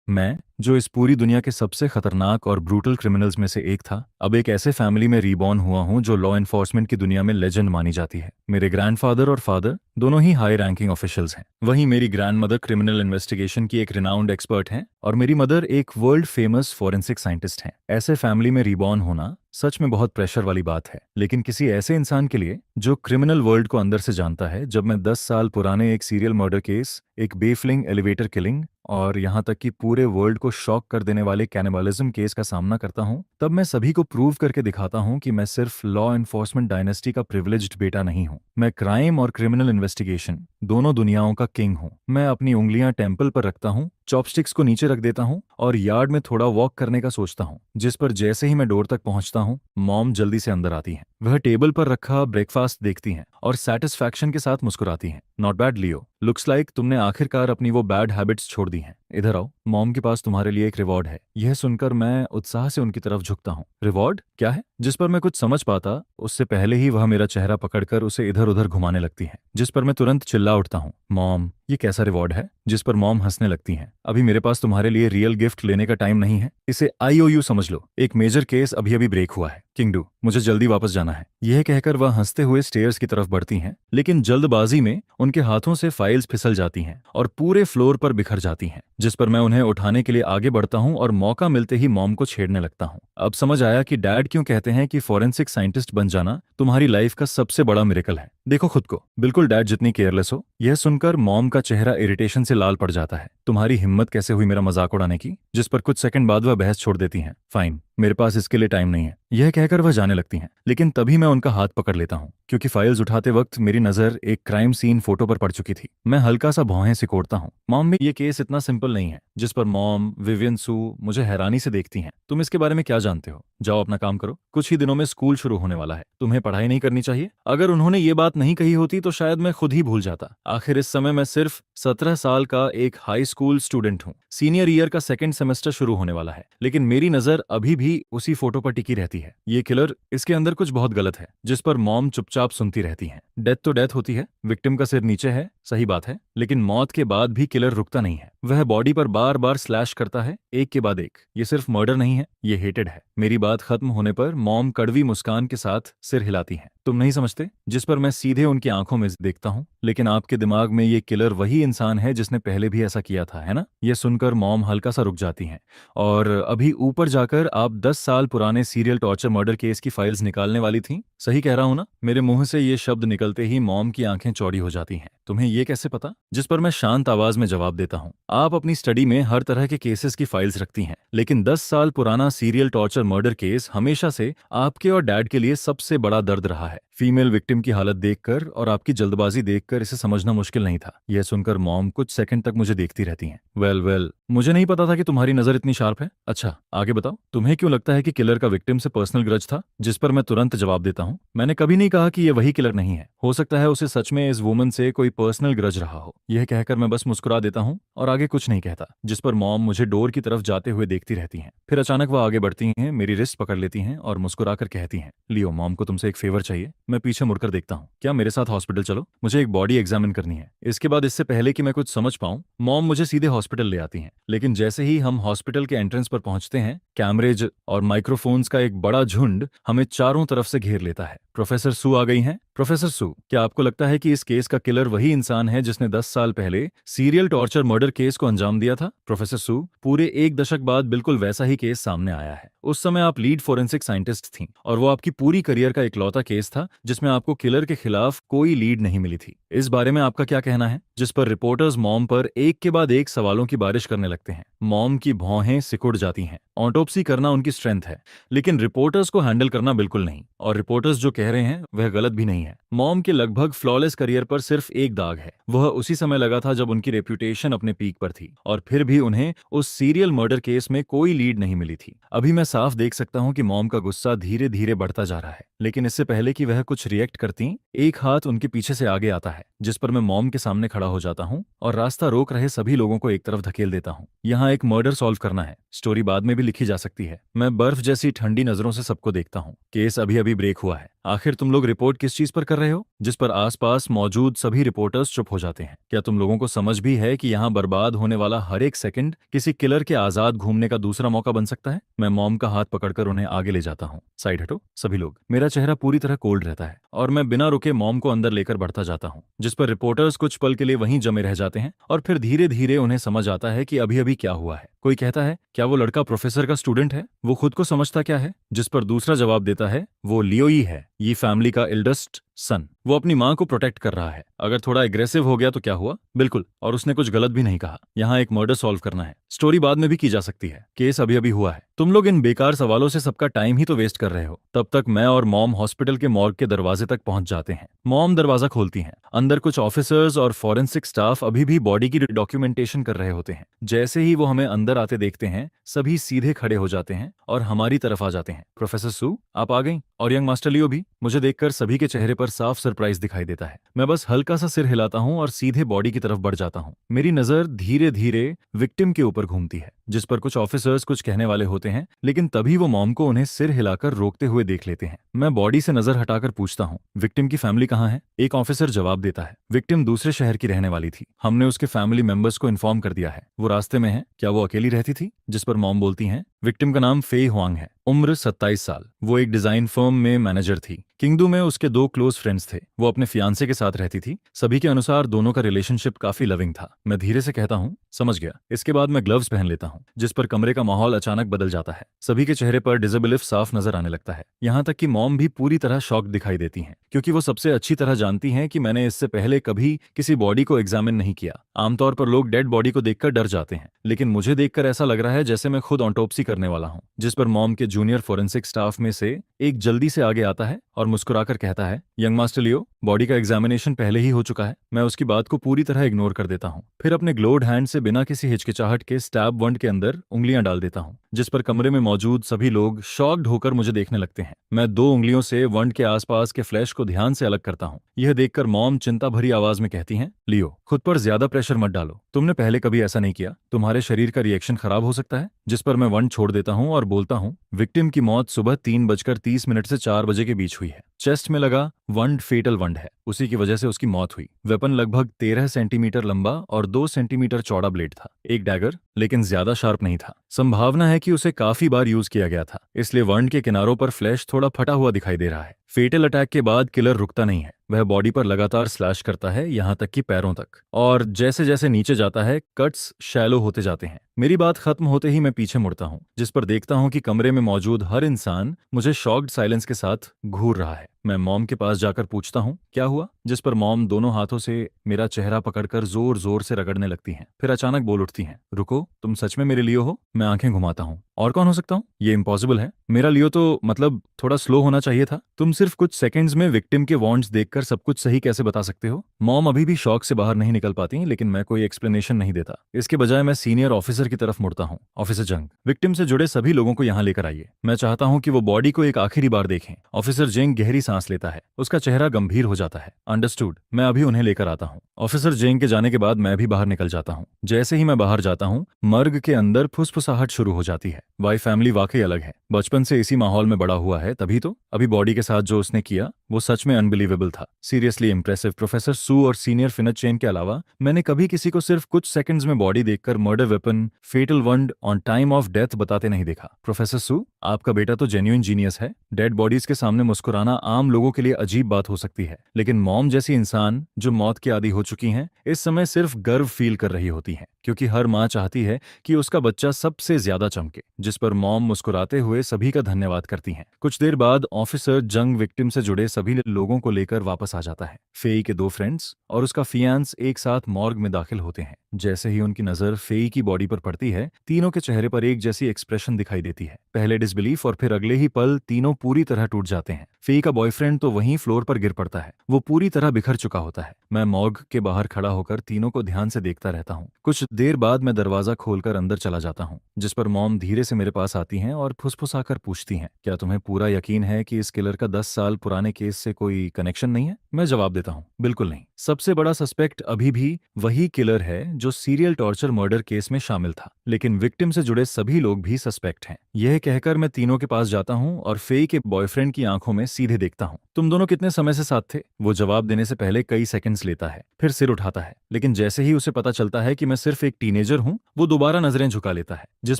मैं, जो इस पूरी दुनिया के सबसे खतरनाक और ब्रूटल क्रिमिनल्स में से एक था, अब एक ऐसे फैमिली में रीबॉर्न हुआ हूं जो लॉ एनफोर्समेंट की दुनिया में लेजेंड मानी जाती है। मेरे ग्रैंडफादर और फादर दोनों ही हाई रैंकिंग ऑफिशियल्स हैं। वहीं मेरी ग्रैंडमदर क्रिमिनल इन्वेस्टिगेशन की एक रिनाउंड एक्सपर्ट हैं और मेरी मदर एक वर्ल्ड फेमस फॉरेंसिक साइंटिस्ट हैं। ऐसे फैमिली में रीबॉर्न होना सच में बहुत प्रेशर वाली बात है, लेकिन किसी ऐसे इंसान के लिए जो क्रिमिनल वर्ल्ड को अंदर से जानता है, जब मैं 10 साल पुराने एक सीरियल मर्डर केस, एक बेफलिंग एलिवेटर किलिंग और यहाँ तक कि पूरे वर्ल्ड को शॉक कर देने वाले कैनिबलिज्म केस का सामना करता हूँ, तब मैं सभी को प्रूव करके दिखाता हूँ कि मैं सिर्फ लॉ एनफोर्समेंट डायनेस्टी का प्रिविलेज्ड बेटा नहीं हूँ। मैं क्राइम और क्रिमिनल इन्वेस्टिगेशन दोनों दुनियाओं का किंग हूँ। मैं अपनी उंगलियां टेम्पल पर रखता हूँ, चॉपस्टिक्स को नीचे रख देता हूँ और यार्ड में थोड़ा वॉक करने का सोचता हूँ, जिस पर जैसे ही मैं डोर तक पहुंचता हूँ, मॉम जल्दी से अंदर आती हैं। वह टेबल पर रखा ब्रेकफास्ट देखती हैं और सेटिस्फैक्शन के साथ मुस्कुराती हैं। Not bad Leo, looks like तुमने आखिरकार अपनी वो बैड हैबिट्स छोड़ दी हैं। इधर आओ, मॉम के पास तुम्हारे लिए एक रिवॉर्ड है। यह सुनकर मैं उत्साह से उनकी तरफ झुकता हूँ। रिवॉर्ड क्या है? जिस पर मैं कुछ समझ पाता उससे पहले ही वह मेरा चेहरा पकड़कर उसे इधर उधर घुमाने लगती है, जिस पर मैं तुरंत चिल्ला उठता हूँ, मॉम ये कैसा रिवॉर्ड है? जिस पर मॉम हंसने लगती हैं। अभी मेरे पास तुम्हारे लिए रियल गिफ्ट लेने का टाइम नहीं है, इसे IOU समझ लो। एक मेजर केस अभी अभी ब्रेक हुआ है। किंगडू, मुझे जल्दी वापस जाना है। यह कहकर वह हंसते हुए स्टेयर्स की तरफ बढ़ती हैं, लेकिन जल्दबाजी में उनके हाथों से फाइल्स फिसल जाती हैं और पूरे फ्लोर पर बिखर जाती हैं, जिस पर मैं उन्हें उठाने के लिए आगे बढ़ता हूं और मौका मिलते ही मॉम को छेड़ने लगता हूं। अब समझ आया कि डैड क्यों कहते हैं कि फॉरेंसिक साइंटिस्ट बन जाना तुम्हारी लाइफ का सबसे बड़ा मिरेकल है। देखो खुद को, बिल्कुल डैड जितनी केयरलेस हो। यह सुनकर मॉम का चेहरा इरिटेशन से लाल पड़ जाता है। तुम्हारी हिम्मत कैसे हुई मेरा मजाक उड़ाने की? जिस पर कुछ सेकंड बाद वह बहस छोड़ देती हैं। फाइन, मेरे पास इसके लिए टाइम नहीं है, यह कहकर वह जाने लगती हैं, लेकिन तभी मैं उनका हाथ पकड़ लेता हूं, क्योंकि फाइल्स उठाते वक्त मेरी नजर एक क्राइम सीन फोटो पर पड़ चुकी थी। मैं हल्का सा भौहें सिकोड़ता हूं। मॉम भी ये केस इतना सिंपल नहीं है। जिस पर मॉम, विवियन, सू मुझे हैरानी से देखती हैं। तुम इसके बारे में क्या जानते हो? जाओ अपना काम करो, कुछ ही दिनों में स्कूल शुरू होने वाला है। तुम्हें पढ़ाई नहीं करनी चाहिए? अगर उन्होंने ये बात नहीं कही होती तो शायद मैं खुद ही भूल जाता। आखिर इस समय मैं सिर्फ 17 साल का एक हाई स्कूल स्टूडेंट हूँ। सीनियर ईयर का सेकंड सेमेस्टर शुरू होने वाला है, लेकिन मेरी नजर अभी भी उसी फोटो पर टिकी रहती है। ये किलर, इसके अंदर कुछ बहुत गलत है। जिस पर मॉम चुपचाप सुनती रहती हैं। डेथ तो डेथ होती है, विक्टिम का सिर नीचे है, सही बात है, लेकिन मौत के बाद भी किलर रुकता नहीं है। वह बॉडी पर बार बार स्लैश करता है, एक के बाद एक। ये सिर्फ मर्डर नहीं है, ये हेटेड है। मेरी बात खत्म होने पर मॉम कड़वी मुस्कान के साथ सिर हिलाती हैं। तुम नहीं समझते? जिस पर मैं सीधे उनकी आंखों में देखता हूँ, लेकिन आपके दिमाग में ये किलर वही इंसान है जिसने पहले भी ऐसा किया था, है ना? ये सुनकर मॉम हल्का सा रुक जाती हैं और अभी ऊपर जाकर आप 10 साल पुराने सीरियल टॉर्चर मर्डर केस की फाइल्स निकालने वाली थी। सही कह रहा हूं ना? मेरे मुंह से ये शब्द निकलते ही मॉम की आंखें चौड़ी हो जाती हैं। तुम्हें ये कैसे पता? जिस पर मैं शांत आवाज में जवाब देता हूँ, आप अपनी स्टडी में हर तरह के केसेस की फाइल्स रखती हैं, लेकिन 10 साल पुराना सीरियल टॉर्चर मर्डर केस हमेशा से आपके और डैड के लिए सबसे बड़ा दर्द रहा है। फीमेल विक्टिम की हालत देखकर और आपकी जल्दबाजी देखकर इसे समझना मुश्किल नहीं था। यह सुनकर मॉम कुछ सेकंड तक मुझे देखती रहती हैं। वेल, मुझे नहीं पता था कि तुम्हारी नजर इतनी शार्प है। अच्छा, आगे बताओ, तुम्हें क्यों लगता है कि किलर का विक्टिम से पर्सनल ग्रज था? जिस पर मैं तुरंत जवाब देता हूँ, मैंने कभी नहीं कहा कि यह वही किलर नहीं है। हो सकता है उसे सच में इस वुमन से कोई पर्सनल ग्रज रहा हो। यह कहकर मैं बस मुस्कुरा देता हूँ और आगे कुछ नहीं कहता। जिस पर मॉम मुझे डोर की तरफ जाते हुए देखती रहती हैं। फिर अचानक वह आगे बढ़ती हैं, मेरी रिस्ट पकड़ लेती हैं और मुस्कुराकर कहती हैं, लियो, मॉम को तुमसे एक फेवर चाहिए। मैं पीछे मुड़कर देखता हूँ। क्या मेरे साथ हॉस्पिटल चलो? मुझे एक बॉडी एग्जामिन करनी है। इसके बाद इससे पहले कि मैं कुछ समझ पाऊं, मॉम मुझे सीधे हॉस्पिटल ले आती हैं। लेकिन जैसे ही हम हॉस्पिटल के एंट्रेंस पर पहुंचते हैं, कैमरेज और माइक्रोफोन्स का एक बड़ा झुंड हमें चारों तरफ से घेर लेता है। प्रोफेसर सू आ गई हैं। प्रोफेसर सू, क्या आपको लगता है कि इस केस का किलर वही इंसान है जिसने 10 साल पहले सीरियल टॉर्चर मर्डर केस को अंजाम दिया था? प्रोफेसर सू, पूरे एक दशक बाद बिल्कुल वैसा ही केस सामने आया है। उस समय आप लीड फोरेंसिक साइंटिस्ट थीं और वो आपकी पूरी करियर का इकलौता केस था जिसमें आपको किलर के खिलाफ कोई लीड नहीं मिली थी। इस बारे में आपका क्या कहना है? जिस पर रिपोर्टर्स मॉम पर एक के बाद एक सवालों की बारिश करने लगते हैं। मॉम की भौहें सिकुड़ जाती हैं। ऑटोप्सी करना उनकी स्ट्रेंथ है, लेकिन रिपोर्टर्स को हैंडल करना बिल्कुल नहीं। और रिपोर्टर्स जो कह रहे हैं वह गलत भी नहीं है। मॉम के लगभग फ्लॉलेस करियर पर सिर्फ एक दाग है। वह उसी समय लगा था जब उनकी रेप्यूटेशन अपने पीक पर थी, और फिर भी उन्हें उस सीरियल मर्डर केस में कोई लीड नहीं मिली थी। अभी मैं साफ देख सकता हूं कि मॉम का गुस्सा धीरे धीरे बढ़ता जा रहा है। लेकिन इससे पहले कि वह कुछ रिएक्ट करती, एक हाथ उनके पीछे से आगे आता है, जिस पर मैं मॉम के सामने खड़ा हो जाता हूँ और रास्ता रोक रहे सभी लोगों को एक तरफ धकेल देता हूँ। यहाँ एक मर्डर सॉल्व करना है, स्टोरी बाद में भी लिखी जा सकती है। मैं बर्फ जैसी ठंडी नजरों से सबको देखता हूँ। केस अभी अभी ब्रेक हुआ है। आखिर तुम लोग रिपोर्ट किस चीज पर कर रहे हो? जिस पर आसपास मौजूद सभी रिपोर्टर्स चुप हो जाते हैं। क्या तुम लोगों को समझ भी है कि यहाँ बर्बाद होने वाला हर एक सेकंड किसी किलर के आजाद घूमने का दूसरा मौका बन सकता है? मैं मॉम का हाथ पकड़कर उन्हें आगे ले जाता हूँ। साइड हटो सभी लोग। मेरा चेहरा पूरी तरह कोल्ड रहता है और मैं बिना रुके मॉम को अंदर लेकर बढ़ता जाता हूँ, जिस पर रिपोर्टर्स कुछ पल के लिए वहीं जमे रह जाते हैं और फिर धीरे धीरे उन्हें समझ आता है कि अभी अभी क्या हुआ है। कोई कहता है, क्या वो लड़का प्रोफेसर का स्टूडेंट है? वो खुद को समझता क्या है? जिस पर दूसरा जवाब देता है, वो लियो ही है, ये फैमिली का एल्डेस्ट सन। वो अपनी माँ को प्रोटेक्ट कर रहा है। अगर थोड़ा एग्रेसिव हो गया तो क्या हुआ? बिल्कुल, और उसने कुछ गलत भी नहीं कहा। यहाँ एक मर्डर सॉल्व करना है, स्टोरी बाद में भी की जा सकती है। केस अभी अभी हुआ है। तुम लोग इन बेकार सवालों से सबका टाइम ही तो वेस्ट कर रहे हो। तब तक मैं और मॉम हॉस्पिटल के मॉर्ग के दरवाजे तक पहुंच जाते हैं। मॉम दरवाजा खोलती हैं। अंदर कुछ ऑफिसर्स और फॉरेंसिक स्टाफ अभी भी बॉडी की डॉक्यूमेंटेशन कर रहे होते हैं। जैसे ही वो हमें अंदर आते देखते हैं, सभी सीधे खड़े हो जाते हैं और हमारी तरफ आ जाते हैं। प्रोफेसर सू, आप आ गई, और यंग मास्टर लियो भी। मुझे देखकर सभी के चेहरे पर साफ सरप्राइज दिखाई देता है। मैं बस हल्का सा सिर हिलाता हूँ और सीधे बॉडी की तरफ बढ़ जाता हूँ। मेरी नजर धीरे धीरे विक्टिम के ऊपर घूमती है, जिस पर कुछ ऑफिसर्स कुछ कहने वाले होते हैं, लेकिन तभी वो मॉम को उन्हें सिर हिलाकर रोकते हुए देख लेते हैं। मैं बॉडी से नजर हटाकर पूछता हूँ, विक्टिम की फैमिली कहाँ है? एक ऑफिसर जवाब देता है, विक्टिम दूसरे शहर की रहने वाली थी। हमने उसके फैमिली मेंबर्स को इन्फॉर्म कर दिया है, वो रास्ते में है। क्या वो अकेली रहती थी? जिस पर मॉम बोलती हैं, विक्टिम का नाम फेई हुआंग है, उम्र 27 साल। वो एक डिजाइन फर्म में मैनेजर थी। किंगडू में उसके 2 क्लोज फ्रेंड्स थे। वो अपने फियांसे के साथ रहती थी। सभी के अनुसार दोनों का रिलेशनशिप काफी लविंग था। मैं धीरे से कहता हूँ, समझ गया। इसके बाद मैं ग्लव्स पहन लेता हूँ, जिस पर कमरे का माहौल अचानक बदल जाता है। सभी के चेहरे पर डिसेबिलिफ साफ नजर आने लगता है। यहाँ तक कि मॉम भी पूरी तरह शॉक दिखाई देती हैं, क्योंकि वो सबसे अच्छी तरह जानती हैं कि मैंने इससे पहले कभी किसी बॉडी को एग्जामिन नहीं किया। आमतौर पर लोग डेड बॉडी को देखकर डर जाते हैं, लेकिन मुझे देखकर ऐसा लग रहा है जैसे मैं खुद ऑटोप्सी करने वाला हूँ। जिस पर मॉम के जूनियर फोरेंसिक स्टाफ में से एक जल्दी से आगे आता है और मुस्कुराकर कहता है, यंग मास्टर लियो, बॉडी का एग्जामिनेशन पहले ही हो चुका है। मैं उसकी बात को पूरी तरह इग्नोर कर देता हूँ। फिर अपने ग्लोड हैंड से बिना किसी हिचकिचाहट के स्टैब वंड के अंदर उंगलियां डाल देता हूँ, जिस पर कमरे में मौजूद सभी लोग शॉक्ड होकर मुझे देखने लगते हैं। मैं 2 उंगलियों से वंड के आसपास के फ्लैश को ध्यान से अलग करता हूँ। यह देखकर मॉम चिंता भरी आवाज में कहती हैं, लियो, खुद पर ज्यादा प्रेशर मत डालो। तुमने पहले कभी ऐसा नहीं किया, तुम्हारे शरीर का रिएक्शन खराब हो सकता है। जिस पर मैं वंड छोड़ देता हूँ और बोलता हूँ, विक्टिम की मौत सुबह 3:30 से 4 बजे के बीच हुई है। चेस्ट में लगा वंड फेटल वंड है, उसी की वजह से उसकी मौत हुई। वेपन लगभग 13 सेंटीमीटर लंबा और 2 सेंटीमीटर चौड़ा ब्लेड था। एक डैगर, लेकिन ज्यादा शार्प नहीं था। संभावना है कि उसे काफी बार यूज किया गया था, इसलिए वंड के किनारों पर फ्लैश थोड़ा फटा हुआ दिखाई दे रहा है। फेटल अटैक के बाद किलर रुकता नहीं है। वह बॉडी पर लगातार स्लैश करता है, यहाँ तक कि पैरों तक, और जैसे जैसे नीचे जाता है कट्स शैलो होते जाते हैं। मेरी बात खत्म होते ही मैं पीछे मुड़ता हूँ, जिस पर देखता हूँ कि कमरे में मौजूद हर इंसान मुझे शॉक्ड साइलेंस के साथ घूर रहा है। मैं मॉम के पास जाकर पूछता हूँ, क्या हुआ? जिस पर मॉम दोनों हाथों से मेरा चेहरा पकड़कर जोर जोर से रगड़ने लगती हैं। फिर अचानक बोल उठती हैं, रुको, तुम सच में मेरे लियो हो? मैं आंखें घुमाता हूँ। और कौन हो सकता हूँ? ये इम्पॉसिबल है। मेरा लियो तो मतलब थोड़ा स्लो होना चाहिए था। तुम सिर्फ कुछ सेकंड्स में विक्टिम के वॉन्ट्स देखकर सब कुछ सही कैसे बता सकते हो? मॉम अभी भी शॉक से बाहर नहीं निकल पाती, लेकिन मैं कोई एक्सप्लेनेशन नहीं देता। इसके बजाय मैं सीनियर ऑफिसर की तरफ मुड़ता हूँ। ऑफिसर जंग, विक्टिम से जुड़े सभी लोगों को यहाँ लेकर आइए। मैं चाहता हूँ कि वो बॉडी को एक आखिरी बार देखें। ऑफिसर जेंग गहरी सांस लेता है, उसका चेहरा गंभीर हो जाता है। अंडरस्टूड, मैं अभी उन्हें लेकर आता हूँ। ऑफिसर जेंग के जाने के बाद मैं भी बाहर निकल जाता हूँ। जैसे ही मैं बाहर जाता हूँ, मर्ग के अंदर फुसफुसाहट शुरू हो जाती है। वाई फैमिली वाकई अलग है। बचपन से इसी माहौल में बड़ा हुआ है, तभी तो। अभी बॉडी के साथ जो उसने किया वो सच में अनबिलीवेबल था। Seriously impressive. प्रोफेसर सू और सीनियर फिनच चेन के अलावा मैंने कभी किसी को सिर्फ कुछ सेकंड्स में बॉडी देखकर मर्डर वेपन, फेटल वंड ऑन टाइम ऑफ डेथ बताते नहीं देखा। प्रोफेसर सू, आपका बेटा तो जेन्युइन जीनियस है। डेड बॉडीज के सामने मुस्कुराना आम लोगों के लिए अजीब बात हो सकती है, लेकिन मॉम जैसी इंसान जो मौत के आदी हो चुकी हैं, इस समय सिर्फ गर्व फील कर रही होती हैं, क्योंकि हर माँ चाहती है कि उसका बच्चा सबसे ज्यादा चमके। जिस पर मॉम मुस्कुराते हुए सभी का धन्यवाद करती हैं। कुछ देर बाद ऑफिसर जंग विक्टिम से जुड़े सभी लोगों को लेकर वापस आ जाता है। फेई के 2 फ्रेंड्स और उसका फियांस एक साथ मॉर्ग में दाखिल होते हैं। जैसे ही उनकी नजर फेई की बॉडी पर पड़ती है, तीनों के चेहरे पर एक जैसी एक्सप्रेशन दिखाई देती है। पहले डिसबिलीफ और फिर अगले ही पल तीनों पूरी तरह टूट जाते हैं। फेई का बॉयफ्रेंड तो वहीं फ्लोर पर गिर पड़ता है। वो पूरी तरह बिखर चुका होता है। मैं मॉर्ग के बाहर खड़ा होकर तीनों को ध्यान से देखता रहता हूँ। कुछ देर बाद मैं दरवाजा खोलकर अंदर चला जाता हूँ, जिस पर मॉम धीरे से मेरे पास आती हैं और फुसफुसाकर पूछती हैं, क्या तुम्हें पूरा यकीन है कि इस किलर का 10 साल पुराने केस से कोई कनेक्शन नहीं है? मैं जवाब देता हूँ, बिल्कुल नहीं। सबसे बड़ा सस्पेक्ट अभी भी वही किलर है जो सीरियल टॉर्चर मर्डर केस में शामिल था, लेकिन विक्टिम से जुड़े सभी लोग भी सस्पेक्ट हैं। यह कहकर मैं तीनों के पास जाता हूँ और फेई के बॉयफ्रेंड की आंखों में सीधे देखता हूँ। तुम दोनों कितने समय से साथ थे? वो जवाब देने से पहले कई सेकंड्स लेता है, फिर सिर उठाता है, लेकिन जैसे ही उसे पता चलता है कि मैं सिर्फ एक टीनेजर हूँ, वो दोबारा नजरें झुका लेता है, जिस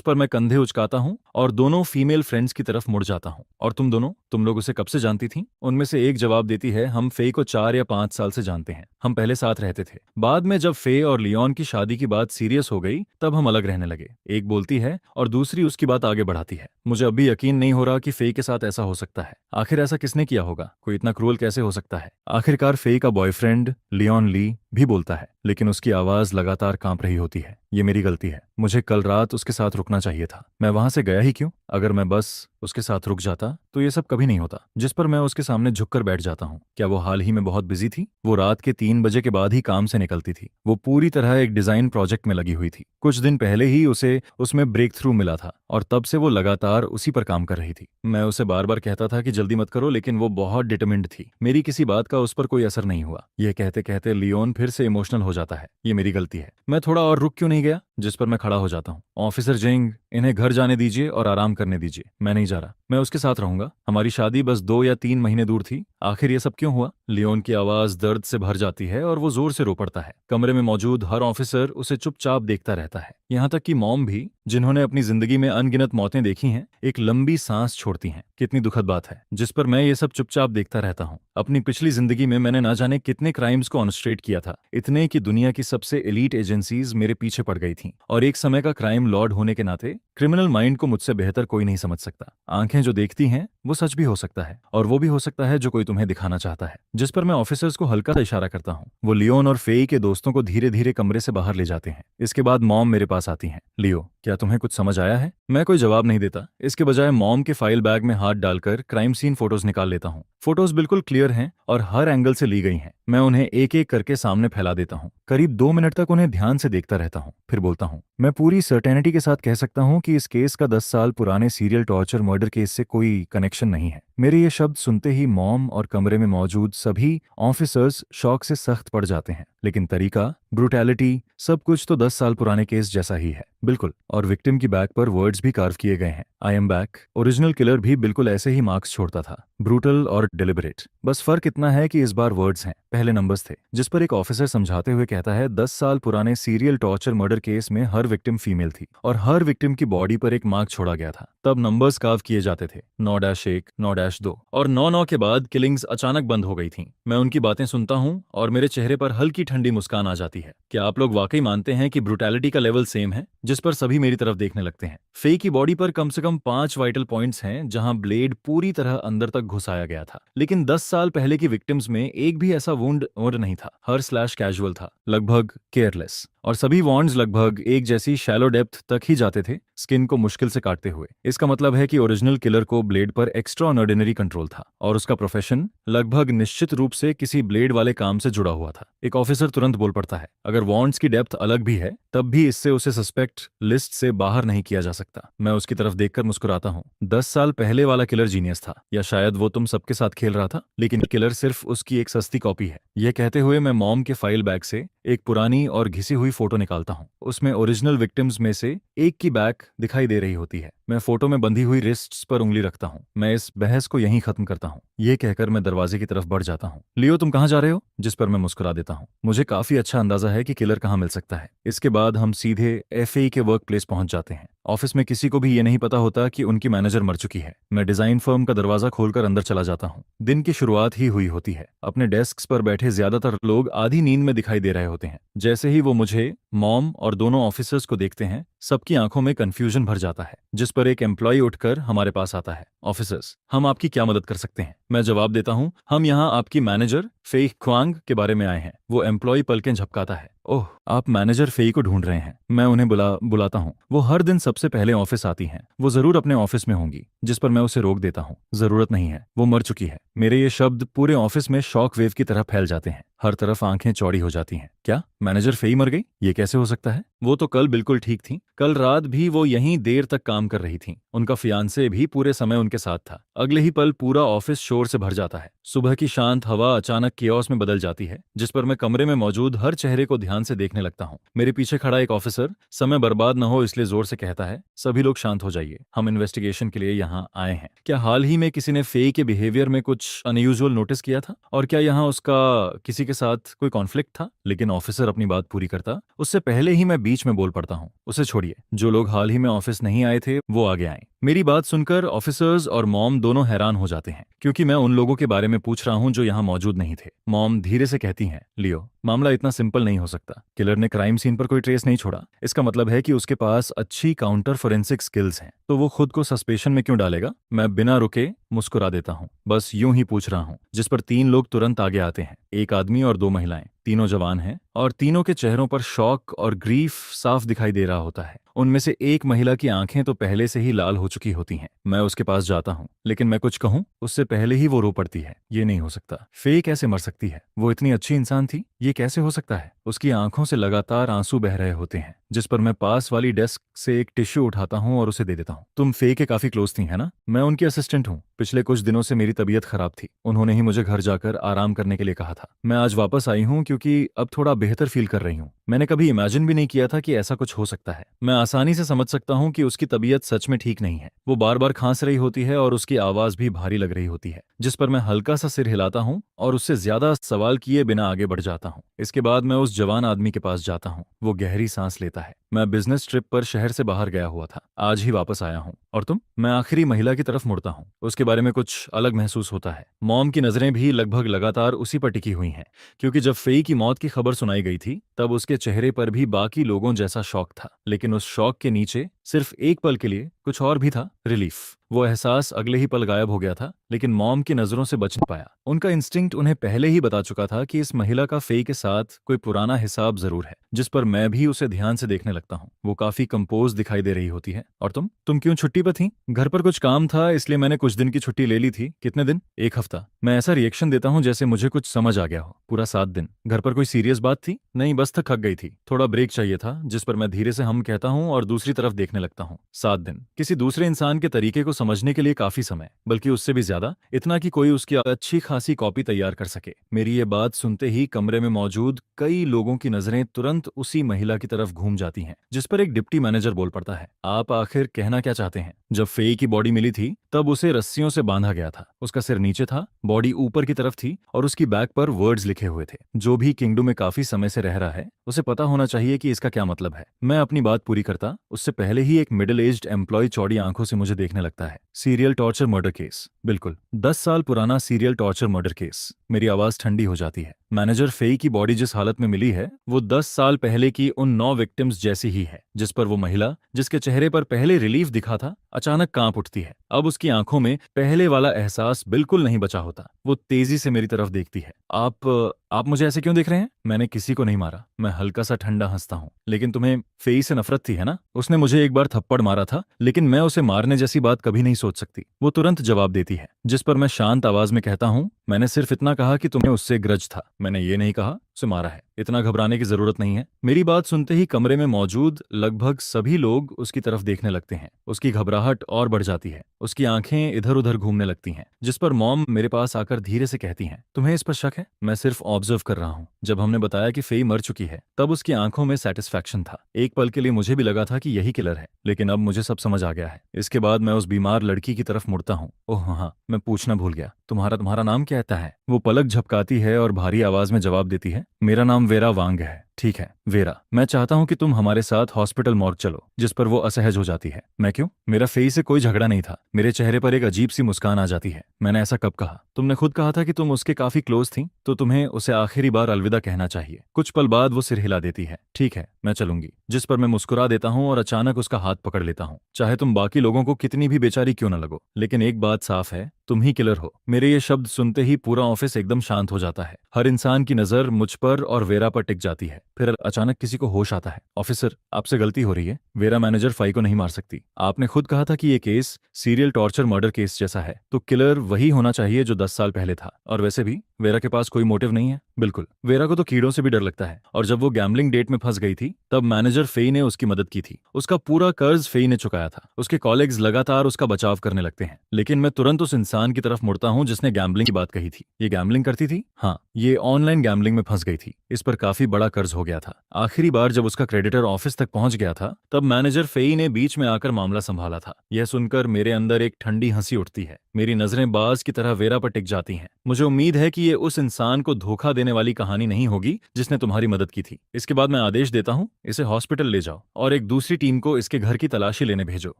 पर मैं कंधे उचकाता हूँ और दोनों फीमेल फ्रेंड्स की तरफ मुड़ जाता हूँ। और तुम लोग उसे कब से जानती थी? उनमें से एक जवाब देती है, हम फेई को 4 या 5 साल से जानते हैं। हम पहले साथ रहते थे। बाद में जब फेई और लियोन की शादी की बात सीरियस हो गई, तब हम अलग रहने लगे। एक बोलती है और दूसरी उसकी बात आगे बढ़ाती है। मुझे अब भी यकीन नहीं हो रहा कि फेई के साथ ऐसा हो सकता है। आखिर ऐसा किसने किया होगा? कोई इतना क्रूअल कैसे हो सकता है? आखिरकार फेई का बॉयफ्रेंड लियोन ली भी बोलता है, लेकिन उसकी आवाज लगातार कांप रही होती है। ये मेरी गलती है। मुझे कल रात उसके साथ रुकना चाहिए था। मैं वहां से गया ही क्यों? अगर मैं बस उसके साथ रुक जाता तो ये सब कभी नहीं होता। जिस पर मैं उसके सामने झुककर बैठ जाता हूँ। क्या वो हाल ही में बहुत बिजी थी? वो रात के 3 बजे के बाद ही काम से निकलती थी। वो पूरी तरह एक डिजाइन प्रोजेक्ट में लगी हुई थी। कुछ दिन पहले ही उसे उसमें ब्रेक थ्रू मिला था और तब से वो लगातार उसी पर काम कर रही थी। मैं उसे बार बार कहता था कि जल्दी मत करो, लेकिन वो बहुत डिटरमिन्ड थी। मेरी किसी बात का उस पर कोई असर नहीं हुआ। यह कहते कहते लियोन फिर से इमोशनल हो जाता है। ये मेरी गलती है। मैं थोड़ा और रुक क्यों नहीं गया? जिस पर मैं खड़ा हो जाता हूँ। ऑफिसर जिंग, इन्हें घर जाने दीजिए और आराम करने दीजिए। मैं नहीं जा रहा। मैं उसके साथ रहूंगा। हमारी शादी बस 2 या 3 महीने दूर थी। आखिर ये सब क्यों हुआ? लियोन की आवाज दर्द से भर जाती है और वो जोर से रो पड़ता है। कमरे में मौजूद हर ऑफिसर उसे चुपचाप देखता रहता है। यहाँ तक कि मॉम भी, जिन्होंने अपनी जिंदगी में अनगिनत मौतें देखी हैं, एक लंबी सांस छोड़ती हैं। कितनी दुखद बात है। जिस पर मैं ये सब चुपचाप देखता रहता हूँ। अपनी पिछली जिंदगी में मैंने ना जाने कितने क्राइम्स को ऑनस्ट्रेट किया था। इतने कि दुनिया की सबसे एलीट एजेंसीज मेरे पीछे पड़ गई थीं। और एक समय का क्राइम लॉर्ड होने के नाते क्रिमिनल माइंड को मुझसे बेहतर कोई नहीं समझ सकता। आंखें जो देखती हैं वो सच भी हो सकता है, और वो भी हो सकता है जो कोई तुम्हें दिखाना चाहता है। जिस पर मैं ऑफिसर्स को हल्का सा इशारा करता हूँ। वो लियोन और फेई के दोस्तों को धीरे धीरे कमरे से बाहर ले जाते हैं। इसके बाद मॉम मेरे पास आती हैं। लियो, क्या तुम्हें कुछ समझ आया है? मैं कोई जवाब नहीं देता। इसके बजाय मॉम के फाइल बैग में हाथ डालकर क्राइम सीन फोटोज निकाल लेता हूँ। फोटोज बिल्कुल क्लियर हैं और हर एंगल से ली गई हैं। मैं उन्हें एक एक करके सामने फैला देता हूँ। करीब 2 मिनट तक उन्हें ध्यान से देखता रहता हूँ, फिर बोलता हूँ, मैं पूरी सर्टेनिटी के साथ कह सकता हूँ कि इस केस का 10 साल पुराने सीरियल टॉर्चर मर्डर केस से कोई कनेक्शन नहीं है। मेरे ये शब्द सुनते ही मॉम और कमरे में मौजूद सभी ऑफिसर्स शॉक से सख्त पड़ जाते हैं। लेकिन तरीका, ब्रूटैलिटी, सब कुछ तो 10 साल पुराने केस जैसा ही है। बिल्कुल। और विक्टिम की बैक पर वर्ड्स भी कार्व किए गए हैं, I am back. Original killer भी बिल्कुल ऐसे ही मार्क्स छोड़ता था, ब्रूटल और डिलिबरेट। बस फर्क इतना है कि इस बार वर्ड्स हैं, पहले नंबर्स थे। जिस पर एक ऑफिसर समझाते हुए कहता है, 10 साल पुराने सीरियल टॉर्चर मर्डर केस में हर विक्टिम फीमेल थी और हर विक्टिम की बॉडी पर एक मार्क छोड़ा गया था। तब नंबर्स कार्व किए जाते थे, 9-1, 9-2, और 9-9 के बाद किलिंग्स अचानक बंद हो गई थीं। मैं उनकी बातें सुनता हूँ और मेरे चेहरे पर हल्की ठंडी मुस्कान आ जाती है। क्या आप लोग वाकई मानते हैं कि ब्रूटैलिटी का लेवल सेम है? जिस पर सभी मेरी तरफ देखने लगते हैं। फेई की बॉडी पर कम से कम 5 वाइटल पॉइंट्स हैं जहां ब्लेड पूरी तरह अंदर तक घुसाया गया था। लेकिन 10 साल पहले की विक्टिम्स में एक भी ऐसा वुंड नहीं था। हर स्लैश कैजुअल था, लगभग केयरलेस, और सभी वॉन्ड्स लगभग एक जैसी शैलो डेप्थ तक ही जाते थे, स्किन को मुश्किल से काटते हुए। इसका मतलब है कि ओरिजिनल किलर को ब्लेड पर एक्स्ट्रा ऑर्डिनरी कंट्रोल था और उसका प्रोफेशन लगभग निश्चित रूप से किसी ब्लेड वाले काम से जुड़ा हुआ था। एक ऑफिसर तुरंत बोल पड़ता है, अगर वॉन्ड्स की डेप्थ अलग भी है, तब भी इससे उसे सस्पेक्ट लिस्ट से बाहर नहीं किया जा सकता। मैं उसकी तरफ देखकर मुस्कुराता हूँ। 10 साल पहले वाला किलर जीनियस था, या शायद वो तुम सबके साथ खेल रहा था, लेकिन किलर सिर्फ उसकी एक सस्ती कॉपी है। यह कहते हुए मैं मॉम के फाइल बैग से एक पुरानी और घिसी हुई फोटो निकालता हूँ। उसमें ओरिजिनल विक्टिम्स में से एक की बैक दिखाई दे रही होती है। मैं फोटो में बंधी हुई रिस्ट्स पर उंगली रखता हूँ। मैं इस बहस को यहीं खत्म करता हूँ। ये कहकर मैं दरवाजे की तरफ बढ़ जाता हूँ। लियो, तुम कहाँ जा रहे हो? जिस पर मैं मुस्कुरा देता हूँ। मुझे काफी अच्छा अंदाजा है कि किलर कहाँ मिल सकता है। इसके बाद हम सीधे एफएई के वर्क प्लेस पहुंच जाते हैं। ऑफिस में किसी को भी ये नहीं पता होता कि उनकी मैनेजर मर चुकी है। मैं डिजाइन फर्म का दरवाजा खोलकर अंदर चला जाता हूँ। दिन की शुरुआत ही हुई होती है। अपने डेस्क्स पर बैठे ज्यादातर लोग आधी नींद में दिखाई दे रहे होते हैं। जैसे ही वो मुझे, मॉम और दोनों ऑफिसर्स को देखते हैं, सबकी आंखों में कंफ्यूजन भर जाता है, जिस पर एक एम्प्लॉय उठकर हमारे पास आता है। ऑफिसर्स, हम आपकी क्या मदद कर सकते हैं? मैं जवाब देता हूँ, हम यहाँ आपकी मैनेजर फेई क्वांग के बारे में आए हैं। वो एम्प्लॉय पलकें झपकाता है। ओह, आप मैनेजर फेई को ढूंढ रहे हैं। मैं उन्हें बुलाता हूँ। वो हर दिन सबसे पहले ऑफिस आती हैं। वो जरूर अपने ऑफिस में होंगी। जिस पर मैं उसे रोक देता हूँ। जरूरत नहीं है, वो मर चुकी है। मेरे ये शब्द पूरे ऑफिस में शॉक वेव की तरह फैल जाते हैं। हर तरफ आंखें चौड़ी हो जाती हैं। क्या मैनेजर फेई मर गई? ये कैसे हो सकता है? वो तो कल बिल्कुल ठीक थी। कल रात भी वो यहीं देर तक काम कर रही थीं। उनका फियांसे भी पूरे समय उनके साथ था। अगले ही पल पूरा ऑफिस शोर से भर जाता है। सुबह की शांत हवा अचानक कियोस में बदल जाती है, जिस पर मैं कमरे में मौजूद हर चेहरे को ध्यान से देखने लगता हूँ। मेरे पीछे खड़ा एक ऑफिसर समय बर्बाद न हो इसलिए जोर से कहता है, सभी लोग शांत हो जाइए, हम इन्वेस्टिगेशन के लिए यहाँ आए हैं। क्या हाल ही में किसी ने फेई के बिहेवियर में कुछ अनयूजुअल नोटिस किया था? और क्या यहाँ उसका किसी के साथ कोई कॉन्फ्लिक्ट था? लेकिन ऑफिसर अपनी बात पूरी करता उससे पहले ही मैं बीच में बोल पड़ता हूँ, उसे छोड़िए। जो लोग हाल ही में ऑफिस नहीं आए थे वो आगे आए। मेरी बात सुनकर ऑफिसर्स और मॉम दोनों हैरान हो जाते हैं, क्योंकि मैं उन लोगों के बारे में पूछ रहा हूं जो यहाँ मौजूद नहीं थे। मॉम धीरे से कहती हैं, लियो, मामला इतना सिंपल नहीं हो सकता। किलर ने क्राइम सीन पर कोई ट्रेस नहीं छोड़ा। इसका मतलब है कि उसके पास अच्छी काउंटर फोरेंसिक स्किल्स हैं। तो वो खुद को सस्पेशन में क्यों डालेगा? मैं बिना रुके मुस्कुरा देता हूँ। बस यूं ही पूछ रहा हूँ। जिस पर 3 लोग तुरंत आगे आते हैं, एक आदमी और 2 महिलाएं। तीनों जवान हैं और तीनों के चेहरों पर शॉक और ग्रीफ साफ दिखाई दे रहा होता है। उनमें से एक महिला की आंखें तो पहले से ही लाल हो चुकी होती हैं। मैं उसके पास जाता हूँ, लेकिन मैं कुछ कहूँ उससे पहले ही वो रो पड़ती है। ये नहीं हो सकता। फेई कैसे मर सकती है? वो इतनी अच्छी इंसान थी। ये कैसे हो सकता है? उसकी आंखों से लगातार आंसू बह रहे होते हैं, जिस पर मैं पास वाली डेस्क से एक टिश्यू उठाता हूँ और उसे दे देता हूँ। तुम फेई के काफी क्लोज थी, है ना? मैं उनकी असिस्टेंट हूँ। पिछले कुछ दिनों से मेरी तबीयत खराब थी। उन्होंने ही मुझे घर जाकर आराम करने के लिए कहा था। मैं आज वापस आई हूँ क्योंकि अब थोड़ा बेहतर फील कर रही हूँ। मैंने कभी इमेजिन भी नहीं किया था कि ऐसा कुछ हो सकता है। मैं आसानी से समझ सकता हूँ कि उसकी तबीयत सच में ठीक नहीं है। वो बार बार खांस रही होती है और उसकी आवाज भी भारी लग रही होती है, जिस पर मैं हल्का सा सिर हिलाता हूँ और उससे ज्यादा सवाल किए बिना आगे बढ़ जाता हूँ। इसके बाद मैं उस जवान आदमी के पास जाता हूँ। वो गहरी सांस लेता है। मैं बिजनेस ट्रिप पर शहर से बाहर गया हुआ था, आज ही वापस आया हूँ। और तुम? मैं आखिरी महिला की तरफ मुड़ता हूँ। उसके बारे में कुछ अलग महसूस होता है। मॉम की नजरें भी लगभग लगातार उसी पर टिकी हुई हैं, क्योंकि जब फेई की मौत की खबर सुनाई गई थी तब उसके चेहरे पर भी बाकी लोगों जैसा शौक था। लेकिन उस शौक के नीचे सिर्फ एक पल के लिए कुछ और भी था, रिलीफ। वो एहसास अगले ही पल गायब हो गया था, लेकिन मॉम की नजरों से बच नहीं पाया। उनका इंस्टिंक्ट उन्हें पहले ही बता चुका था कि इस महिला का फेई के साथ कोई पुराना हिसाब जरूर है, जिस पर मैं भी उसे ध्यान से देखने लगता हूँ। वो काफी कंपोज दिखाई दे रही होती है। और तुम क्यों छुट्टी पर थी? घर पर कुछ काम था, इसलिए मैंने कुछ दिन की छुट्टी ले ली थी। कितने दिन? 1 हफ्ता। मैं ऐसा रिएक्शन देता हूँ जैसे मुझे कुछ समझ आ गया हो। पूरा 7 दिन। घर पर कोई सीरियस बात थी? नहीं, बस थक गई थी, थोड़ा ब्रेक चाहिए था। जिस पर मैं धीरे से हम कहता हूँ और दूसरी तरफ देखने लगता हूँ। 7 दिन किसी दूसरे इंसान के तरीके को समझने के लिए काफी समय, बल्कि उससे भी ज्यादा, इतना कि कोई उसकी अच्छी खासी कॉपी तैयार कर सके। मेरी ये बात सुनते ही कमरे में मौजूद कई लोगों की नजरें तुरंत उसी महिला की तरफ घूम जाती हैं, जिस पर एक डिप्टी मैनेजर बोल पड़ता है, आप आखिर कहना क्या चाहते हैं? जब फेई की बॉडी मिली थी तब उसे रस्सियों से बांधा गया था। उसका सिर नीचे था, बॉडी ऊपर की तरफ थी और उसकी बैक पर वर्ड्स लिखे हुए थे। जो भी किंगडम में काफी समय से रह रहा है उसे पता होना चाहिए कि इसका क्या मतलब है। मैं अपनी बात पूरी करता उससे पहले ही एक मिडिल एज्ड एम्प्लॉय चौड़ी आंखों से मुझे देखने लगता है। सीरियल टॉर्चर मर्डर केस, बिल्कुल 10 साल पुराना सीरियल टॉर्चर मर्डर केस। मेरी आवाज ठंडी हो जाती है। मैनेजर फेई की बॉडी जिस हालत में मिली है वो 10 साल पहले की उन 9 विक्टिम्स जैसी ही है, जिस पर वो महिला जिसके चेहरे पर पहले रिलीफ दिखा था अचानक कांप उठती है। अब उसकी आंखों में पहले वाला एहसास बिल्कुल नहीं बचा होता। वो तेजी से मेरी तरफ देखती है। आप मुझे ऐसे क्यों देख रहे हैं? मैंने किसी को नहीं मारा। मैं हल्का सा ठंडा हंसता हूँ। लेकिन तुम्हें फेई से नफरत थी, है ना? उसने मुझे एक बार थप्पड़ मारा था, लेकिन मैं उसे मारने जैसी बात कभी नहीं सोच सकती। वो तुरंत जवाब देती है, जिस पर मैं शांत आवाज में कहता हूँ, मैंने सिर्फ इतना कहा कि तुम्हें उससे ग्रज था। मैंने ये नहीं कहा उसे मारा है। इतना घबराने की जरूरत नहीं है। मेरी बात सुनते ही कमरे में मौजूद लगभग सभी लोग उसकी तरफ देखने लगते हैं। उसकी घबराहट और बढ़ जाती है। उसकी आंखें इधर उधर घूमने लगती हैं, जिस पर मॉम मेरे पास आकर धीरे से कहती हैं, तुम्हें इस पर शक है? मैं सिर्फ ऑब्जर्व कर रहा हूँ। जब हमने बताया कि फेई मर चुकी है तब उसकी आंखों में सेटिस्फैक्शन था। एक पल के लिए मुझे भी लगा था कि यही किलर है, लेकिन अब मुझे सब समझ आ गया है। इसके बाद मैं उस बीमार लड़की की तरफ मुड़ता हूँ। ओह हाँ, मैं पूछना भूल गया, तुम्हारा नाम क्या है? वो पलक झपकाती है और भारी आवाज में जवाब देती है, मेरा नाम वेरा वांग है। ठीक है वेरा, मैं चाहता हूँ कि तुम हमारे साथ हॉस्पिटल मॉर्ग चलो। जिस पर वो असहज हो जाती है। मैं क्यों? मेरा फेई से कोई झगड़ा नहीं था। मेरे चेहरे पर एक अजीब सी मुस्कान आ जाती है। मैंने ऐसा कब कहा? तुमने खुद कहा था कि तुम उसके काफी क्लोज थी, तो तुम्हें उसे आखिरी बार अलविदा कहना चाहिए। कुछ पल बाद वो सिर हिला देती है। ठीक है, मैं चलूंगी। जिस पर मैं मुस्कुरा देता हूँ और अचानक उसका हाथ पकड़ लेता हूँ। चाहे तुम बाकी लोगों को कितनी भी बेचारी क्यों न लगो, लेकिन एक बात साफ है, तुम ही किलर हो। मेरे ये शब्द सुनते ही पूरा ऑफिस एकदम शांत हो जाता है। हर इंसान की नजर मुझ पर और वेरा पर टिक जाती है। फिर अचानक किसी को होश आता है। ऑफिसर, आपसे गलती हो रही है। वेरा मैनेजर फाई को नहीं मार सकती। आपने खुद कहा था कि ये case serial torture murder case जैसा है, तो किलर वही होना चाहिए जो 10 साल पहले था। और वैसे भी वेरा के पास कोई मोटिव नहीं है। बिल्कुल, वेरा को तो कीड़ों से भी डर लगता है। और जब वो गैम्बलिंग डेट में फंस गई थी, तब मैनेजर फेई ने उसकी मदद की थी। उसका पूरा कर्ज फेई ने चुकाया था। उसके कॉलेग्स लगातार उसका बचाव करने लगते हैं, लेकिन मैं तुरंत उस इंसान की तरफ मुड़ता हूं जिसने गैम्बलिंग की बात कही थी। ये गैम्बलिंग करती थी? हाँ, ये ऑनलाइन गैम्बलिंग में फंस गई थी। इस पर काफी बड़ा कर्ज हो गया था। आखिरी बार जब उसका क्रेडिटर ऑफिस तक पहुंच गया था, तब मैनेजर फेई ने बीच में आकर मामला संभाला था। यह सुनकर मेरे अंदर एक ठंडी हंसी उठती है। मेरी नजरें बाज की तरह वेरा पर टिक जाती हैं। मुझे उम्मीद है कि ये उस इंसान को धोखा देने वाली कहानी नहीं होगी जिसने तुम्हारी मदद की थी। इसके बाद मैं आदेश देता हूँ, इसे हॉस्पिटल ले जाओ और एक दूसरी टीम को इसके घर की तलाशी लेने भेजो।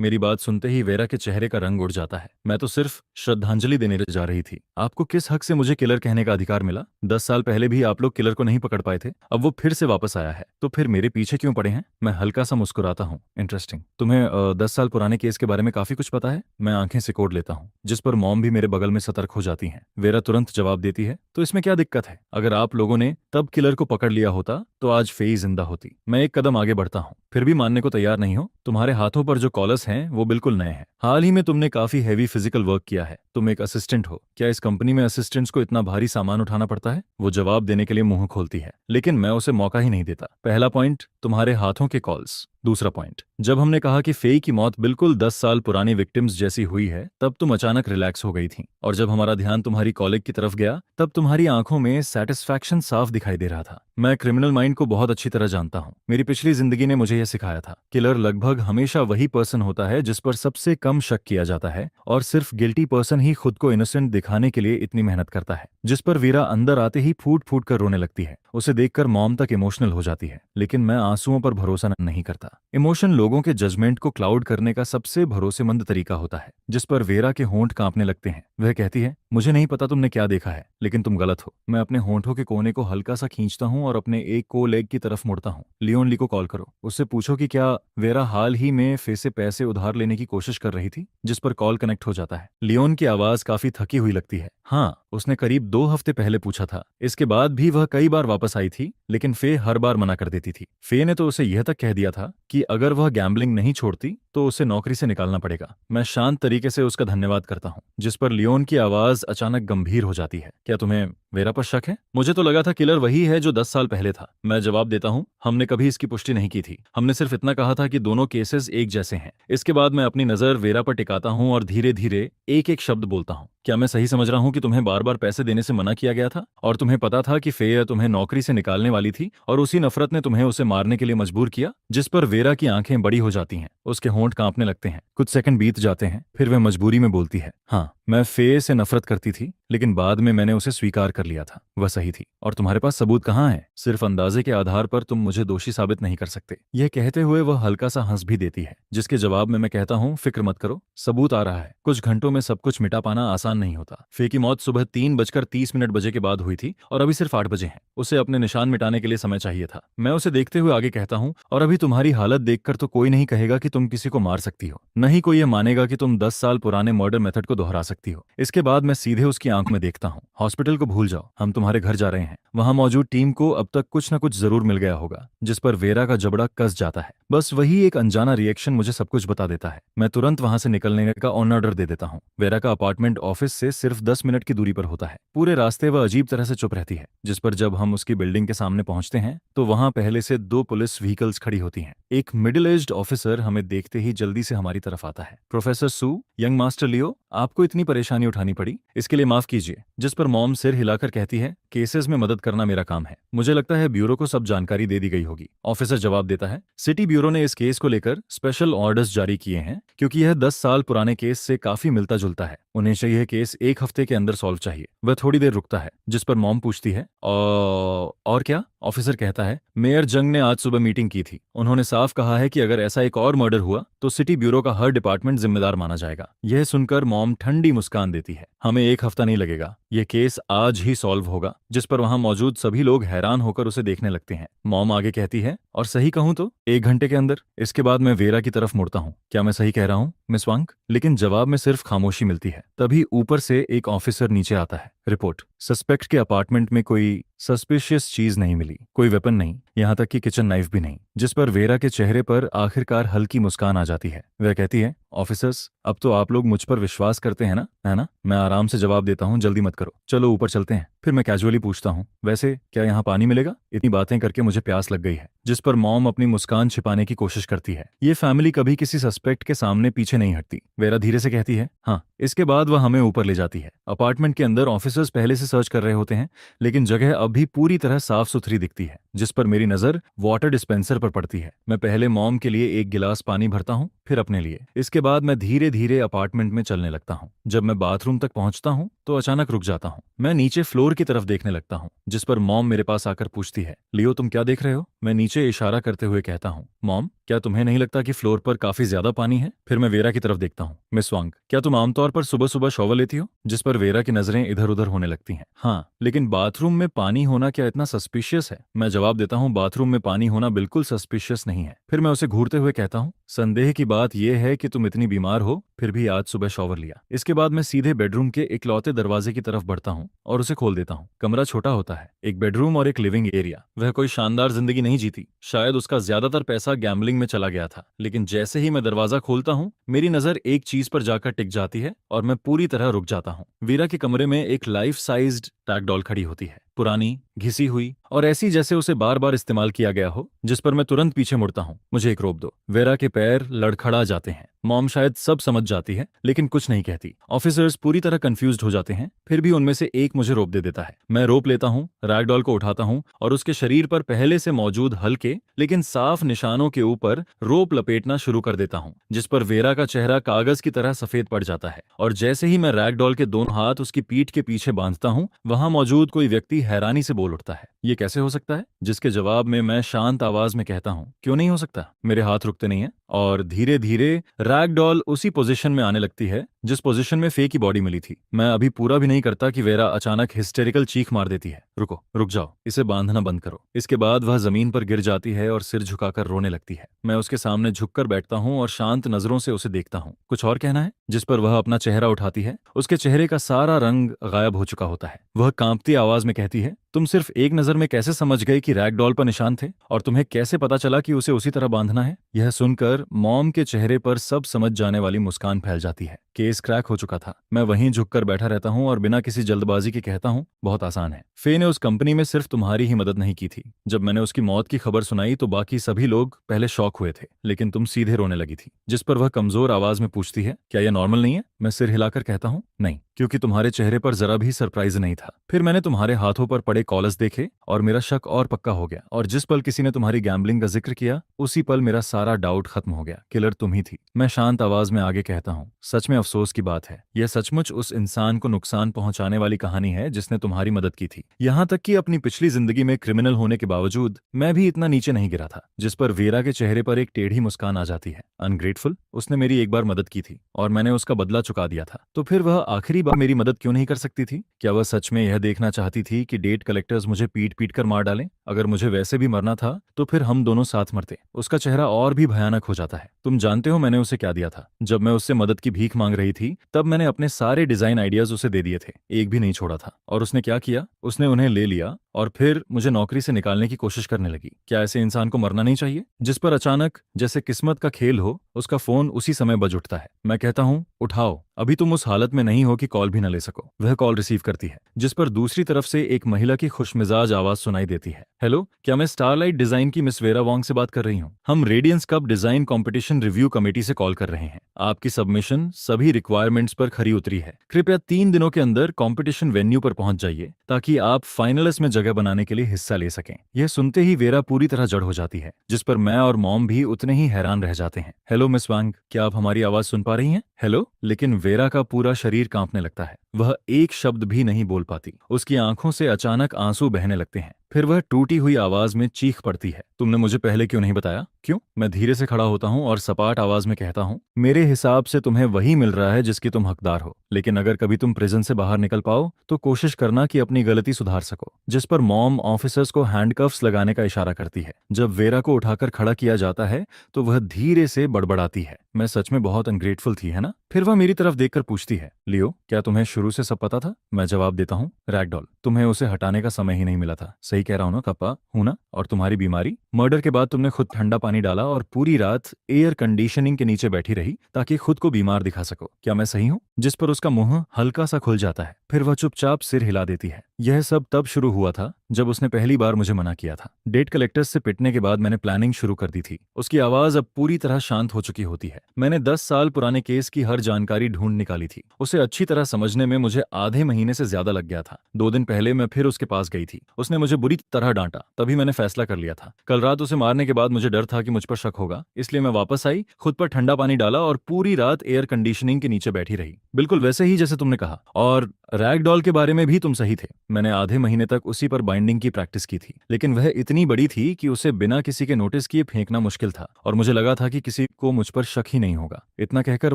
मेरी बात सुनते ही वेरा के चेहरे का रंग उड़ जाता है। मैं तो सिर्फ श्रद्धांजलि देने जा रही थी। आपको किस हक से मुझे किलर कहने का अधिकार मिला? 10 साल पहले भी आप लोग किलर को नहीं पकड़ पाए थे। अब वो फिर से वापस आया है, तो फिर मेरे पीछे क्यों पड़े हैं? मैं हल्का सा मुस्कुराता हूँ। इंटरेस्टिंग। तुम्हें 10 साल पुराने केस के बारे में काफी कुछ पता है। मैं आंखें सिकोड़ लेता हूँ, जिस पर मॉम भी मेरे बगल में सतर्क हो जाती हैं। वेरा तुरंत जवाब देती है, तो इसमें क्या दिक्कत है? अगर आप लोगों ने तब किलर को पकड़ लिया होता, तो आज फेई जिंदा होती। मैं एक कदम आगे बढ़ता हूँ। फिर भी मानने को तैयार नहीं हो? तुम्हारे हाथों पर जो कॉलर्स हैं वो बिल्कुल नए हैं। हाल ही में तुमने काफी हैवी फिजिकल वर्क किया है। तुम एक असिस्टेंट हो। क्या इस कंपनी में असिस्टेंट्स को इतना भारी सामान उठाना पड़ता है? वो जवाब देने के लिए मुंह खोलती है, लेकिन मैं उसे मौका ही नहीं देता। पहला पॉइंट, तुम्हारे हाथों के कॉल्स। दूसरा पॉइंट, जब हमने कहा कि फेई की मौत बिल्कुल 10 साल पुरानी विक्टिम्स जैसी हुई है, तब तुम अचानक रिलैक्स हो गई थी। और जब हमारा ध्यान तुम्हारी कॉलेग की तरफ गया, तब तुम्हारी आंखों में सेटिस्फैक्शन साफ दिखाई दे रहा था। मैं क्रिमिनल माइंड को बहुत अच्छी तरह जानता हूँ। मेरी पिछली जिंदगी ने मुझे यह सिखाया था, किलर लगभग हमेशा वही पर्सन होता है जिस पर सबसे कम शक किया जाता है, और सिर्फ गिल्टी पर्सन ही खुद को इनोसेंट दिखाने के लिए इतनी मेहनत करता है। जिस पर वीरा अंदर आते ही फूट फूट कर रोने लगती है। उसे देखकर मॉम तक इमोशनल हो जाती है, लेकिन मैं आंसुओं पर भरोसा नहीं करता। इमोशन लोगों के जजमेंट को क्लाउड करने का सबसे भरोसेमंद तरीका होता है। जिस पर वेरा के होंठ कांपने लगते हैं। वह कहती है, मुझे नहीं पता तुमने क्या देखा है, लेकिन तुम गलत हो। मैं अपने होंठों के कोने को हल्का सा खींचता हूँ और अपने एक को लेग की तरफ मुड़ता हूँ। लियोन ली को कॉल करो। उससे पूछो कि क्या वेरा हाल ही में फे से पैसे उधार लेने की कोशिश कर रही थी। जिस पर कॉल कनेक्ट हो जाता है। लियोन की आवाज काफी थकी हुई लगती है। हाँ, उसने करीब 2 हफ्ते पहले पूछा था। इसके बाद भी वह कई बार वापस आई थी, लेकिन फे हर बार मना कर देती थी। फे ने तो उसे यह तक कह दिया था कि अगर वह गैम्बलिंग नहीं छोड़ती तो उसे नौकरी से निकालना पड़ेगा। मैं शांत तरीके से उसका धन्यवाद करता हूँ, जिस पर लियोन की आवाज अचानक गंभीर हो जाती है। क्या तुम्हें वेरा पर शक है? मुझे तो लगा था किलर वही है जो 10 साल पहले था। मैं जवाब देता हूँ, हमने कभी इसकी पुष्टि नहीं की थी। हमने सिर्फ इतना कहा था कि दोनों केसेस एक जैसे हैं। इसके बाद मैं अपनी नजर वेरा पर टिकाता हूँ और धीरे धीरे एक एक शब्द बोलता हूँ। क्या मैं सही समझ रहा हूँ कि तुम्हें बार बार पैसे देने से मना किया गया था, और तुम्हें पता था कि फे तुम्हें नौकरी से निकालने वाली थी, और उसी नफरत ने तुम्हें उसे मारने के लिए मजबूर किया? जिस पर वेरा की आंखें बड़ी हो जाती हैं। उसके होंठ कांपने लगते हैं। कुछ सेकंड बीत जाते हैं, फिर वह मजबूरी में बोलती है, हाँ, मैं फे से नफरत करती थी, लेकिन बाद में मैंने उसे स्वीकार कर लिया था। वह सही थी। और तुम्हारे पास सबूत कहाँ है? सिर्फ अंदाजे के आधार पर तुम मुझे दोषी साबित नहीं कर सकते। यह कहते हुए वह हल्का सा हंस भी देती है, जिसके जवाब में मैं कहता हूँ, फिक्र मत करो, सबूत आ रहा है। कुछ घंटों में सब कुछ मिटा पाना आसान नहीं होता। फे की मौत सुबह 3:30 बजे के बाद हुई थी, और अभी सिर्फ 8 बजे हैं। उसे अपने निशान मिटाने के लिए समय चाहिए था। मैं उसे देखते हुए आगे कहता हूँ, और अभी तुम्हारी हालत देखकर तो कोई नहीं कहेगा कि तुम किसी को मार सकती हो। नहीं कोई यह मानेगा कि तुम 10 साल पुराने मर्डर मेथड को दोहरा सकती हो। इसके बाद मैं सीधे उसकी आंख में देखता हूँ। हॉस्पिटल को भूल जाओ, हम तुम्हारे घर जा रहे हैं। वहां मौजूद टीम को अब तक कुछ न कुछ जरूर मिल गया होगा। जिस पर वेरा का जबड़ा कस जाता है। बस वही एक अनजाना रिएक्शन मुझे सब कुछ बता देता है। मैं तुरंत वहां से निकलने का ऑन ऑर्डर दे देता हूँ। वेरा का अपार्टमेंट ऑफिस से सिर्फ 10 मिनट की दूरी पर होता है। पूरे रास्ते वह अजीब तरह से चुप रहती है। जिस पर जब हम उसकी बिल्डिंग के सामने पहुंचते हैं, तो वहां पहले से 2 पुलिस व्हीकल्स खड़ी होती हैं। एक मिडिल एज्ड ऑफिसर हमें देखते ही जल्दी से हमारी तरफ आता है। प्रोफेसर सू, यंग मास्टर लियो, आपको इतनी परेशानी उठानी पड़ी, इसके लिए माफ कीजिए। जिस पर मॉम सिर हिलाकर कहती है, केसेस में मदद करना मेरा काम है। मुझे लगता है ब्यूरो को सब जानकारी दे दी गई होगी। ऑफिसर जवाब देता है, सिटी ब्यूरो ने इस केस को लेकर स्पेशल ऑर्डर्स जारी किए हैं, क्योंकि यह 10 साल पुराने केस से काफी मिलता जुलता है। उन्हें चाहिए केस 1 हफ्ते के अंदर सॉल्व चाहिए। वह थोड़ी देर रुकता है, जिस पर मॉम पूछती है और क्या? ऑफिसर कहता है, मेयर जंग ने आज सुबह मीटिंग की थी। उन्होंने साफ कहा है कि अगर ऐसा एक और मर्डर हुआ तो सिटी ब्यूरो का हर डिपार्टमेंट जिम्मेदार माना जाएगा। यह सुनकर मॉम ठंडी मुस्कान देती है। हमें 1 हफ्ता नहीं लगेगा, यह केस आज ही सॉल्व होगा। जिस पर वहां मौजूद सभी लोग हैरान होकर उसे देखने लगते हैं। मॉम आगे कहती है, और सही कहूं तो 1 घंटे के अंदर। इसके बाद मैं वेरा की तरफ मुड़ता हूं। क्या मैं सही कह रहा हूं मिस वांग? लेकिन जवाब में सिर्फ खामोशी मिलती है। तभी ऊपर से एक ऑफिसर नीचे आता है। रिपोर्ट, सस्पेक्ट के अपार्टमेंट में कोई सस्पिशियस चीज नहीं मिली, कोई वेपन नहीं, यहाँ तक कि किचन नाइफ भी नहीं। जिस पर वेरा के चेहरे पर आखिरकार हल्की मुस्कान आ जाती है। वह कहती है, ऑफिसर्स, अब तो आप लोग मुझ पर विश्वास करते हैं ना, है ना? मैं आराम से जवाब देता हूँ, जल्दी मत करो, चलो ऊपर चलते हैं। फिर मैं कैजुअली पूछता हूँ, वैसे क्या यहाँ पानी मिलेगा? इतनी बातें करके मुझे प्यास लग गई है। जिस पर मॉम अपनी मुस्कान छिपाने की कोशिश करती है। ये फैमिली कभी किसी सस्पेक्ट के सामने पीछे नहीं हटती। वेरा धीरे से कहती है, हाँ। इसके बाद वह हमें ऊपर ले जाती है। अपार्टमेंट के अंदर ऑफिसर्स पहले से सर्च कर रहे होते हैं, लेकिन जगह अब भी पूरी तरह साफ सुथरी दिखती है। जिस पर मेरी नजर वाटर डिस्पेंसर पर पड़ती है। मैं पहले मॉम के लिए एक गिलास पानी भरता हूँ, फिर अपने लिए। इसके बाद मैं धीरे धीरे अपार्टमेंट में चलने लगता हूँ। जब मैं बाथरूम तक पहुंचता हूँ तो अचानक रुक जाता हूँ। मैं नीचे फ्लोर की तरफ देखने लगता हूँ। जिस पर मॉम मेरे पास आकर पूछती है, लियो तुम क्या देख रहे हो? मैं नीचे इशारा करते हुए कहता हूँ, मॉम, क्या तुम्हें नहीं लगता कि फ्लोर पर काफी ज्यादा पानी है? फिर मैं वेरा की तरफ देखता हूँ। मिस वांग, क्या तुम आमतौर पर सुबह सुबह शॉवर लेती हो? जिस पर वेरा की नजरें इधर उधर होने लगती हैं। हाँ, लेकिन बाथरूम में पानी होना क्या इतना सस्पिशियस है? मैं जवाब देता हूँ, बाथरूम में पानी होना बिल्कुल सस्पिशियस नहीं है। फिर मैं उसे घूरते हुए कहता हूँ, संदेह की बात यह है कि तुम इतनी बीमार हो फिर भी आज सुबह शॉवर लिया। इसके बाद मैं सीधे बेडरूम के इकलौते दरवाजे की तरफ बढ़ता हूँ और उसे खोल देता हूँ। कमरा छोटा होता है, एक बेडरूम और एक लिविंग एरिया। वह कोई शानदार जिंदगी नहीं जीती, शायद उसका ज्यादातर पैसा गैम्बलिंग में चला गया था। लेकिन जैसे ही मैं दरवाजा खोलता हूँ, मेरी नजर एक चीज पर जाकर टिक जाती है और मैं पूरी तरह रुक जाता हूँ। वीरा के कमरे में एक लाइफ साइज्ड टैग डॉल खड़ी होती है, पुरानी, घिसी हुई और ऐसी जैसे उसे बार बार इस्तेमाल किया गया हो। जिस पर मैं तुरंत पीछे मुड़ता हूँ, मुझे एक रोक दो। वेरा के पैर लड़खड़ा जाते हैं। मॉम शायद सब समझ जाती है, लेकिन कुछ नहीं कहती। ऑफिसर्स पूरी तरह कंफ्यूज्ड हो जाते हैं, फिर भी उनमें से एक मुझे रोप दे देता है। मैं रोप लेता हूँ, रैगडॉल को उठाता हूँ और उसके शरीर पर पहले से मौजूद हल्के लेकिन साफ निशानों के ऊपर रोप लपेटना शुरू कर देता हूँ। जिस पर वेरा का चेहरा कागज की तरह सफेद पड़ जाता है और जैसे ही मैं रैगडॉल के दोनों हाथ उसकी पीठ के पीछे बांधता हूँ, वहां मौजूद कोई व्यक्ति हैरानी से बोल उठता है, ये कैसे हो सकता है? जिसके जवाब में मैं शांत आवाज में कहता हूँ, क्यों नहीं हो सकता? मेरे हाथ रुकते नहीं है और धीरे धीरे रैगडॉल उसी पोजीशन में आने लगती है जिस पोजीशन में फे की बॉडी मिली थी। मैं अभी पूरा भी नहीं करता कि वेरा अचानक हिस्टेरिकल चीख मार देती है, रुको, रुक जाओ, इसे बांधना बंद करो। इसके बाद वह जमीन पर गिर जाती है और सिर झुकाकर रोने लगती है। मैं उसके सामने झुककर बैठता हूँ और शांत नजरों से उसे देखता हूँ। कुछ और कहना है? जिस पर वह अपना चेहरा उठाती है। उसके चेहरे का सारा रंग गायब हो चुका होता है। वह कांपती आवाज में कहती है, तुम सिर्फ एक नजर में कैसे समझ गए कि रैगडॉल पर निशान थे और तुम्हें कैसे पता चला कि उसे उसी तरह बांधना है? यह सुनकर मॉम के चेहरे पर सब समझ जाने वाली मुस्कान फैल जाती है। केस क्रैक हो चुका था। मैं वहीं झुककर बैठा रहता हूँ और बिना किसी जल्दबाजी के कहता हूँ, बहुत आसान है। फे ने उस कंपनी में सिर्फ तुम्हारी ही मदद नहीं की थी। जब मैंने उसकी मौत की खबर सुनाई तो बाकी सभी लोग पहले शॉक हुए थे, लेकिन तुम सीधे रोने लगी थी। जिस पर वह कमजोर आवाज में पूछती है, क्या यह नॉर्मल नहीं है? मैं सिर हिलाकर कहता हूँ, नहीं, क्योंकि तुम्हारे चेहरे पर जरा भी सरप्राइज नहीं था। फिर मैंने तुम्हारे हाथों पर पड़े कॉलर्स देखे और मेरा शक और पक्का हो गया। और जिस पल किसी ने तुम्हारी गैम्बलिंग का जिक्र किया, उसी पल मेरा सारा डाउट खत्म हो गया। किलर तुम ही थी। मैं शांत आवाज में आगे कहता हूँ, सच में अफसोस की बात है, यह सचमुच उस इंसान को नुकसान पहुंचाने वाली कहानी है जिसने तुम्हारी मदद की थी। यहाँ तक कि अपनी पिछली जिंदगी में क्रिमिनल होने के बावजूद मैं भी इतना नीचे नहीं गिरा था। जिस पर वेरा के चेहरे पर एक टेढ़ी मुस्कान आ जाती है। अनग्रेटफुल, उसने मेरी एक बार मदद की थी और मैंने उसका बदला चुका दिया था, तो फिर वह आखिरी बार मेरी मदद क्यों नहीं कर सकती थी? क्या वह सच में यह देखना चाहती थी कि डेट कलेक्टर्स मुझे पीट पीट कर मार डालें? अगर मुझे वैसे भी मरना था तो फिर हम दोनों साथ मरते। उसका चेहरा और भी भयानक हो जाता है। तुम जानते हो मैंने उसे क्या दिया था? जब मैं उससे मदद की भीख मांग रही थी तब मैंने अपने सारे डिजाइन आइडियाज उसे दे दिए थे, एक भी नहीं छोड़ा था। और उसने क्या किया? उसने उन्हें ले लिया और फिर मुझे नौकरी से निकालने की कोशिश करने लगी। क्या ऐसे इंसान को मरना नहीं चाहिए? जिस पर अचानक जैसे किस्मत का खेल हो उसका फोन उसी समय बज उठता है। मैं कहता हूँ, उठाओ, अभी तुम उस हालत में नहीं हो कि कॉल भी न ले सको। वह कॉल रिसीव करती है, जिस पर दूसरी तरफ से एक महिला की खुशमिजाज आवाज सुनाई देती है। हेलो, क्या मैं स्टारलाइट डिजाइन की मिस वेरा वॉन्ग से बात कर रही हूँ? हम Radiance cup design competition review committee से कॉल कर रहे हैं। आपकी सबमिशन सभी रिक्वायरमेंट्स पर खरी उतरी है। कृपया 3 दिनों के अंदर कंपटीशन वेन्यू पर पहुंच जाइए ताकि आप फाइनलिस्ट में जगह बनाने के लिए हिस्सा ले सकें। यह सुनते ही वेरा पूरी तरह जड़ हो जाती है, जिस पर मैं और मॉम भी उतने ही हैरान रह जाते हैं। हेलो मिस वांग, क्या आप हमारी आवाज सुन पा रही हैं? हेलो। लेकिन वेरा का पूरा शरीर कांपने लगता है। वह एक शब्द भी नहीं बोल पाती। उसकी आंखों से अचानक आंसू बहने लगते हैं। फिर वह टूटी हुई आवाज में चीख पड़ती है, तुमने मुझे पहले क्यों नहीं बताया? क्यों? मैं धीरे से खड़ा होता हूँ और सपाट आवाज में कहता हूँ, मेरे हिसाब से तुम्हें वही मिल रहा है जिसकी तुम हकदार हो। लेकिन अगर कभी तुम प्रिजन से बाहर निकल पाओ तो कोशिश करना कि अपनी गलती सुधार सको। जिस पर मॉम ऑफिसर्स को हैंडकफ्स लगाने का इशारा करती है। जब वेरा को उठाकर खड़ा किया जाता है तो वह धीरे से बड़बड़ाती है, मैं सच में बहुत अनग्रेटफुल थी, है ना? फिर वह मेरी तरफ देखकर पूछती है, लियो, क्या तुम्हें शुरू से सब पता था? मैं जवाब देता हूँ, रैगडॉल, तुम्हें उसे हटाने का समय ही नहीं मिला था। सही कह रहा हूँ ना कप्पा? हूं ना? और तुम्हारी बीमारी? मर्डर के बाद तुमने खुद ठंडा पानी डाला और पूरी रात एयर कंडीशनिंग के नीचे बैठी रही ताकि खुद को बीमार दिखा सको। क्या मैं सही हूँ? जिस पर उसका मुंह हल्का सा खुल जाता है। फिर वह चुपचाप सिर हिला देती है। यह सब तब शुरू हुआ था जब उसने पहली बार मुझे मना किया था। डेट कलेक्टर्स से पिटने के बाद मैंने प्लानिंग शुरू कर दी थी। उसकी आवाज अब पूरी तरह शांत हो चुकी होती है। मैंने 10 साल पुराने केस की हर जानकारी ढूंढ निकाली थी। उसे अच्छी तरह समझने में मुझे आधे महीने से ज्यादा लग गया था। 2 दिन पहले मैं फिर उसके पास गई थी। उसने मुझे बुरी तरह डांटा। तभी मैंने फैसला कर लिया था। कल रात उसे मारने के बाद मुझे डर था कि मुझ पर शक होगा, इसलिए मैं वापस आई, खुद पर ठंडा पानी डाला और पूरी रात एयर कंडीशनिंग के नीचे बैठी रही, बिल्कुल वैसे ही जैसे तुमने कहा। और रैगडॉल के बारे में भी तुम सही थे। मैंने आधे महीने तक उसी पर बाइंडिंग की प्रैक्टिस की थी, लेकिन वह इतनी बड़ी थी कि उसे बिना किसी के नोटिस किए फेंकना मुश्किल था और मुझे लगा था कि किसी को मुझ पर शक ही नहीं होगा। इतना कहकर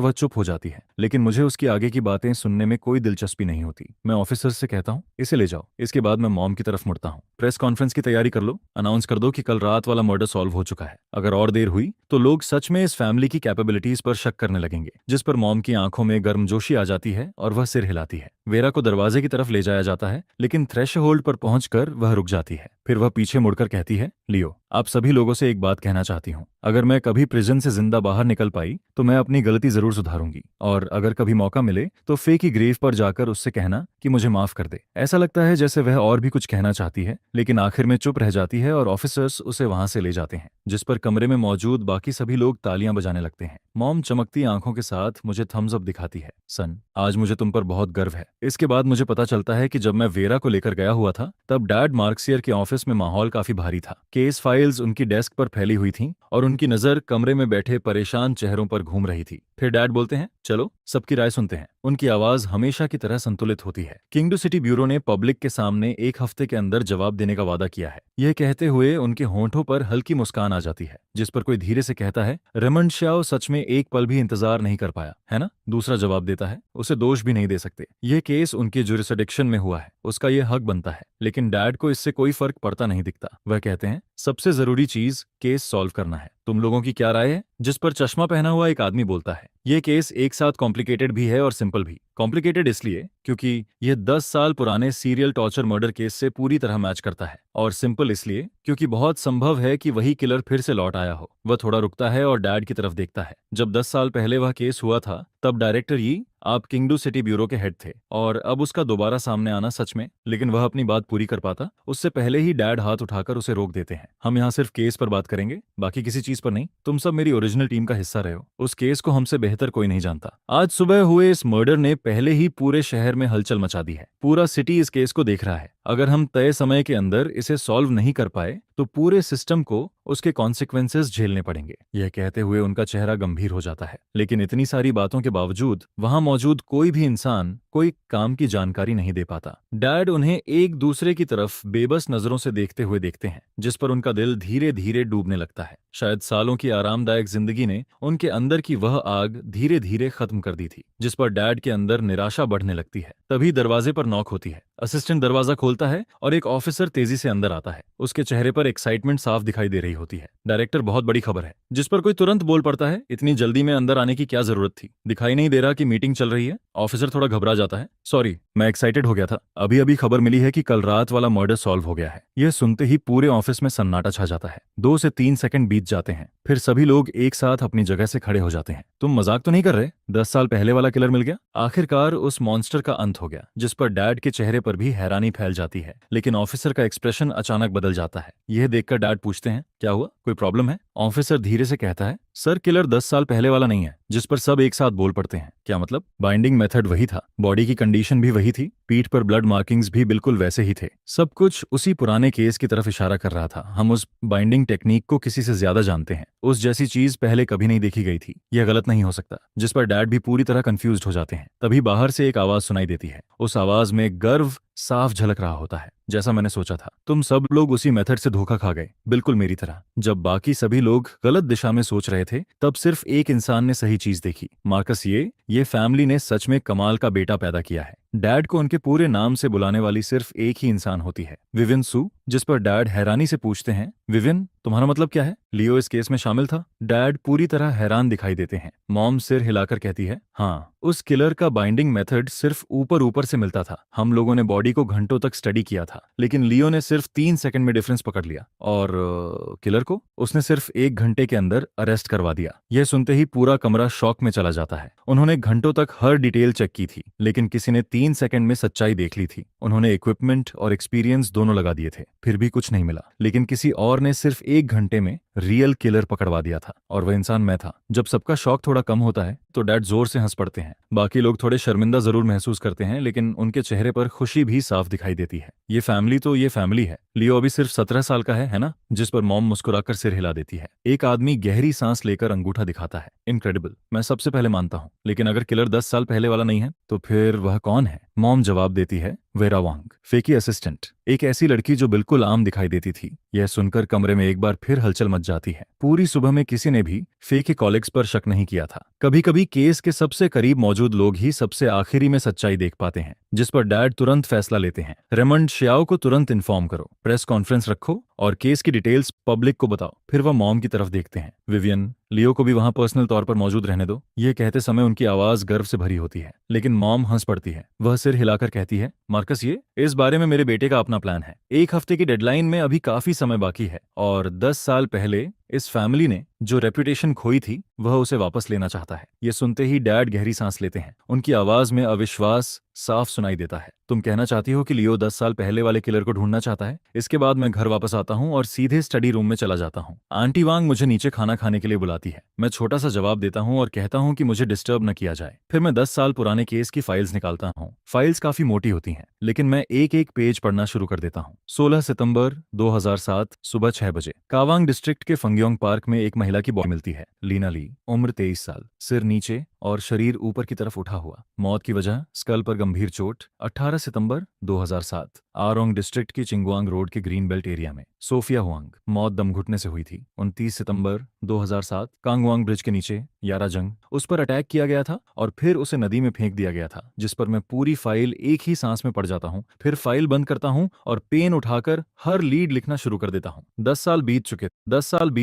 वह चुप हो जाती है, लेकिन मुझे उसकी आगे की बातें सुनने में कोई दिलचस्पी नहीं होती। मैं ऑफिसर से कहता हूँ, इसे ले जाओ। इसके बाद मैं मॉम की तरफ मुड़ता हूँ। प्रेस कॉन्फ्रेंस की तैयारी कर लो। अनाउंस कर दो कि कल रात वाला मर्डर सॉल्व हो चुका है। अगर और देर हुई तो लोग सच में इस फैमिली की कैपेबिलिटीज पर शक करने लगेंगे। जिस पर मॉम की आंखों में गर्मजोशी आ जाती है और वह सिर हिलाती है। वेरा को दरवाजे की तरफ ले जाया जाता है, लेकिन थ्रेशहोल्ड पर पहुंचकर वह रुक जाती है। फिर वह पीछे मुड़कर कहती है, लियो, आप सभी लोगों से एक बात कहना चाहती हूँ। अगर मैं कभी प्रिजन से जिंदा बाहर निकल पाई तो मैं अपनी गलती जरूर सुधारूंगी, और अगर कभी मौका मिले तो फे की ग्रेव पर जाकर उससे कहना कि मुझे माफ कर दे। ऐसा लगता है जैसे वह और भी कुछ कहना चाहती है, लेकिन आखिर में चुप रह जाती है और ऑफिसर्स उसे वहां से ले जाते हैं। जिस पर कमरे में मौजूद बाकी सभी लोग तालियां बजाने लगते हैं। मॉम चमकती आंखों के साथ मुझे थम्स अप दिखाती है, सन, आज मुझे तुम पर बहुत गर्व है। इसके बाद मुझे पता चलता है कि जब मैं वेरा को लेकर गया हुआ था तब डैड मार्क्सियर के ऑफिस में माहौल काफी भारी था। केस फाइल्स उनकी डेस्क पर फैली हुई थीं और उनकी नजर कमरे में बैठे परेशान चेहरों पर घूम रही थी। फिर डैड बोलते हैं, चलो सबकी राय सुनते हैं। उनकी आवाज हमेशा की तरह संतुलित होती है। किंगडो सिटी ब्यूरो ने पब्लिक के सामने 1 हफ्ते के अंदर जवाब देने का वादा किया है। यह कहते हुए उनके होंठों पर हल्की मुस्कान आ जाती है, जिस पर कोई धीरे से कहता है, रेमंड श्याओ सच में एक पल भी इंतजार नहीं कर पाया, है ना? दूसरा जवाब देता है, उसे दोष भी नहीं दे सकते। यह केस उनके जुरिसडिक्शन में हुआ है, उसका यह हक बनता है। लेकिन डैड को इससे कोई फर्क पड़ता नहीं दिखता। वह कहते हैं, सबसे जरूरी चीज केस सॉल्व करना है। तुम लोगों की क्या राय है? जिस पर चश्मा पहना हुआ एक आदमी बोलता है, यह केस एक साथ कॉम्प्लिकेटेड भी है और सिंपल भी। कॉम्प्लिकेटेड इसलिए क्योंकि यह 10 साल पुराने सीरियल टॉर्चर मर्डर केस से पूरी तरह मैच करता है, और सिंपल इसलिए क्योंकि बहुत संभव है कि वही किलर फिर से लौट आया हो। वह थोड़ा रुकता है और डैड की तरफ देखता है। जब 10 साल पहले वह केस हुआ था तब डायरेक्टर यी आप किंगडो सिटी ब्यूरो के हेड थे, और अब उसका दोबारा सामने आना सच में। लेकिन वह अपनी बात पूरी कर पाता उससे पहले ही डैड हाथ उठाकर उसे रोक देते हैं। हम यहाँ सिर्फ केस पर बात करेंगे, बाकी किसी चीज पर नहीं। तुम सब मेरी ओरिजिनल टीम का हिस्सा रहे हो। उस केस को हमसे बेहतर कोई नहीं जानता। आज सुबह हुए इस मर्डर ने पहले ही पूरे शहर में हलचल मचा दी है। पूरा सिटी इस केस को देख रहा है। अगर हम तय समय के अंदर इसे सॉल्व नहीं कर पाए तो पूरे सिस्टम को उसके कॉन्सिक्वेंसेस झेलने पड़ेंगे। यह कहते हुए उनका चेहरा गंभीर हो जाता है। लेकिन इतनी सारी बातों के बावजूद वहां मौजूद कोई भी इंसान कोई काम की जानकारी नहीं दे पाता। डैड उन्हें एक दूसरे की तरफ बेबस नजरों से देखते हुए देखते हैं, जिस पर उनका दिल धीरे धीरे डूबने लगता है। शायद सालों की आरामदायक जिंदगी ने उनके अंदर की वह आग धीरे धीरे खत्म कर दी थी, जिस पर डैड के अंदर निराशा बढ़ने लगती है। तभी दरवाजे पर नॉक होती है। असिस्टेंट दरवाजा खोलता है और एक ऑफिसर तेजी से अंदर आता है। उसके चेहरे पर एक्साइटमेंट साफ दिखाई दे रही होती है। डायरेक्टर, बहुत बड़ी खबर है। जिस पर कोई तुरंत बोल पड़ता है, इतनी जल्दी में अंदर आने की क्या जरूरत थी? दिखाई नहीं दे रहा कि मीटिंग चल रही है? ऑफिसर थोड़ा घबरा जाता है। सॉरी, मैं एक्साइटेड हो गया था। अभी अभी खबर मिली है कि कल रात वाला मर्डर सॉल्व हो गया है। यह सुनते ही पूरे ऑफिस में सन्नाटा छा जाता है। 2 से 3 सेकंड बीत जाते हैं। फिर सभी लोग एक साथ अपनी जगह से खड़े हो जाते हैं। तुम मजाक तो नहीं कर रहे? 10 साल पहले वाला किलर मिल गया? आखिरकार उस मॉन्स्टर का अंत हो गया। जिस पर डैड के चेहरे पर भी हैरानी फैल जाती है। लेकिन ऑफिसर का एक्सप्रेशन अचानक बदल जाता है। यह देखकर डैड पूछते हैं, क्या हुआ? कोई प्रॉब्लम है? ऑफिसर धीरे से कहता है, सर, किलर 10 साल पहले वाला नहीं है। जिस पर सब एक साथ बोल पड़ते हैं, क्या मतलब? बाइंडिंग मेथड वही था, बॉडी की कंडीशन भी वही थी, पीठ पर ब्लड मार्किंग्स भी बिल्कुल वैसे ही थे। सब कुछ उसी पुराने केस की तरफ इशारा कर रहा था। हम उस बाइंडिंग टेक्निक को किसी से ज्यादा जानते हैं। उस जैसी चीज पहले कभी नहीं देखी गई थी। यह गलत नहीं हो सकता। जिस पर डैड भी पूरी तरह कंफ्यूज्ड हो जाते हैं। तभी बाहर से एक आवाज सुनाई देती है। उस आवाज में गर्व साफ झलक रहा होता है। जैसा मैंने सोचा था, तुम सब लोग उसी मेथड से धोखा खा गए, बिल्कुल मेरी तरह। जब बाकी सभी लोग गलत दिशा में सोच रहे थे, तब सिर्फ एक इंसान ने सही चीज देखी। मार्कस, ये फैमिली ने सच में कमाल का बेटा पैदा किया है। डैड को उनके पूरे नाम से बुलाने वाली सिर्फ एक ही इंसान होती है, विविन सू। जिस पर डैड हैरानी से पूछते हैं, विविन, तुम्हारा मतलब क्या है? लियो इस केस में शामिल था? डैड पूरी तरह हैरान दिखाई देते हैं। मॉम सिर हिलाकर कहती है, हाँ, उस किलर का बाइंडिंग मेथड सिर्फ ऊपर ऊपर से मिलता था। हम लोगों ने बॉडी को घंटों तक स्टडी किया था, लेकिन लियो ने सिर्फ 3 सेकंड में डिफरेंस पकड़ लिया। और किलर को उसने सिर्फ 1 घंटे के अंदर अरेस्ट करवा दिया। यह सुनते ही पूरा कमरा शॉक में चला जाता है। उन्होंने घंटों तक हर डिटेल चेक की थी, लेकिन किसी ने 3 सेकंड में सच्चाई देख ली थी। उन्होंने इक्विपमेंट और एक्सपीरियंस दोनों लगा दिए थे, फिर भी कुछ नहीं मिला। लेकिन किसी और ने सिर्फ 1 घंटे में रियल किलर पकड़वा दिया था, और वह इंसान मैं था। जब सबका शॉक थोड़ा कम होता है तो डैड जोर से हंस पड़ते हैं। बाकी लोग थोड़े शर्मिंदा जरूर महसूस करते हैं, लेकिन उनके चेहरे पर खुशी भी साफ दिखाई देती है। ये फैमिली है। लियो अभी सिर्फ 17 साल का है ना? जिस पर मॉम मुस्कुराकर सिर हिला देती है। एक आदमी गहरी सांस लेकर अंगूठा दिखाता है। इनक्रेडिबल, मैं सबसे पहले मानता हूँ। लेकिन अगर किलर 10 साल पहले वाला नहीं है, तो फिर वह कौन है? मॉम जवाब देती है, वेरा वांग, फेकी असिस्टेंट। एक ऐसी लड़की जो बिल्कुल आम दिखाई देती थी। यह सुनकर कमरे में एक बार फिर हलचल मच जाती है। पूरी सुबह में किसी ने भी फेकी कॉलिग्स पर शक नहीं किया था। कभी कभी केस के सबसे करीब मौजूद लोग ही सबसे आखिरी में सच्चाई देख पाते हैं। जिस पर डैड तुरंत फैसला लेते हैं, रेमंड शियाओ को तुरंत इन्फॉर्म करो, प्रेस कॉन्फ्रेंस रखो और केस की डिटेल्स पब्लिक को बताओ। फिर वह मॉम की तरफ देखते हैं, विवियन, लियो को भी वहां पर्सनल तौर पर मौजूद रहने दो। ये कहते समय उनकी आवाज गर्व से भरी होती है, लेकिन मॉम हंस पड़ती है। वह सिर हिलाकर कहती है, मार्कस, ये इस बारे में मेरे बेटे का अपना प्लान है। 1 हफ्ते की डेडलाइन में अभी काफी समय बाकी है, और 10 साल पहले इस फैमिली ने जो रेपुटेशन खोई थी, वह उसे वापस लेना चाहता है। ये सुनते ही डैड गहरी सांस लेते हैं। उनकी आवाज में अविश्वास साफ सुनाई देता है। तुम कहना चाहती हो कि लियो 10 साल पहले वाले किलर को ढूंढना चाहता है? इसके बाद मैं घर वापस आता हूँ और सीधे स्टडी रूम में चला जाता हूँ। आंटी वांग मुझे नीचे खाना खाने के लिए बुलाती है। मैं छोटा सा जवाब देता हूँ और कहता हूँ कि मुझे डिस्टर्ब न किया जाए। फिर मैं 10 साल पुराने केस की फाइल्स निकालता हूँ। फाइल्स काफी मोटी होती हैं, लेकिन मैं एक एक पेज पढ़ना शुरू कर देता हूँ। 16 सितंबर 2007 सुबह 6 बजे कावांग डिस्ट्रिक्ट के फंग्योंग पार्क में एक महिला की बॉडी मिलती है। लीना ली, उम्र 23 साल, सिर नीचे और शरीर ऊपर की तरफ उठा हुआ। मौत की वजह स्कल पर गंभीर चोट। 18 सितंबर 2007 आरोंग डिस्ट्रिक्ट की चिंगवांग रोड के ग्रीन बेल्ट एरिया में सोफिया हुआंग, मौत दम घुटने से हुई थी। 29 सितंबर 2007 कांगवांग ब्रिज के नीचे यारा जंग, उस पर अटैक किया गया था और फिर उसे नदी में फेंक दिया गया था। जिस पर मैं पूरी फाइल एक ही सांस में पढ़ जाता हूँ, फिर फाइल बंद करता हूँ और पेन उठाकर हर लीड लिखना शुरू कर देता हूँ। 10 साल बीत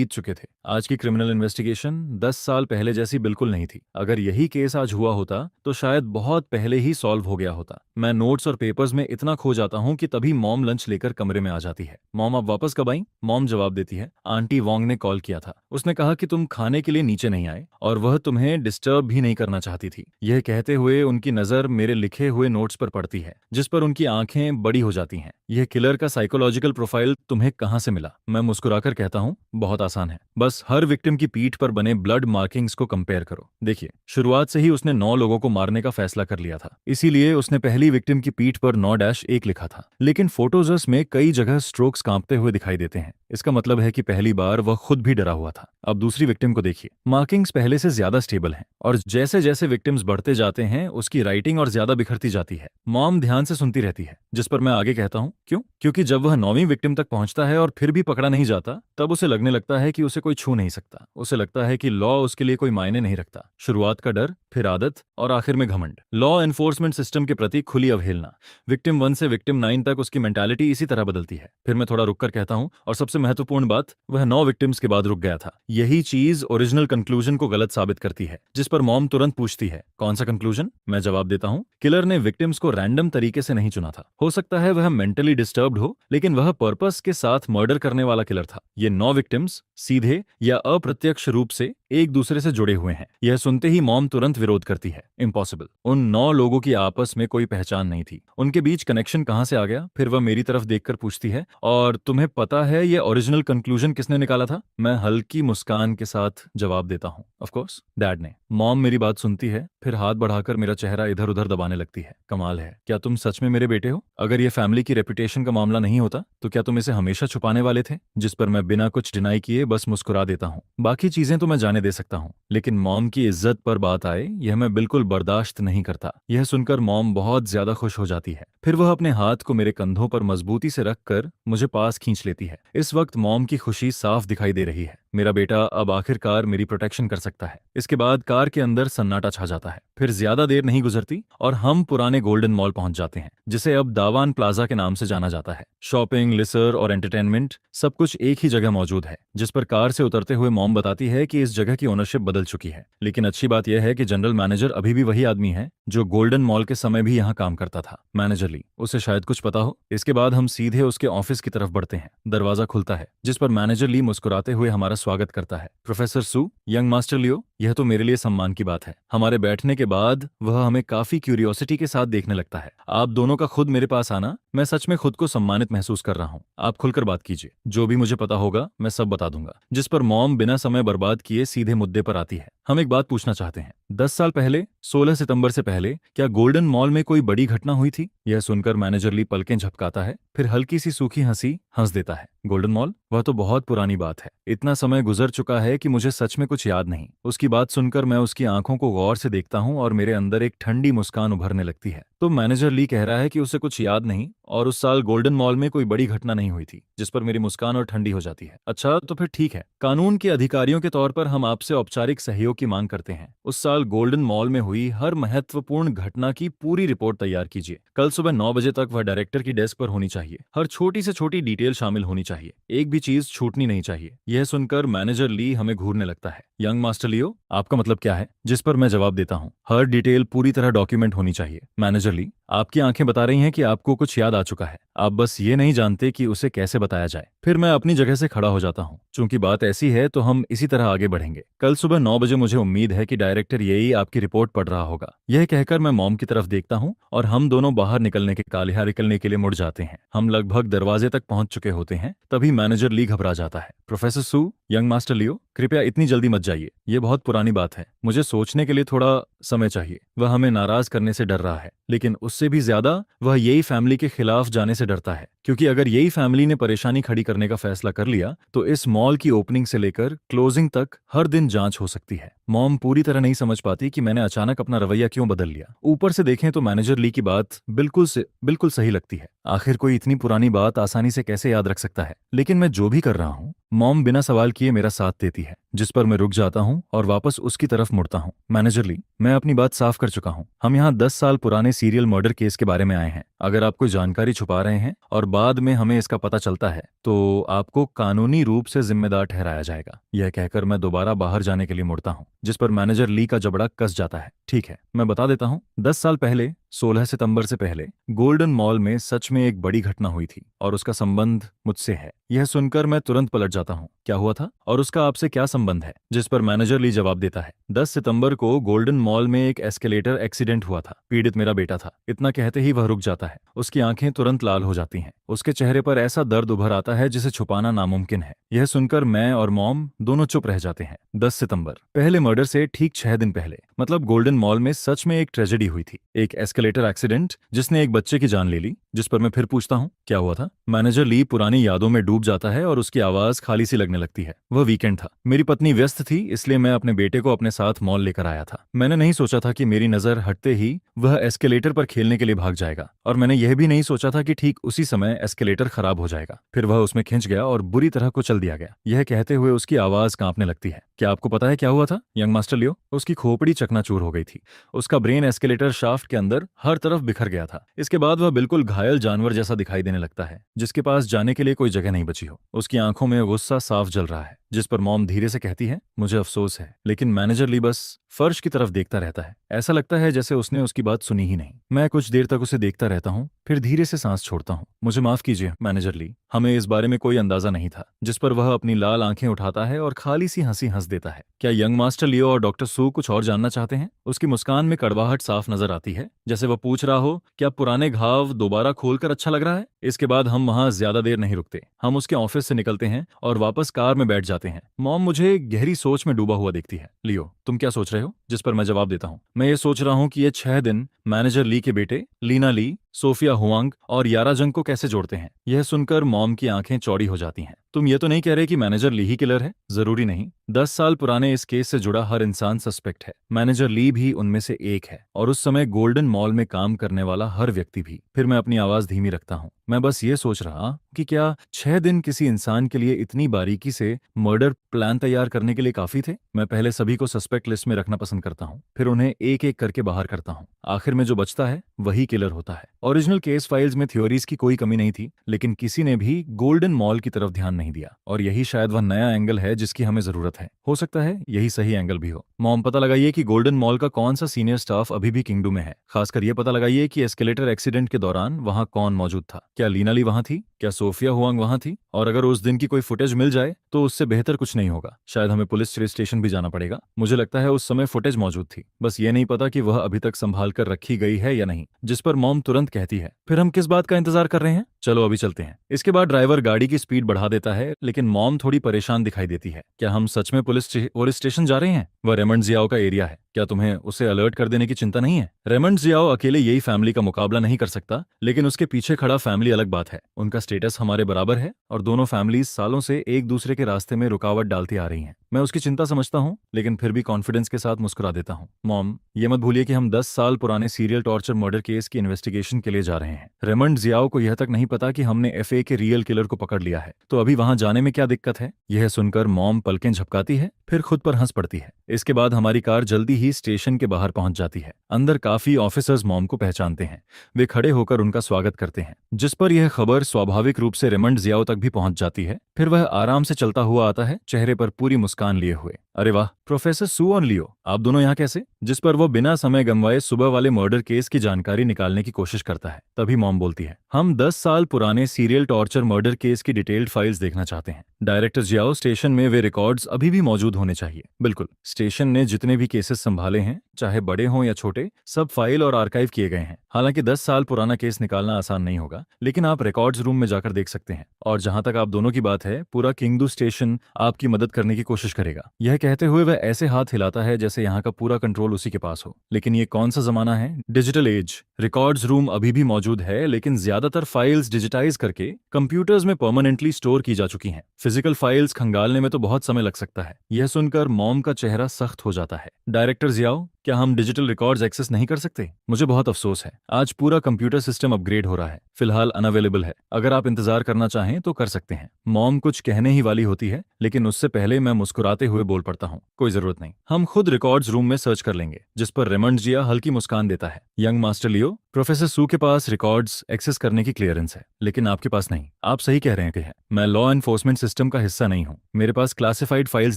चुके थे। आज की क्रिमिनल इन्वेस्टिगेशन 10 साल पहले जैसी बिल्कुल नहीं थी। अगर यही केस आज हुआ होता तो शायद बहुत पहले ही सॉल्व हो गया होता। मैं नोट्स और पेपर्स में इतना खो जाता हूँ कि तभी मॉम लंच लेकर कमरे में आ जाती है। मॉम, आप वापस कब आई? मॉम जवाब देती है, आंटी वोंग ने कॉल किया था। उसने कहा कि तुम खाने के लिए नीचे नहीं आए और वह तुम्हें डिस्टर्ब भी नहीं करना चाहती थी। यह कहते हुए उनकी नजर मेरे लिखे हुए नोट्स पर पड़ती है, जिस पर उनकी आंखें बड़ी हो जाती हैं। यह किलर का साइकोलॉजिकल प्रोफाइल तुम्हें कहां से मिला? मैं मुस्कुराकर कहता हूं, बहुत आसान है, बस हर विक्टिम की पीठ पर बने ब्लड मार्किंग्स को कंपेयर करो। देखिए, शुरुआत से ही उसने 9 लोगों को मारने का फैसला कर लिया था, इसीलिए उसने पहली विक्टिम की पीठ पर 9-1 लिखा था। लेकिन फोटोजस में कई जगह स्ट्रोक्स कांपते हुए दिखाई देते हैं। इसका मतलब है कि पहली बार वह खुद भी डरा हुआ था। अब दूसरी विक्टिम को देखिए, मार्किंग्स पहले से ज्यादा स्टेबल हैं और जैसे जैसे विक्टिम्स बढ़ते जाते हैं उसकी राइटिंग और ज्यादा बिखरती जाती है। मॉम ध्यान से सुनती रहती है, जिस पर मैं आगे कहता हूँ, क्यों? क्योंकि जब वह 9वीं विक्टिम तक पहुंचता है और फिर भी पकड़ा नहीं जाता, तब उसे लगने लगता है कि उसे कोई छू नहीं सकता। उसे लगता है कि लॉ उसके लिए कोई मायने नहीं रखता। शुरुआत का डर, फिर आदत और आखिर में घमंड। लॉ एनफोर्समेंट सिस्टम के प्रति खुली अवहेलना। विक्टिम 1 से विक्टिम 9 तक उसकी मेंटालिटी इसी तरह बदलती है। फिर मैं थोड़ा रुककर कहता हूँ, और सबसे महत्वपूर्ण बात, वह 9 विक्टिम्स के बाद रुक गया था। यही चीज ओरिजिनल कंक्लूजन को गलत साबित करती है। जिस पर मॉम तुरंत पूछती है, कौन सा कंक्लूजन? मैं जवाब देता हूँ, किलर ने विक्टिम्स को रैंडम तरीके से नहीं चुना था। हो सकता है वह मेंटली डिस्टर्ब्ड हो, लेकिन वह पर्पस के साथ मर्डर करने वाला किलर था। ये 9 विक्टिम्स सीधे या अप्रत्यक्ष रूप से एक दूसरे से जुड़े हुए हैं। यह सुनते ही मॉम तुरंत विरोध करती है, इम्पॉसिबल। उन 9 लोगों की आपस में कोई पहचान नहीं थी, उनके बीच कनेक्शन कहाँ से आ गया? फिर वह मेरी तरफ देखकर पूछती है, और तुम्हें पता है ये ओरिजिनल कंक्लूजन किसने निकाला था? मैं हल्की मुस्कान के साथ जवाब देता हूँ, ऑफ कोर्स डैड ने। मॉम मेरी बात सुनती है, फिर हाथ बढ़ाकर मेरा चेहरा इधर उधर दबाने लगती है। कमाल है, क्या तुम सच में मेरे बेटे हो? अगर ये फैमिली की रेपुटेशन का मामला नहीं होता तो क्या तुम इसे हमेशा छुपाने वाले थे? जिस पर मैं बिना कुछ डिनाई किए बस मुस्कुरा देता हूँ। बाकी चीजें तो मैं जाने दे सकता हूँ, लेकिन मॉम की इज्जत पर बात आए, यह मैं बिल्कुल बर्दाश्त नहीं करता। यह सुनकर मॉम बहुत ज्यादा खुश हो जाती है। फिर वह अपने हाथ को मेरे कंधों पर मजबूती से रखकर मुझे पास खींच लेती है। इस वक्त मॉम की खुशी साफ दिखाई दे रही है। मेरा बेटा अब आखिरकार मेरी प्रोटेक्शन कर सकता है। इसके बाद कार के अंदर सन्नाटा छा जाता है। फिर ज्यादा देर नहीं गुजरती और हम पुराने गोल्डन मॉल पहुंच जाते हैं, जिसे अब दावान प्लाजा के नाम से जाना जाता है। शॉपिंग, लिसर और एंटरटेनमेंट सब कुछ एक ही जगह मौजूद है। जिस पर कार से उतरते हुए मॉम बताती है कि इस जगह की ओनरशिप बदल चुकी है, लेकिन अच्छी बात यह है कि जनरल मैनेजर अभी भी वही आदमी है जो गोल्डन मॉल के समय भी यहाँ काम करता था, मैनेजर ली। उसे शायद कुछ पता हो। इसके बाद हम सीधे उसके ऑफिस की तरफ बढ़ते हैं। दरवाजा खुलता है, जिस पर मैनेजर ली मुस्कुराते हुए हमारा स्वागत करता है। प्रोफेसर सू, यंग मास्टर लियो, यह तो मेरे लिए सम्मान की बात है। हमारे बैठने के बाद वह हमें काफी क्यूरियोसिटी के साथ देखने लगता है। आप दोनों का खुद मेरे पास आना, मैं सच में खुद को सम्मानित महसूस कर रहा हूँ। आप खुलकर बात कीजिए, जो भी मुझे पता होगा मैं सब बता दूंगा। जिस पर मॉम बिना समय बर्बाद किए सीधे मुद्दे पर आती है। हम एक बात पूछना चाहते हैं, 10 साल पहले 16 सितंबर से पहले क्या गोल्डन मॉल में कोई बड़ी घटना हुई थी? यह सुनकर मैनेजर ली पलकें झपकाता है, फिर हल्की सी सूखी हंसी हंस देता है। Golden mall? वह तो बहुत पुरानी बात है। इतना समय गुजर चुका है कि मुझे सच में कुछ याद नहीं। उसकी बात सुनकर मैं उसकी आंखों को गौर से देखता हूँ और मेरे अंदर एक ठंडी मुस्कान उभरने लगती है। तो मैनेजर ली कह रहा है कि उसे कुछ याद नहीं और उस साल गोल्डन मॉल में कोई बड़ी घटना नहीं हुई थी, जिस पर मेरी मुस्कान और ठंडी हो जाती है। अच्छा, तो फिर ठीक है। कानून के अधिकारियों के तौर पर हम आपसे औपचारिक सहयोग की मांग करते हैं। उस साल गोल्डन मॉल में हुई हर महत्वपूर्ण घटना की पूरी रिपोर्ट तैयार कीजिए। कल सुबह 9 बजे तक वह डायरेक्टर की डेस्क पर होनी चाहिए। हर छोटी से छोटी डिटेल शामिल होनी चाहिए, एक भी चीज छूटनी नहीं चाहिए। यह सुनकर मैनेजर ली हमें घूरने लगता है। यंग मास्टर लियो, आपका मतलब क्या है? जिस पर मैं जवाब देता हूँ, हर डिटेल पूरी तरह डॉक्यूमेंट होनी चाहिए। मैनेजर ली, आपकी आंखें बता रही हैं कि आपको कुछ याद आ चुका है, आप बस ये नहीं जानते कि उसे कैसे बताया जाए। फिर मैं अपनी जगह से खड़ा हो जाता हूँ। चूंकि बात ऐसी है तो हम इसी तरह आगे बढ़ेंगे। कल सुबह 9 बजे मुझे उम्मीद है कि डायरेक्टर यही आपकी रिपोर्ट पढ़ रहा होगा। यह कहकर मैं मॉम की तरफ देखता हूँ और हम दोनों बाहर निकलने के लिए मुड़ जाते हैं। हम लगभग दरवाजे तक पहुंच चुके होते हैं, तभी मैनेजर ली घबरा जाता है। प्रोफेसर सू, यंग मास्टर लियो, कृपया इतनी जल्दी मत जाइए। ये बहुत पुरानी बात है, मुझे सोचने के लिए थोड़ा समय चाहिए। वह हमें नाराज करने से डर रहा है, लेकिन उससे भी ज्यादा वह यही फैमिली के खिलाफ जाने से डरता है, क्योंकि अगर यही फैमिली ने परेशानी खड़ी करने का फैसला कर लिया तो इस मॉल की ओपनिंग से लेकर क्लोजिंग तक हर दिन जांच हो सकती है। मॉम पूरी तरह नहीं समझ पाती कि मैंने अचानक अपना रवैया क्यों बदल लिया। ऊपर से देखें तो मैनेजर ली की बात बिल्कुल सही लगती है। आखिर कोई इतनी पुरानी बात आसानी से कैसे याद रख सकता है? लेकिन मैं जो भी कर रहा हूँ, मॉम बिना सवाल किए मेरा साथ देती है, जिस पर मैं रुक जाता हूँ और वापस उसकी तरफ मुड़ता हूँ। मैनेजर ली, मैं अपनी बात साफ कर चुका हूँ। हम यहाँ 10 साल पुराने सीरियल मर्डर केस के बारे में आए हैं। अगर आप कोई जानकारी छुपा रहे हैं और बाद में हमें इसका पता चलता है तो आपको कानूनी रूप से जिम्मेदार ठहराया जाएगा। यह कहकर मैं दोबारा बाहर जाने के लिए मुड़ता हूँ, जिस पर मैनेजर ली का जबड़ा कस जाता है। ठीक है, मैं बता देता हूँ। 10 साल पहले 16 सितंबर से पहले गोल्डन मॉल में सच में एक बड़ी घटना हुई थी और उसका संबंध मुझसे है। यह सुनकर मैं तुरंत पलट जाता हूँ। क्या हुआ था और उसका आपसे क्या संबंध है? जिस पर मैनेजर ली जवाब देता है, 10 सितंबर को गोल्डन मॉल में एक एस्केलेटर एक्सीडेंट हुआ था। पीड़ित मेरा बेटा था। इतना कहते ही वह रुक जाता है। उसकी आंखें तुरंत लाल हो जाती हैं। उसके चेहरे पर ऐसा दर्द उभर आता है जिसे छुपाना नामुमकिन है। यह सुनकर मैं और मॉम दोनों चुप रह जाते हैं। 10 सितंबर, पहले मर्डर से ठीक 6 दिन पहले, मतलब गोल्डन मॉल में सच में एक ट्रेजेडी हुई थी, एक एस्केलेटर एक्सीडेंट जिसने एक बच्चे की जान ले ली। जिस पर मैं फिर पूछता हूँ, क्या हुआ था? मैनेजर ली पुरानी यादों में डूब जाता है और उसकी आवाज खाली सी लगने लगती है। वह वीकेंड था, मेरी पत्नी व्यस्त थी, इसलिए मैं अपने बेटे को अपने साथ मॉल लेकर आया था। मैंने नहीं सोचा था कि मेरी नजर हटते ही वह एस्केलेटर पर खेलने के लिए भाग जाएगा, और मैंने यह भी नहीं सोचा था कि ठीक उसी समय एस्केलेटर खराब हो जाएगा। फिर वह उसमें खिंच गया और बुरी तरह कुचल दिया गया। यह कहते हुए उसकी आवाज कांपने लगती है। क्या आपको पता है क्या हुआ था, यंग मास्टर लियो? उसकी खोपड़ी चकनाचूर हो गई थी। उसका ब्रेन एस्केलेटर शाफ्ट के अंदर हर तरफ बिखर गया था। इसके बाद वह बिल्कुल घायल जानवर जैसा दिखाई देने लगता है, जिसके पास जाने के लिए कोई जगह नहीं बची हो। उसकी आंखों में गुस्सा साफ जल रहा है। जिस पर मॉम धीरे से कहती है, मुझे अफसोस है, लेकिन मैनेजर ली बस फर्श की तरफ देखता रहता है। ऐसा लगता है जैसे उसने उसकी बात सुनी ही नहीं। मैं कुछ देर तक उसे देखता रहता हूँ, फिर धीरे से सांस छोड़ता हूँ। मुझे माफ कीजिए मैनेजर ली, हमें इस बारे में कोई अंदाजा नहीं था। जिस पर वह अपनी लाल आंखें उठाता है और खाली सी हंसी हंस देता है। क्या यंग मास्टर लियो और डॉक्टर सू कुछ और जानना चाहते हैं? उसकी मुस्कान में कड़वाहट साफ नजर आती है, जैसे वह पूछ रहा हो क्या पुराने घाव दोबारा खोलकर अच्छा लग रहा है। इसके बाद हम वहां ज्यादा देर नहीं रुकते। हम उसके ऑफिस से निकलते हैं और वापस कार में बैठ जाते हैं। मॉम मुझे गहरी सोच में डूबा हुआ देखती है। लियो, तुम क्या सोच रहे हो? जिस पर मैं जवाब देता हूँ, मैं ये सोच रहा हूँ कि ये 6 दिन मैनेजर ली के बेटे लीना ली, सोफिया हुआंग और यारा जंग को कैसे जोड़ते हैं। यह सुनकर मॉम की आंखें चौड़ी हो जाती हैं। तुम ये तो नहीं कह रहे कि मैनेजर ली ही किलर है? जरूरी नहीं, 10 साल पुराने इस केस से जुड़ा हर इंसान सस्पेक्ट है। मैनेजर ली भी उनमें से एक है, और उस समय गोल्डन मॉल में काम करने वाला हर व्यक्ति भी। फिर मैं अपनी आवाज धीमी रखता हूँ। मैं बस ये सोच रहा कि क्या 6 दिन किसी इंसान के लिए इतनी बारीकी से मर्डर प्लान तैयार करने के लिए काफी थे? मैं पहले सभी को सस्पेक्ट लिस्ट में रखना पसंद करता हूँ, फिर उन्हें एक एक करके बाहर करता हूँ। आखिर में जो बचता है वही किलर होता है। ओरिजिनल केस फाइल्स में थ्योरीज की कोई कमी नहीं थी, लेकिन किसी ने भी गोल्डन मॉल की तरफ ध्यान नहीं दिया, और यही शायद वह नया एंगल है जिसकी हमें जरूरत है। हो सकता है यही सही एंगल भी हो। मॉम, पता लगाइए कि गोल्डन मॉल का कौन सा सीनियर स्टाफ अभी भी किंगडू में है। खासकर ये पता लगाइए कि एस्केलेटर एक्सीडेंट के दौरान वहां कौन मौजूद था। क्या लीना ली वहां थी? क्या सोफिया हुआंग वहां थी? और अगर उस दिन की कोई फुटेज मिल जाए तो उससे बेहतर कुछ नहीं होगा। शायद हमें पुलिस स्टेशन भी जाना पड़ेगा। मुझे लगता है उस समय फुटेज मौजूद थी, बस ये नहीं पता कि वह अभी तक संभाल कर रखी गई है या नहीं। जिस पर मॉम तुरंत कहती है, फिर हम किस बात का इंतजार कर रहे हैं? चलो अभी चलते हैं। इसके बाद ड्राइवर गाड़ी की स्पीड बढ़ा देता है, लेकिन मॉम थोड़ी परेशान दिखाई देती है। क्या हम सच में पुलिस स्टेशन जा रहे हैं? वह रेमंड जियाओ का एरिया है। क्या तुम्हें उसे अलर्ट कर देने की चिंता नहीं है? रेमंड जियाओ अकेले यही फैमिली का मुकाबला नहीं कर सकता, लेकिन उसके पीछे खड़ा फैमिली अलग बात है। उनका स्टेटस हमारे बराबर है, और दोनों फैमिलीज सालों से एक दूसरे के रास्ते में रुकावट डालती आ रही हैं। मैं उसकी चिंता समझता हूँ, लेकिन फिर भी कॉन्फिडेंस के साथ मुस्कुरा देता हूँ। मॉम, ये मत भूलिए कि हम 10 साल पुराने सीरियल टॉर्चर मर्डर केस की इन्वेस्टिगेशन के लिए जा रहे हैं। रेमंड जियाओ को यह तक नहीं पता कि हमने एफए के रियल किलर को पकड़ लिया है, तो अभी वहां जाने में क्या दिक्कत है? यह सुनकर मॉम पलकें झपकाती है, फिर खुद पर हंस पड़ती है। इसके बाद हमारी कार जल्दी ही स्टेशन के बाहर पहुंच जाती है। अंदर काफी ऑफिसर्स मॉम को पहचानते हैं। वे खड़े होकर उनका स्वागत करते हैं, जिस पर यह खबर स्वाभाविक रूप से रेमंड जियाओ तक भी पहुंच जाती है। फिर वह आराम से चलता हुआ आता है, चेहरे पर पूरी मुस्कान लिए हुए। अरे वाह, प्रोफेसर सू और लियो, आप दोनों यहाँ कैसे? जिस पर वो बिना समय गंवाए सुबह वाले मर्डर केस की जानकारी निकालने की कोशिश करता है। तभी मॉम बोलती है, हम 10 साल पुराने सीरियल टॉर्चर मर्डर केस की डिटेल्ड फाइल्स देखना चाहते हैं। डायरेक्टर जियाओ, स्टेशन में वे रिकॉर्ड्स अभी भी मौजूद होने चाहिए। बिल्कुल, स्टेशन ने जितने भी केसेस संभाले हैं, चाहे बड़े हों या छोटे, सब फाइल और आर्काइव किए गए हैं। हालांकि 10 साल पुराना केस निकालना आसान नहीं होगा, लेकिन आप रिकॉर्ड्स रूम में जाकर देख सकते हैं। और जहां तक आप दोनों की बात है, पूरा किंगडू स्टेशन आपकी मदद करने की कोशिश करेगा। यह कहते हुए वह ऐसे हाथ हिलाता है जैसे यहाँ का पूरा कंट्रोल उसी के पास हो। लेकिन ये कौन सा जमाना है? Digital age. रिकॉर्ड्स रूम अभी भी मौजूद है, लेकिन ज्यादातर फाइल्स डिजिटाइज करके कंप्यूटर्स में परमानेंटली स्टोर की जा चुकी हैं। फिजिकल फाइल्स खंगालने में तो बहुत समय लग सकता है। यह सुनकर मॉम का चेहरा सख्त हो जाता है। डायरेक्टर जियाओ, क्या हम डिजिटल रिकॉर्ड्स एक्सेस नहीं कर सकते? मुझे बहुत अफसोस है, आज पूरा कंप्यूटर सिस्टम अपग्रेड हो रहा है, फिलहाल अनअवेलेबल है। अगर आप इंतजार करना चाहें तो कर सकते हैं। मॉम कुछ कहने ही वाली होती है, लेकिन उससे पहले मैं मुस्कुराते हुए बोल पड़ता हूँ, कोई जरूरत नहीं, हम खुद रिकॉर्ड्स रूम में सर्च कर लेंगे। जिस पर रेमंड जिया हल्की मुस्कान देता है। यंग मास्टर लियो, प्रोफेसर सू के पास रिकॉर्ड्स एक्सेस करने की क्लियरेंस है, लेकिन आपके पास नहीं। आप सही कह रहे हैं कि है। मैं लॉ एनफोर्समेंट सिस्टम का हिस्सा नहीं हूँ, मेरे पास क्लासिफाइड फाइल्स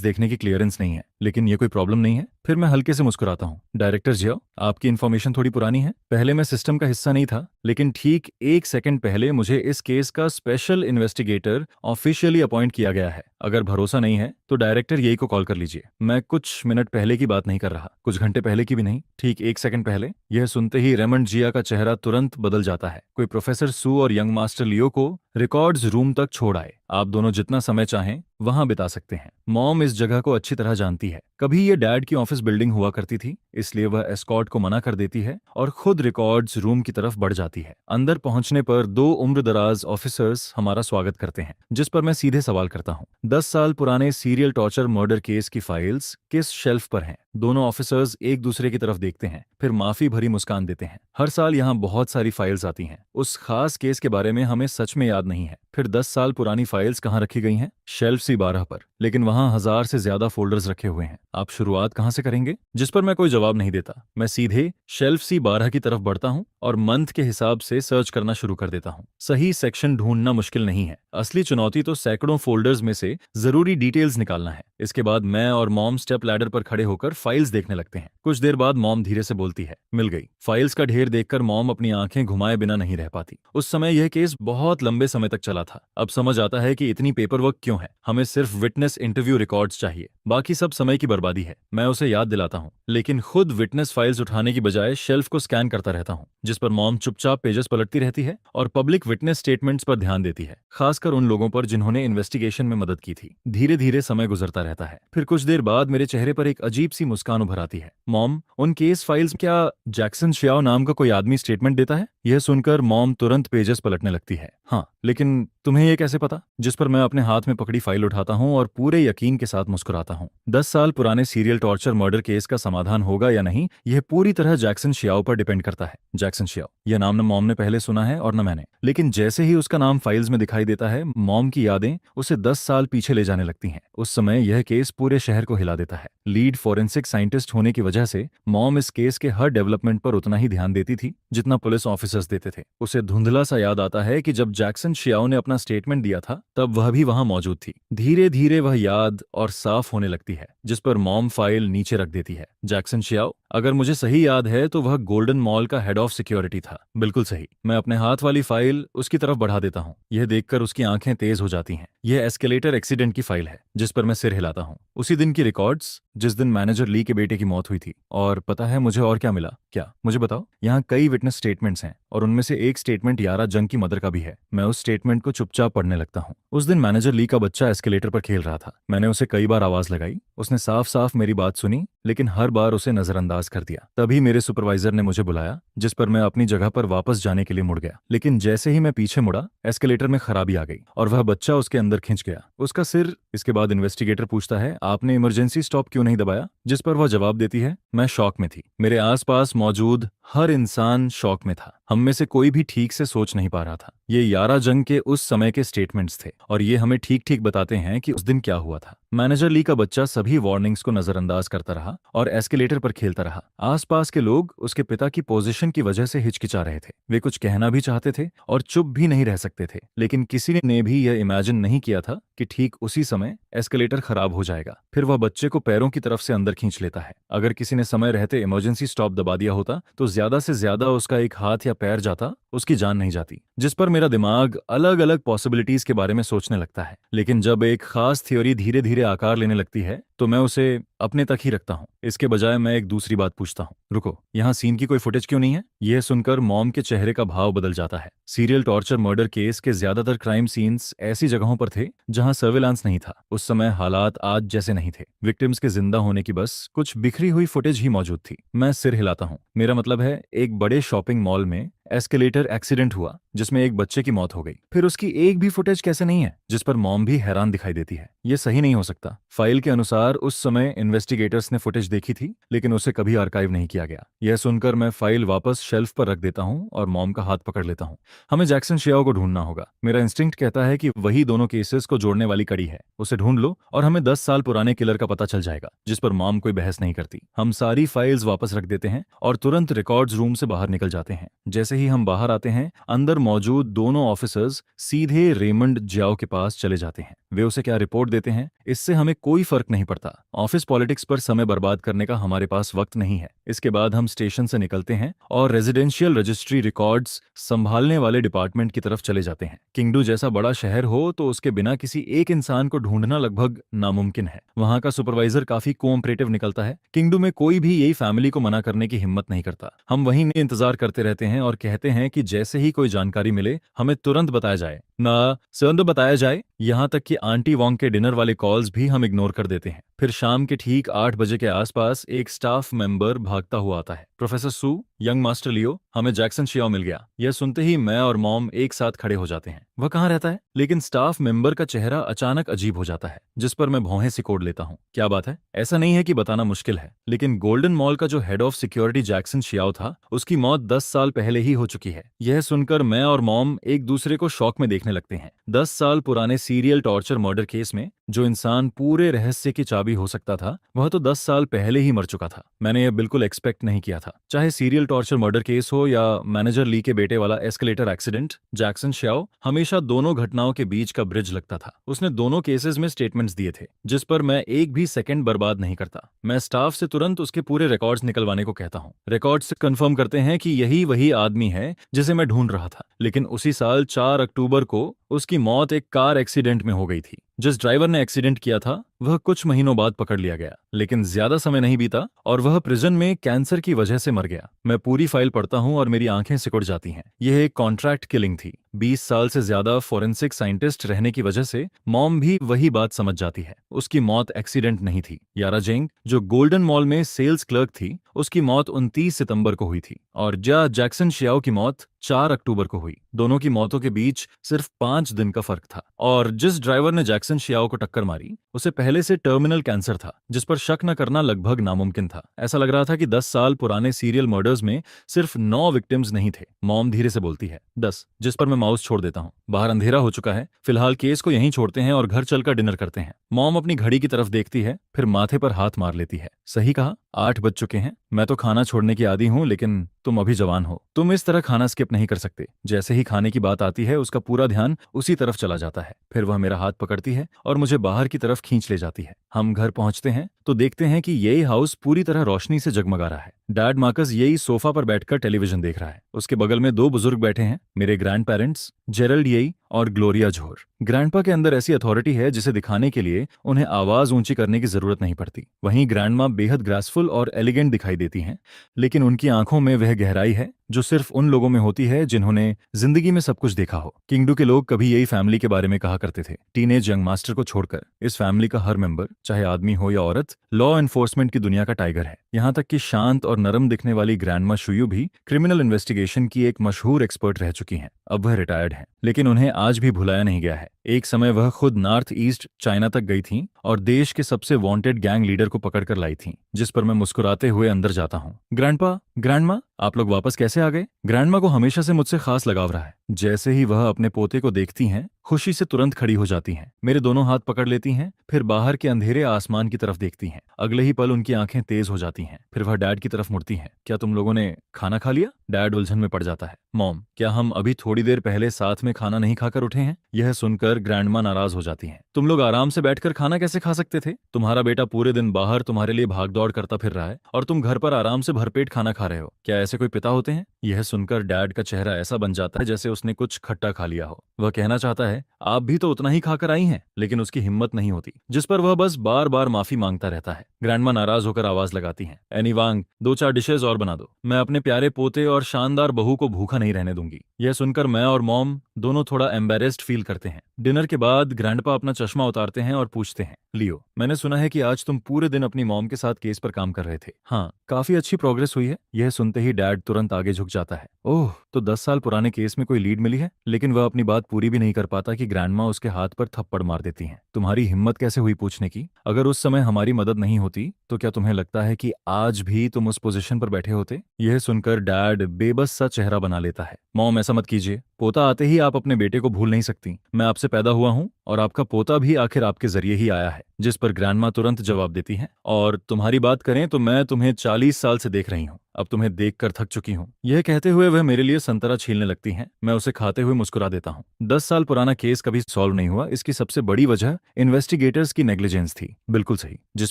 देखने की क्लियरेंस नहीं है। लेकिन ये कोई प्रॉब्लम नहीं है। फिर मैं हल्के से मुस्कुराता हूँ। डायरेक्टर जिया, आपकी इन्फॉर्मेशन थोड़ी पुरानी है। पहले मैं सिस्टम का हिस्सा नहीं था, लेकिन ठीक 1 सेकंड पहले मुझे इस केस का स्पेशल इन्वेस्टिगेटर ऑफिशियली अपॉइंट किया गया है। अगर भरोसा नहीं है तो डायरेक्टर यही को कॉल कर लीजिए। मैं कुछ मिनट पहले की बात नहीं कर रहा, कुछ घंटे पहले की भी नहीं, ठीक 1 सेकंड पहले। यह सुनते ही रेमंड जिया का चेहरा तुरंत बदल जाता है। कोई प्रोफेसर सू और यंग मास्टर लियो को रिकॉर्ड्स रूम तक छोड़ आए। आप दोनों जितना समय चाहें वहां बिता सकते हैं। मॉम इस जगह को अच्छी तरह जानती है। कभी ये डैड की ऑफिस बिल्डिंग हुआ करती थी, इसलिए वह एस्कॉर्ट को मना कर देती है और खुद रिकॉर्ड्स रूम की तरफ बढ़ जाती है। अंदर पहुंचने पर 2 उम्रदराज ऑफिसर्स हमारा स्वागत करते हैं, जिस पर मैं सीधे सवाल करता हूं, 10 साल पुराने सीरियल टॉर्चर मर्डर केस की फाइल्स किस शेल्फ पर हैं? दोनों ऑफिसर्स एक दूसरे की तरफ देखते हैं, फिर माफी भरी मुस्कान देते हैं। हर साल यहाँ बहुत सारी फाइल्स आती हैं। उस खास केस के बारे में हमें सच में याद नहीं है। फिर 10 साल पुरानी फाइल्स कहाँ रखी गई हैं? शेल्फ C12 पर, लेकिन वहाँ 1000 से ज्यादा फोल्डर्स रखे हुए हैं। आप शुरुआत कहाँ से करेंगे? जिस पर मैं कोई जवाब नहीं देता। मैं सीधे शेल्फ C12 की तरफ बढ़ता हूँ और मंथ के हिसाब से सर्च करना शुरू कर देता हूँ। सही सेक्शन ढूंढना मुश्किल नहीं है, असली चुनौती तो सैकड़ों फोल्डर्स में से जरूरी डिटेल्स निकालना है। इसके बाद मैं और मॉम स्टेप लैडर पर खड़े होकर फाइल्स देखने लगते हैं। कुछ देर बाद मॉम धीरे से बोलती है, मिल गई। फाइल्स का ढेर देखकर मॉम अपनी आंखें घुमाए बिना नहीं रह पाती। उस समय यह केस बहुत लंबे समय तक चला था। अब समझ आता है कि इतनी पेपर वर्क क्यों है। हमें सिर्फ विटनेस इंटरव्यू रिकॉर्ड्स चाहिए, बाकी सब समय की बर्बादी है। मैं उसे याद दिलाता हूँ, लेकिन खुद विटनेस फाइल्स उठाने की बजाय शेल्फ को स्कैन करता रहता हूँ, जिस पर मॉम चुपचाप पेजेस पलटती रहती है और पब्लिक विटनेस स्टेटमेंट्स पर ध्यान देती है, खासकर उन लोगों पर जिन्होंने इन्वेस्टिगेशन में मदद की थी। धीरे धीरे समय गुजरता रहता है। फिर कुछ देर बाद मेरे चेहरे पर एक अजीब सी मुस्कान उभर आती है। मॉम, उन केस फाइल्स क्या जैक्सन शियाओ नाम का कोई आदमी स्टेटमेंट देता है? यह सुनकर मॉम तुरंत पेजेस पलटने लगती है। हाँ, लेकिन तुम्हें यह कैसे पता? जिस पर मैं अपने हाथ में पकड़ी फाइल उठाता हूँ और पूरे यकीन के साथ मुस्कुराता हूँ। 10 साल पुराने सीरियल टॉर्चर मर्डर केस का समाधान होगा या नहीं, यह पूरी तरह जैक्सन शियाओ पर डिपेंड करता है। जैक्सन शियाओ, यह नाम न मॉम ने पहले सुना है और न मैंने, लेकिन जैसे ही उसका नाम फाइल्स में दिखाई देता है, मॉम की यादें उसे 10 साल पीछे ले जाने लगती हैं। उस समय यह केस पूरे शहर को हिला देता है। लीड फॉरेंसिक साइंटिस्ट होने की वजह से मॉम इस केस के हर डेवलपमेंट पर उतना ही ध्यान देती थी जितना पुलिस ऑफिसर्स देते थे। उसे धुंधला सा याद आता है कि जब जैक्सन शियाओ ने अपना स्टेटमेंट दिया था तब वह भी वहां मौजूद थी। धीरे धीरे वह याद और साफ होने लगती है, जिस पर मॉम फाइल नीचे रख देती है। जैक्सन शियाओ, अगर मुझे सही याद है तो वह गोल्डन मॉल का हेड ऑफ सिक्योरिटी था। बिल्कुल सही। मैं अपने हाथ वाली फाइल उसकी तरफ बढ़ा देता हूँ। यह देखकर उसकी आंखें तेज हो जाती हैं। यह एस्केलेटर एक्सीडेंट की फाइल है, जिस पर मैं सिर हिलाता हूँ। उसी दिन की रिकॉर्ड्स जिस दिन मैनेजर ली के बेटे की मौत हुई थी। और पता है मुझे और क्या मिला? क्या? मुझे बताओ। यहाँ कई विटनेस स्टेटमेंट्स हैं और उनमें से एक स्टेटमेंट यारा जंग की मदर का भी है। मैं उस स्टेटमेंट को चुपचाप पढ़ने लगता हूँ। उस दिन मैनेजर ली का बच्चा एस्केलेटर पर खेल रहा था। मैंने उसे कई बार आवाज लगाई। उसने साफ साफ मेरी बात सुनी, लेकिन हर बार उसे नजरअंदाज कर दिया। तभी मेरे सुपरवाइजर ने मुझे बुलाया, जिस पर मैं अपनी जगह पर वापस जाने के लिए मुड़ गया। लेकिन जैसे ही मैं पीछे मुड़ा, एस्केलेटर में खराबी आ गई और वह बच्चा उसके अंदर खिंच गया, उसका सिर। इसके बाद इन्वेस्टिगेटर पूछता है, आपने इमरजेंसी स्टॉप क्यों नहीं दबाया? जिस पर वह जवाब देती है, मैं शॉक में थी। मेरे आसपास मौजूद हर इंसान शॉक में था। हम में से कोई भी ठीक से सोच नहीं पा रहा था। ये यारा जंग के उस समय के स्टेटमेंट्स थे और ये हमें ठीक ठीक बताते हैं कि उस दिन क्या हुआ था। मैनेजर ली का बच्चा सभी वार्निंग्स को नजरअंदाज करता रहा और एस्केलेटर पर खेलता रहा। आसपास के लोग उसके पिता की पोजीशन की वजह से हिचकिचा रहे थे। वे कुछ कहना भी चाहते थे और चुप भी नहीं रह सकते थे, लेकिन किसी ने भी यह इमेजिन नहीं किया था कि ठीक उसी समय एस्केलेटर खराब हो जाएगा। फिर वह बच्चे को पैरों की तरफ से अंदर खींच लेता है। अगर किसी ने समय रहते इमरजेंसी स्टॉप दबा दिया होता तो ज्यादा से ज्यादा उसका एक हाथ या पैर जाता, उसकी जान नहीं जाती। जिस पर मेरा दिमाग अलग अलग पॉसिबिलिटीज के बारे में सोचने लगता है। लेकिन जब एक खास थ्योरी धीरे धीरे आकार लेने लगती है तो मैं उसे अपने तक ही रखता हूँ। इसके बजाय मैं एक दूसरी बात पूछता हूँ, रुको, यहाँ सीन की कोई फुटेज क्यों नहीं है? यह सुनकर मॉम के चेहरे का भाव बदल जाता है। सीरियल टॉर्चर मर्डर केस के ज्यादातर क्राइम सीन्स ऐसी जगहों पर थे जहां सर्विलांस नहीं था। उस समय हालात आज जैसे नहीं थे। विक्टिम्स के जिंदा होने की बस कुछ बिखरी हुई फुटेज ही मौजूद थी। मैं सिर हिलाता हूँ। मेरा मतलब है, एक बड़े शॉपिंग मॉल में एस्केलेटर एक्सीडेंट हुआ जिसमें एक बच्चे की मौत हो गई, फिर उसकी एक भी फुटेज कैसे नहीं है? जिस पर मॉम भी हैरान दिखाई देती है। यह सही नहीं हो सकता। फाइल के अनुसार उस समय इन्वेस्टिगेटर्स ने फुटेज देखी थी, लेकिन उसे कभी आर्काइव नहीं किया गया। यह सुनकर मैं फाइल वापस शेल्फ पर रख देता हूँ और मॉम का हाथ पकड़ लेता हूँ। हमें जैक्सन शियाओ को ढूंढना होगा। मेरा इंस्टिंक्ट कहता है कि वही दोनों केसेस को जोड़ने वाली कड़ी है। उसे ढूंढ लो और हमें 10 साल पुराने किलर का पता चल जाएगा। जिस पर मॉम कोई बहस नहीं करती। हम सारी फाइल्स वापस रख देते हैं और तुरंत रिकॉर्ड्स रूम से बाहर निकल जाते हैं। जैसे ही हम बाहर आते हैं, अंदर मौजूद दोनों ऑफिसर्स सीधे रेमंड जियाओ के पास चले जाते हैं। वे उसे क्या रिपोर्ट देते हैं, इससे हमें कोई फर्क नहीं पड़ता। ऑफिस पॉलिटिक्स पर समय बर्बाद करने का हमारे पास वक्त नहीं है। इसके बाद हम स्टेशन से निकलते हैं और रेजिडेंशियल रजिस्ट्री रिकॉर्ड्स संभालने वाले डिपार्टमेंट की तरफ चले जाते हैं। किंगडू जैसा बड़ा शहर हो तो उसके बिना किसी एक इंसान को ढूंढना लगभग नामुमकिन है। वहां का सुपरवाइजर काफी कोऑपरेटिव निकलता है। किंगडू में कोई भी यही फैमिली को मना करने की हिम्मत नहीं करता। हम वहीं इंतजार करते रहते हैं और कहते हैं कि जैसे ही कोई जानकारी मिले हमें तुरंत बताया जाए, ना तुरंत बताया जाए। यहाँ तक कि आंटी वोंग के डिनर वाले कॉल्स भी हम इग्नोर कर देते हैं। फिर शाम के ठीक 8 बजे के आसपास एक स्टाफ मेंबर भागता हुआ आता है। प्रोफेसर सू, यंग मास्टर लियो, हमें जैक्सन शियाओ मिल गया। यह सुनते ही मैं और मॉम एक साथ खड़े हो जाते हैं। वह कहाँ रहता है? लेकिन स्टाफ मेंबर का चेहरा अचानक अजीब हो जाता है, जिस पर मैं भौहें सिकोड़ लेता हूँ। क्या बात है? ऐसा नहीं है कि बताना मुश्किल है, लेकिन गोल्डन मॉल का जो head of security Jackson Xiao था, उसकी मौत 10 साल पहले ही हो चुकी है। यह सुनकर मैं और मॉम एक दूसरे को शॉक में देखने लगते हैं। 10 साल पुराने सीरियल टॉर्चर मर्डर केस में जो इंसान पूरे रहस्य की चाबी हो सकता था वह तो 10 साल पहले ही मर चुका था। मैंने यह बिल्कुल एक्सपेक्ट नहीं किया था। चाहे सीरियल टॉर्चर मर्डर केस हो या मैनेजर ली के बेटे वाला एस्केलेटर एक्सीडेंट, जैक्सन श्याओ हमेशा दोनों घटनाओं के बीच का ब्रिज लगता था। उसने दोनों केसेस में स्टेटमेंट्स दिए थे जिस पर मैं एक भी सेकंड बर्बाद नहीं करता। मैं स्टाफ से तुरंत उसके पूरे रिकॉर्ड्स निकलवाने को कहता हूँ। रिकॉर्ड्स से कंफर्म करते हैं कि यही वही आदमी है जिसे मैं ढूंढ रहा था। लेकिन उसी साल 4 अक्टूबर को उसकी मौत एक कार एक्सीडेंट में हो गई थी। जिस ड्राइवर ने एक्सीडेंट किया था वह कुछ महीनों बाद पकड़ लिया गया, लेकिन ज्यादा समय नहीं बीता और वह प्रिजन में कैंसर की वजह से मर गया। मैं पूरी फाइल पढ़ता हूं और मेरी आंखें सिकुड़ जाती हैं। यह एक कॉन्ट्रैक्ट किलिंग थी। 20 साल से ज्यादा फोरेंसिक साइंटिस्ट रहने की वजह से मॉम भी वही बात समझ जाती है। उसकी मौत एक्सीडेंट नहीं थी। यारा जेंग जो गोल्डन मॉल में सेल्स क्लर्क थी, उसकी मौत 29 सितंबर को हुई थी और जैक्सन शियाओ की मौत 4 अक्टूबर को हुई। दोनों की मौतों के बीच सिर्फ 5 दिन का फर्क था। और जिस ड्राइवर ने जैक्सन शियाओ को टक्कर मारी उसे पहले से टर्मिनल कैंसर था, जिस पर शक न करना लगभग नामुमकिन था। ऐसा लग रहा था कि 10 साल पुराने सीरियल मर्डर्स में सिर्फ 9 विक्टिम्स नहीं थे। मॉम धीरे से बोलती है 10, जिस पर मैं माउस छोड़ देता हूँ। बाहर अंधेरा हो चुका है। फिलहाल केस को यहीं छोड़ते हैं और घर चलकर डिनर करते हैं। मॉम अपनी घड़ी की तरफ देखती है, फिर माथे पर हाथ मार लेती है। सही कहा, 8 बज चुके हैं। मैं तो खाना छोड़ने की आदी हूँ, लेकिन तुम अभी जवान हो। तुम इस तरह खाना स्किप नहीं कर सकते। जैसे ही खाने की बात आती है उसका पूरा ध्यान उसी तरफ चला जाता है। फिर वह मेरा हाथ पकड़ती है और मुझे बाहर की तरफ खींच ले जाती है। हम घर पहुंचते हैं तो देखते हैं कि यही हाउस पूरी तरह रोशनी से जगमगा रहा है। डैड मार्कस यही सोफा पर बैठकर टेलीविजन देख रहा है। उसके बगल में 2 बुजुर्ग बैठे हैं, मेरे ग्रैंड पेरेंट्स जेरल्ड येई और ग्लोरिया झोर। ग्रैंडपा के अंदर ऐसी अथॉरिटी है जिसे दिखाने के लिए उन्हें आवाज ऊंची करने की जरूरत नहीं पड़ती। वहीं ग्रैंडमा बेहद ग्रासफुल और एलिगेंट दिखाई देती हैं, लेकिन उनकी आंखों में वह गहराई है जो सिर्फ उन लोगों में होती है जिन्होंने जिंदगी में सब कुछ देखा हो। किंगडू के लोग कभी यही फैमिली के बारे में कहा करते थे। टीनेज यंग मास्टर को छोड़कर इस फैमिली का हर मेंबर, चाहे आदमी हो या औरत, लॉ एनफोर्समेंट की दुनिया का टाइगर है। यहाँ तक कि शांत और नरम दिखने वाली ग्रैंडमा शुयू भी क्रिमिनल इन्वेस्टिगेशन की एक मशहूर एक्सपर्ट रह चुकी हैं। अब वह रिटायर्ड हैं, लेकिन उन्हें आज भी भुलाया नहीं गया है। एक समय वह खुद नॉर्थ ईस्ट चाइना तक गई थीं और देश के सबसे वांटेड गैंग लीडर को पकड़कर लाई थीं, जिस पर मैं मुस्कुराते हुए अंदर जाता हूँ। ग्रैंडपा, ग्रैंडमा, आप लोग वापस कैसे आ गए? ग्रैंडमा को हमेशा से मुझसे खास लगाव रहा है। जैसे ही वह अपने पोते को देखती हैं, खुशी से तुरंत खड़ी हो जाती हैं, मेरे दोनों हाथ पकड़ लेती हैं, फिर बाहर के अंधेरे आसमान की तरफ देखती हैं। अगले ही पल उनकी आंखें तेज हो जाती हैं। फिर वह डैड की तरफ मुड़ती हैं। क्या तुम लोगों ने खाना खा लिया? डैड उलझन में पड़ जाता है। मॉम, क्या हम अभी थोड़ी देर पहले साथ में खाना नहीं खाकर उठे हैं? यह सुनकर ग्रैंडमा नाराज हो जाती हैं। तुम लोग आराम से बैठकर खाना कैसे खा सकते थे? तुम्हारा बेटा पूरे दिन बाहर तुम्हारे लिए भाग दौड़ करता फिर रहा है और तुम घर पर आराम से भरपेट खाना खा रहे हो। क्या ऐसे कोई पिता होते हैं? यह सुनकर डैड का चेहरा ऐसा बन जाता है जैसे उसने कुछ खट्टा खा लिया हो। वह कहना चाहता है आप भी तो उतना ही खाकर आई हैं, लेकिन उसकी हिम्मत नहीं होती, जिस पर वह बस बार बार माफी मांगता रहता है। ग्रैंडमा नाराज होकर आवाज लगाती हैं, एनी वांग, 2-4 डिशेज और बना दो। मैं अपने प्यारे पोते और शानदार बहू को भूखा नहीं रहने दूंगी। यह सुनकर मैं और मॉम दोनों थोड़ा एम्बेरेस्ड फील करते हैं। डिनर के बाद ग्रैंडपा अपना चश्मा उतारते हैं और पूछते हैं, लियो, मैंने सुना है कि आज तुम पूरे दिन अपनी मॉम के साथ केस पर काम कर रहे थे। हाँ, काफी अच्छी प्रोग्रेस हुई है। यह सुनते ही डैड तुरंत आगे झुक जाता है। ओह, तो 10 साल पुराने केस में कोई लीड मिली है? लेकिन वह अपनी बात पूरी भी नहीं कर पाता कि ग्रैंडमा उसके हाथ पर थप्पड़ मार देती हैं। तुम्हारी हिम्मत कैसे हुई पूछने की? अगर उस समय हमारी मदद नहीं होती तो क्या तुम्हें लगता है कि आज भी तुम उस पोजीशन पर बैठे होते? यह सुनकर डैड बेबस सा चेहरा बना लेता है। मॉम, ऐसा मत कीजिए। पोता आते ही आप अपने बेटे को भूल नहीं सकती। मैं आपसे पैदा हुआ हूँ और आपका पोता भी आखिर आपके जरिए ही आया है। जिस पर ग्रैंडमा तुरंत जवाब देती हैं, और तुम्हारी बात करें तो मैं तुम्हें 40 साल से देख रही हूँ। अब तुम्हें देखकर थक चुकी हूँ। यह कहते हुए वह मेरे लिए संतरा छीलने लगती हैं। मैं उसे खाते हुए मुस्कुरा देता हूँ। 10 साल पुराना केस कभी सॉल्व नहीं हुआ, इसकी सबसे बड़ी वजह इन्वेस्टिगेटर्स की नेग्लिजेंस थी। बिल्कुल सही। जिस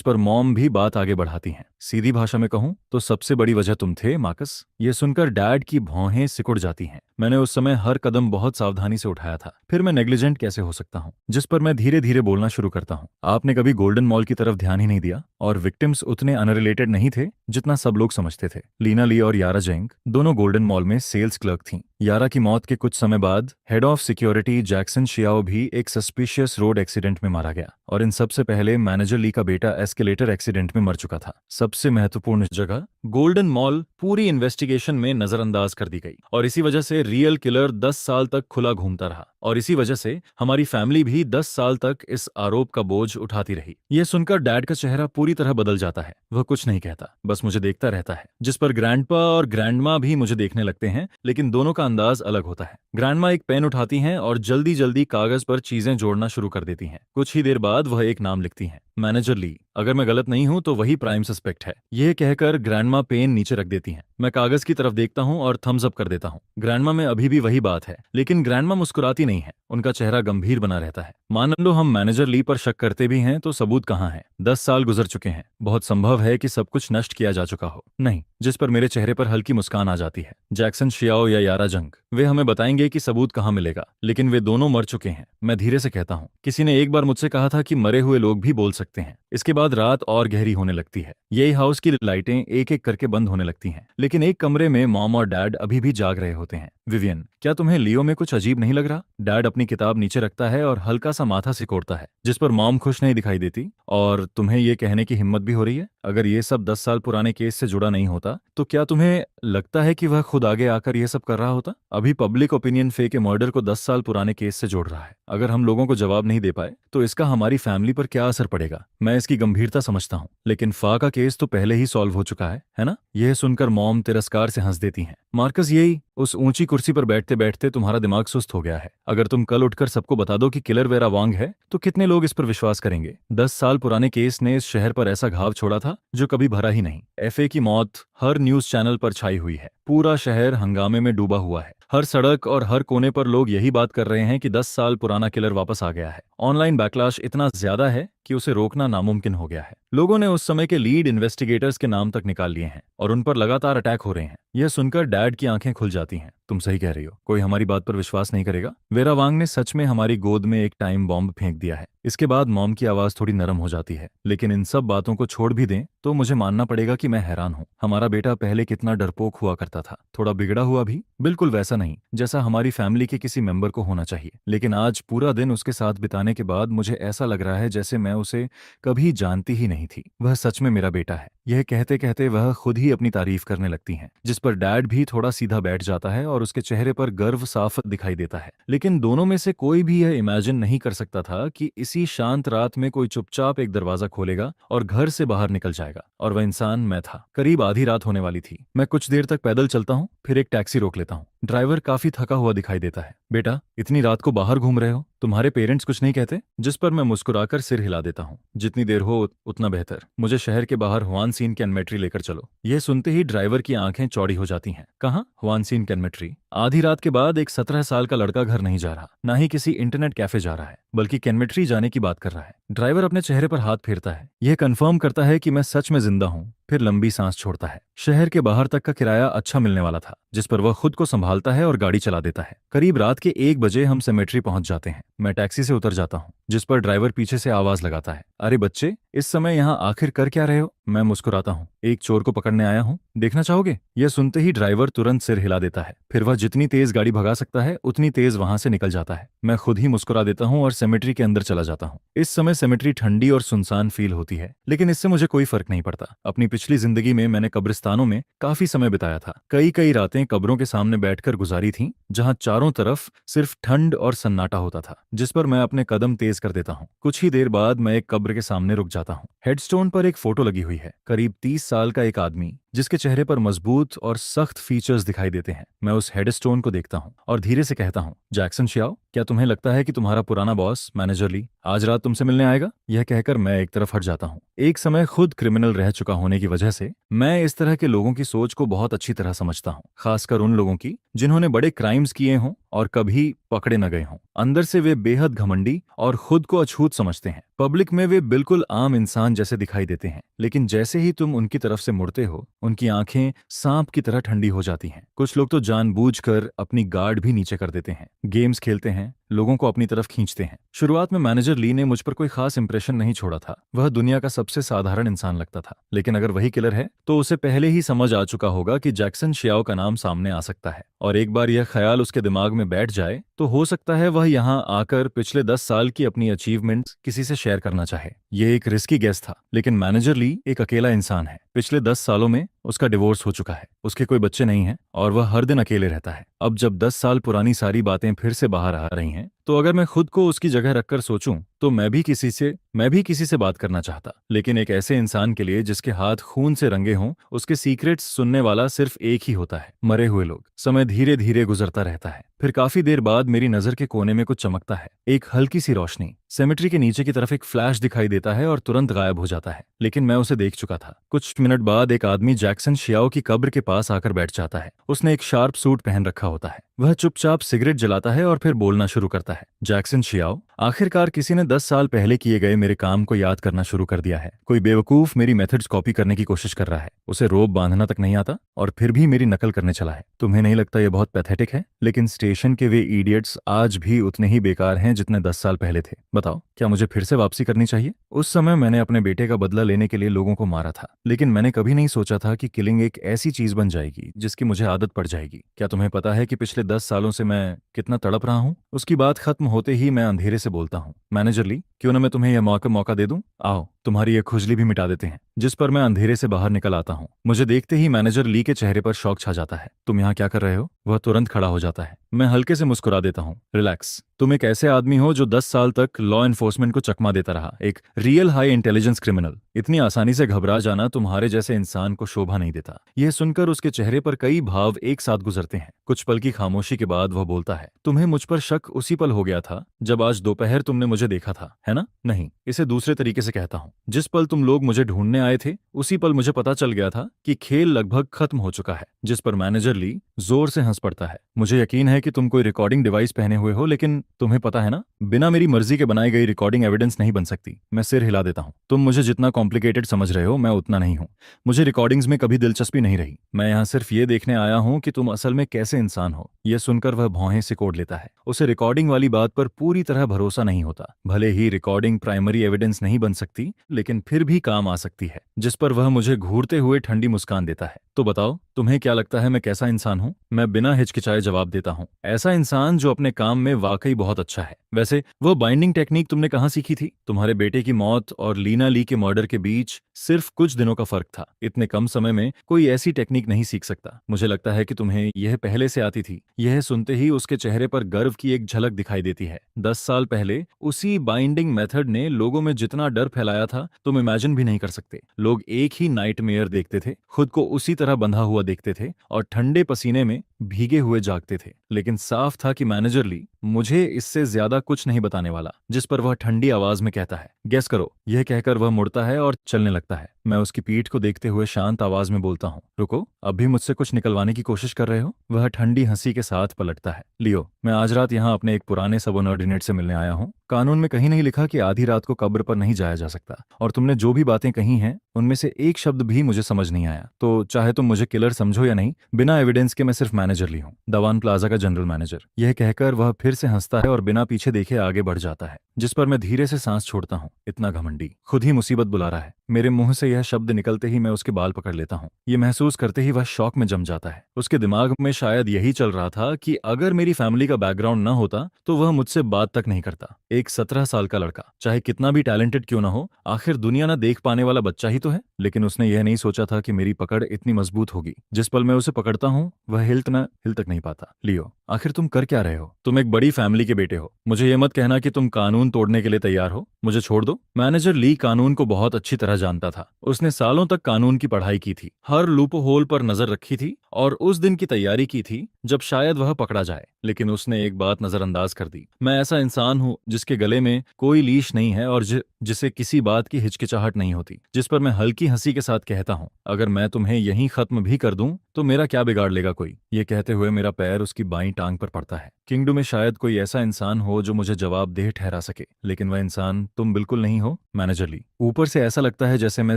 पर मॉम भी बात आगे बढ़ाती हैं। सीधी भाषा में कहूँ तो सबसे बड़ी वजह तुम थे, मार्कस। यह सुनकर डैड की भौहें सिकुड़ जाती हैं। मैंने उस समय हर कदम बहुत सावधानी से उठाया था, फिर मैं नेग्लिजेंट कैसे हो सकता हूँ? जिस पर मैं धीरे धीरे बोलना शुरू करता हूँ। आपने कभी गोल्डन मॉल की तरफ ध्यान ही नहीं दिया, और विक्टिम्स उतने अनरिलेटेड नहीं थे जितना सब लोग समझते थे। लीना ली और यारा जेंग दोनों गोल्डन मॉल में सेल्स क्लर्क थीं। यारा की मौत के कुछ समय बाद head of security Jackson Xiao भी एक सस्पिशियस रोड एक्सीडेंट में मारा गया, और इन सबसे पहले मैनेजर ली का बेटा एस्केलेटर एक्सीडेंट में मर चुका था। सबसे महत्वपूर्ण जगह गोल्डन मॉल पूरी इन्वेस्टिगेशन में नजरअंदाज कर दी गई, और इसी वजह से रियल किलर 10 साल तक खुला घूमता रहा, और इसी वजह से हमारी फैमिली भी 10 साल तक इस आरोप का बोझ उठाती रही। यह सुनकर डैड का चेहरा पूरी तरह बदल जाता है। वह कुछ नहीं कहता, बस मुझे देखता रहता है। जिस पर पर ग्रैंडपा और ग्रैंडमा भी मुझे देखने लगते हैं, लेकिन दोनों का अंदाज अलग होता है। ग्रैंडमा एक पेन उठाती हैं और जल्दी जल्दी कागज पर चीजें जोड़ना शुरू कर देती हैं। कुछ ही देर बाद वह एक नाम लिखती हैं, मैनेजर ली। अगर मैं गलत नहीं हूं तो वही प्राइम सस्पेक्ट है। यह कहकर ग्रैंडमा पेन नीचे रख देती हैं। मैं कागज की तरफ देखता हूं और थम्स अप कर देता हूं। ग्रैंडमा में अभी भी वही बात है, लेकिन ग्रैंडमा मुस्कुराती नहीं है। उनका चेहरा गंभीर बना रहता है। मान लो हम मैनेजर ली पर शक करते भी हैं तो सबूत कहाँ है? 10 साल गुजर चुके हैं। बहुत संभव है कि सब कुछ नष्ट किया जा चुका हो। नहीं, जिस पर मेरे चेहरे पर हल्की मुस्कान आ जाती है। जैक्सन शियाओ या यारा जंग, वे हमें बताएंगे कि सबूत कहाँ मिलेगा, लेकिन वे दोनों मर चुके हैं। मैं धीरे से कहता हूँ, किसी ने एक बार मुझसे कहा था कि मरे हुए लोग भी बोल सकते हैं। इसके बाद रात और गहरी होने लगती है। यही हाउस की लाइटें एक एक करके बंद होने लगती हैं, लेकिन एक कमरे में मॉम और डैड अभी भी जाग रहे होते हैं। विवियन, क्या तुम्हें लियो में कुछ अजीब नहीं लग रहा? डैड अपनी किताब नीचे रखता है और हल्का सा माथा सिकोड़ता है, जिस पर मॉम खुश नहीं दिखाई देती। और तुम्हें ये कहने की हिम्मत भी हो रही है? अगर ये सब 10 साल पुराने केस से जुड़ा नहीं होता तो क्या तुम्हें लगता है कि वह खुद आगे आकर यह सब कर रहा होता? अभी पब्लिक ओपिनियन फे के मर्डर को 10 साल पुराने केस से जोड़ रहा है। अगर हम लोगों को जवाब नहीं दे पाए तो इसका हमारी फैमिली पर क्या असर पड़ेगा? मैं इसकी गंभीरता समझता हूँ, लेकिन फा का केस तो पहले ही सॉल्व हो चुका है ना? यह सुनकर मॉम तिरस्कार से हंस देती हैं। मार्कस, यही उस ऊंची कुर्सी पर बैठते बैठते तुम्हारा दिमाग सुस्त हो गया है। अगर तुम कल उठकर सबको बता दो कि किलर वेरा वांग है तो कितने लोग इस पर विश्वास करेंगे? 10 साल पुराने केस ने इस शहर पर ऐसा घाव छोड़ा था जो कभी भरा ही नहीं। एफए की मौत हर न्यूज चैनल पर छाई हुई है। पूरा शहर हंगामे में डूबा हुआ है। हर सड़क और हर कोने पर लोग यही बात कर रहे हैं कि 10 साल पुराना किलर वापस आ गया है। ऑनलाइन बैकलैश इतना ज्यादा है कि उसे रोकना नामुमकिन हो गया है। लोगों ने उस समय के लीड इन्वेस्टिगेटर्स के नाम तक निकाल लिए हैं और उन पर लगातार अटैक हो रहे हैं। यह सुनकर डैड की आंखें खुल जाती हैं। तुम सही कह रही हो, कोई हमारी बात पर विश्वास नहीं करेगा। वेरा वांग ने सच में हमारी गोद में एक टाइम बॉम्ब फेंक दिया है। इसके बाद मॉम की आवाज थोड़ी नरम हो जाती है। लेकिन इन सब बातों को छोड़ भी दें तो मुझे मानना पड़ेगा कि मैं हैरान हूँ। हमारा बेटा पहले कितना डरपोक हुआ करता था, थोड़ा बिगड़ा हुआ भी, बिल्कुल वैसा नहीं जैसा हमारी फैमिली के किसी मेंबर को होना चाहिए। लेकिन आज पूरा दिन उसके साथ बिताने के बाद मुझे ऐसा लग रहा है जैसे मैं उसे कभी जानती ही नहीं थी। वह सच में मेरा बेटा है। यह कहते कहते वह खुद ही अपनी तारीफ करने लगती हैं, जिस पर डैड भी थोड़ा सीधा बैठ जाता है और उसके चेहरे पर गर्व साफ दिखाई देता है। लेकिन दोनों में से कोई भी यह इमेजिन नहीं कर सकता था कि इसी शांत रात में कोई चुपचाप एक दरवाजा खोलेगा और घर से बाहर निकल जाएगा। और वह इंसान मैं था। करीब आधी रात होने वाली थी। मैं कुछ देर तक पैदल चलता हूँ, फिर एक टैक्सी रोक लेता हूँ। ड्राइवर काफी थका हुआ दिखाई देता है। बेटा, इतनी रात को बाहर घूम रहे हो, तुम्हारे पेरेंट्स कुछ नहीं कहते? जिस पर मैं मुस्कुराकर सिर हिला देता हूँ। जितनी देर हो उतना बेहतर। मुझे शहर के बाहर हुआन सीन कैनमेट्री लेकर चलो। यह सुनते ही ड्राइवर की आंखें चौड़ी हो जाती हैं। कहाँ? हुआन सीन कैनमेट्री? आधी रात के बाद एक 17 साल का लड़का घर नहीं जा रहा, ना ही किसी इंटरनेट कैफे जा रहा है, बल्कि कैनमेट्री जाने की बात कर रहा है। ड्राइवर अपने चेहरे पर हाथ फेरता है। यह कंफर्म करता है कि मैं सच में जिंदा हूँ, फिर लंबी सांस छोड़ता है। शहर के बाहर तक का किराया अच्छा मिलने वाला था, जिस पर वह खुद को संभालता है और गाड़ी चला देता है। करीब रात के 1 बजे हम सेमेट्री पहुंच जाते हैं। मैं टैक्सी से उतर जाता हूँ, जिस पर ड्राइवर पीछे से आवाज लगाता है, अरे बच्चे, इस समय यहाँ आखिर कर क्या रहे हो? मैं मुस्कुराता हूँ। एक चोर को पकड़ने आया हूँ, देखना चाहोगे? यह सुनते ही ड्राइवर तुरंत सिर हिला देता है। फिर वह जितनी तेज गाड़ी भगा सकता है उतनी तेज वहां से निकल जाता है। मैं खुद ही मुस्कुरा देता हूँ और सेमेट्री के अंदर चला जाता हूँ। इस समय सेमेट्री ठंडी और सुनसान फील होती है, लेकिन इससे मुझे कोई फर्क नहीं पड़ता। अपनी पिछली जिंदगी में मैंने कब्रिस्तानों में काफी समय बिताया था। कई कई रातें कब्रों के सामने बैठकर गुजारी थीं, जहां चारों तरफ सिर्फ ठंड और सन्नाटा होता था, जिस पर मैं अपने कदम तेज कर देता हूँ। कुछ ही देर बाद मैं एक कब्र के सामने रुक जाता हूँ। हेडस्टोन पर एक फोटो लगी हुई है, करीब 30 साल का एक आदमी, जिसके चेहरे पर मजबूत और सख्त फीचर्स दिखाई देते हैं। मैं उस हेडस्टोन को देखता हूँ और धीरे से कहता हूँ, जैक्सन शियाओ, क्या तुम्हें लगता है कि तुम्हारा पुराना बॉस मैनेजर ली आज रात तुमसे मिलने आएगा? यह कहकर मैं एक तरफ हट जाता हूँ। एक समय खुद क्रिमिनल रह चुका होने की वजह से मैं इस तरह के लोगों की सोच को बहुत अच्छी तरह समझता हूँ, खासकर उन लोगों की जिन्होंने बड़े क्राइम्स किए हों और कभी पकड़े न गए हों। अंदर से वे बेहद घमंडी और खुद को अछूत समझते हैं। पब्लिक में वे बिल्कुल आम इंसान जैसे दिखाई देते हैं, लेकिन जैसे ही तुम उनकी तरफ से मुड़ते हो, उनकी आंखें सांप की तरह ठंडी हो जाती हैं। कुछ लोग तो जानबूझकर अपनी गार्ड भी नीचे कर देते हैं, गेम्स खेलते हैं, लोगों को अपनी तरफ खींचते हैं। शुरुआत में मैनेजर ली ने मुझ पर कोई खास इंप्रेशन नहीं छोड़ा था। वह दुनिया का सबसे साधारण इंसान लगता था, लेकिन अगर वही किलर है तो उसे पहले ही समझ आ चुका होगा कि जैक्सन शियाओ का नाम सामने आ सकता है। और एक बार यह ख्याल उसके दिमाग में बैठ जाए तो हो सकता है वह यहाँ आकर पिछले 10 साल की अपनी अचीवमेंट्स किसी से शेयर करना चाहे। यह एक रिस्की गेस था, लेकिन मैनेजर ली एक अकेला इंसान है। पिछले 10 सालों में उसका डिवोर्स हो चुका है, उसके कोई बच्चे नहीं हैं और वह हर दिन अकेले रहता है। अब जब 10 साल पुरानी सारी बातें फिर से बाहर आ रही हैं, तो अगर मैं खुद को उसकी जगह रखकर सोचूं तो मैं भी किसी से बात करना चाहता, लेकिन एक ऐसे इंसान के लिए जिसके हाथ खून से रंगे हों, उसके सीक्रेट्स सुनने वाला सिर्फ एक ही होता है, मरे हुए लोग। समय धीरे धीरे गुजरता रहता है, फिर काफी देर बाद मेरी नजर के कोने में कुछ चमकता है, एक हल्की सी रोशनी। सेमेट्री के नीचे की तरफ एक फ्लैश दिखाई देता है और तुरंत गायब हो जाता है, लेकिन मैं उसे देख चुका था। कुछ मिनट बाद एक आदमी जैक्सन शियाओ की कब्र के पास आकर बैठ जाता है। उसने एक शार्प सूट पहन रखा होता है। वह चुपचाप सिगरेट जलाता है और फिर बोलना शुरू करता है। जैक्सन शियाओ, आखिरकार किसी ने 10 साल पहले किए गए मेरे काम को याद करना शुरू कर दिया है। कोई बेवकूफ मेरी मेथड्स कॉपी करने की कोशिश कर रहा है, उसे रोप बांधना तक नहीं आता और फिर भी मेरी नकल करने चला है। तुम्हें नहीं लगता यह बहुत पैथेटिक है? लेकिन स्टेशन के वे इडियट्स आज भी उतने ही बेकार हैं जितने 10 साल पहले थे। बताओ, क्या मुझे फिर से वापसी करनी चाहिए? उस समय मैंने अपने बेटे का बदला लेने के लिए लोगों को मारा था, लेकिन मैंने कभी नहीं सोचा था कि किलिंग एक ऐसी चीज बन जाएगी जिसकी मुझे आदत पड़ जाएगी। क्या तुम्हें पता है कि पिछले 10 सालों से मैं कितना तड़प रहा हूँ? उसकी बात खत्म होते ही मैं अंधेरे से बोलता हूँ, मैनेजर ली, क्यों ना मैं तुम्हें यह मौका दे दूं? आओ, तुम्हारी ये खुजली भी मिटा देते हैं। जिस पर मैं अंधेरे से बाहर निकल आता हूँ। मुझे देखते ही मैनेजर ली के चेहरे पर शौक छा जाता है। तुम यहाँ क्या कर रहे हो? वह तुरंत खड़ा हो जाता है। मैं हल्के से मुस्कुरा देता हूँ। रिलैक्स, तुम एक ऐसे आदमी हो जो 10 साल तक लॉ एनफोर्समेंट को चकमा देता रहा, एक रियल हाई इंटेलिजेंस क्रिमिनल। इतनी आसानी से घबरा जाना तुम्हारे जैसे इंसान को शोभा नहीं देता। यह सुनकर उसके चेहरे पर कई भाव एक साथ गुजरते हैं। कुछ पल की खामोशी के बाद वह बोलता है, तुम्हें मुझ पर शक उसी पल हो गया था जब आज दोपहर तुमने मुझे देखा था, है ना? नहीं, इसे दूसरे तरीके से कहता हूँ। जिस पल तुम लोग मुझे ढूंढने आए थे, उसी पल मुझे पता चल गया था कि खेल लगभग खत्म हो चुका है। जिस पर मैनेजर ली जोर से हंस पड़ता है। मुझे यकीन है कि तुम कोई रिकॉर्डिंग डिवाइस पहने हुए हो, लेकिन तुम्हें पता है ना, बिना मेरी मर्जी के बनाई गई रिकॉर्डिंग एविडेंस नहीं बन सकती। मैं सिर हिला देता हूँ। तुम मुझे जितना कॉम्प्लिकेटेड समझ रहे हो, मैं उतना नहीं हूँ। मुझे रिकॉर्डिंग्स में कभी दिलचस्पी नहीं रही। मैं यहाँ सिर्फ ये देखने आया हूँ कि तुम असल में कैसे इंसान हो। यह सुनकर वह भौहें सिकोड़ लेता है। उसे रिकॉर्डिंग वाली बात पर पूरी तरह भरोसा नहीं होता। भले ही रिकॉर्डिंग प्राइमरी एविडेंस नहीं बन सकती, लेकिन फिर भी काम आ सकती है। जिस पर वह मुझे घूरते हुए ठंडी मुस्कान देता है। तो बताओ, तुम्हें क्या लगता है मैं कैसा इंसान हूँ? मैं बिना हिचकिचाए जवाब देता हूँ, ऐसा इंसान जो अपने काम में वाकई बहुत अच्छा है। वैसे वो बाइंडिंग टेक्निक तुमने कहाँ सीखी थी? तुम्हारे बेटे की मौत और लीना ली के मर्डर के बीच सिर्फ कुछ दिनों का फर्क था। इतने कम समय में कोई ऐसी टेक्निक नहीं सीख सकता। मुझे लगता है कि तुम्हें यह पहले से आती थी। यह सुनते ही उसके चेहरे पर गर्व की एक झलक दिखाई देती है। 10 साल पहले उसी बाइंडिंग मेथड ने लोगों में जितना डर फैलाया था, तुम इमेजिन भी नहीं कर सकते। लोग एक ही नाइटमेयर देखते थे, खुद को उसी तरह बंधा हुआ देखते थे और ठंडे पसीने में भीगे हुए जागते थे। लेकिन साफ था कि मैनेजर ली मुझे इससे ज्यादा कुछ नहीं बताने वाला। जिस पर वह ठंडी आवाज में कहता है, गेस करो। यह कहकर वह मुड़ता है और चलने लगता है। मैं उसकी पीठ को देखते हुए शांत आवाज में बोलता हूँ, रुको, अब भी मुझसे कुछ निकलवाने की कोशिश कर रहे हो? वह ठंडी हंसी के साथ पलटता है। लियो, मैं आज रात यहाँ अपने एक पुराने सबऑर्डिनेट से मिलने आया हूँ। कानून में कहीं नहीं लिखा कि आधी रात को कब्र पर नहीं जाया जा सकता, और तुमने जो भी बातें कही हैं उनमें से एक शब्द भी मुझे समझ नहीं आया। तो चाहे तुम मुझे किलर समझो या नहीं, बिना एविडेंस के मैं सिर्फ मैनेजर ली हूँ, दवान प्लाजा का जनरल मैनेजर। यह कहकर वह फिर से हंसता है और बिना पीछे देखे आगे बढ़ जाता है। जिस पर मैं धीरे से सांस छोड़ता हूँ। इतना घमंडी, खुद ही मुसीबत बुला रहा है। मेरे मुंह से यह शब्द निकलते ही मैं उसके बाल पकड़ लेता हूँ। ये महसूस करते ही वह शौक में जम जाता है। उसके दिमाग में शायद यही चल रहा था कि अगर मेरी फैमिली का बैकग्राउंड न होता तो वह मुझसे बात तक नहीं करता। एक 17 साल का लड़का, चाहे कितना भी टैलेंटेड क्यों ना हो, आखिर दुनिया न देख पाने वाला बच्चा ही तो है। लेकिन उसने यह नहीं सोचा था कि मेरी पकड़ इतनी मजबूत होगी। जिस पल मैं उसे पकड़ता हूँ, वह हिल तक नहीं पाता। लियो, आखिर तुम कर क्या रहे हो? तुम एक बड़ी फैमिली के बेटे हो। मुझे यह मत कहना कि तुम कानून तोड़ने के लिए तैयार हो। मुझे छोड़ दो। मैनेजर ली कानून को बहुत अच्छी तरह जानता था। उसने सालों तक कानून की पढ़ाई की थी, हर लूप होल पर नजर रखी थी और उस दिन की तैयारी की थी जब शायद वह पकड़ा जाए। लेकिन उसने एक बात नजरअंदाज कर दी। मैं ऐसा इंसान हूँ जिसके गले में कोई लीश नहीं है और जिसे किसी बात की हिचकिचाहट नहीं होती। जिस पर मैं हल्की हंसी के साथ कहता हूँ, अगर मैं तुम्हें यहीं खत्म भी कर दूं तो मेरा क्या बिगाड़ लेगा कोई? ये कहते हुए मेरा पैर उसकी बाईं टांग पर पड़ता है। किंगडम में शायद कोई ऐसा इंसान हो जो मुझे जवाबदेह ठहरा सके, लेकिन वह इंसान तुम बिल्कुल नहीं हो, मैनेजर ली। ऊपर से ऐसा लगता है जैसे मैं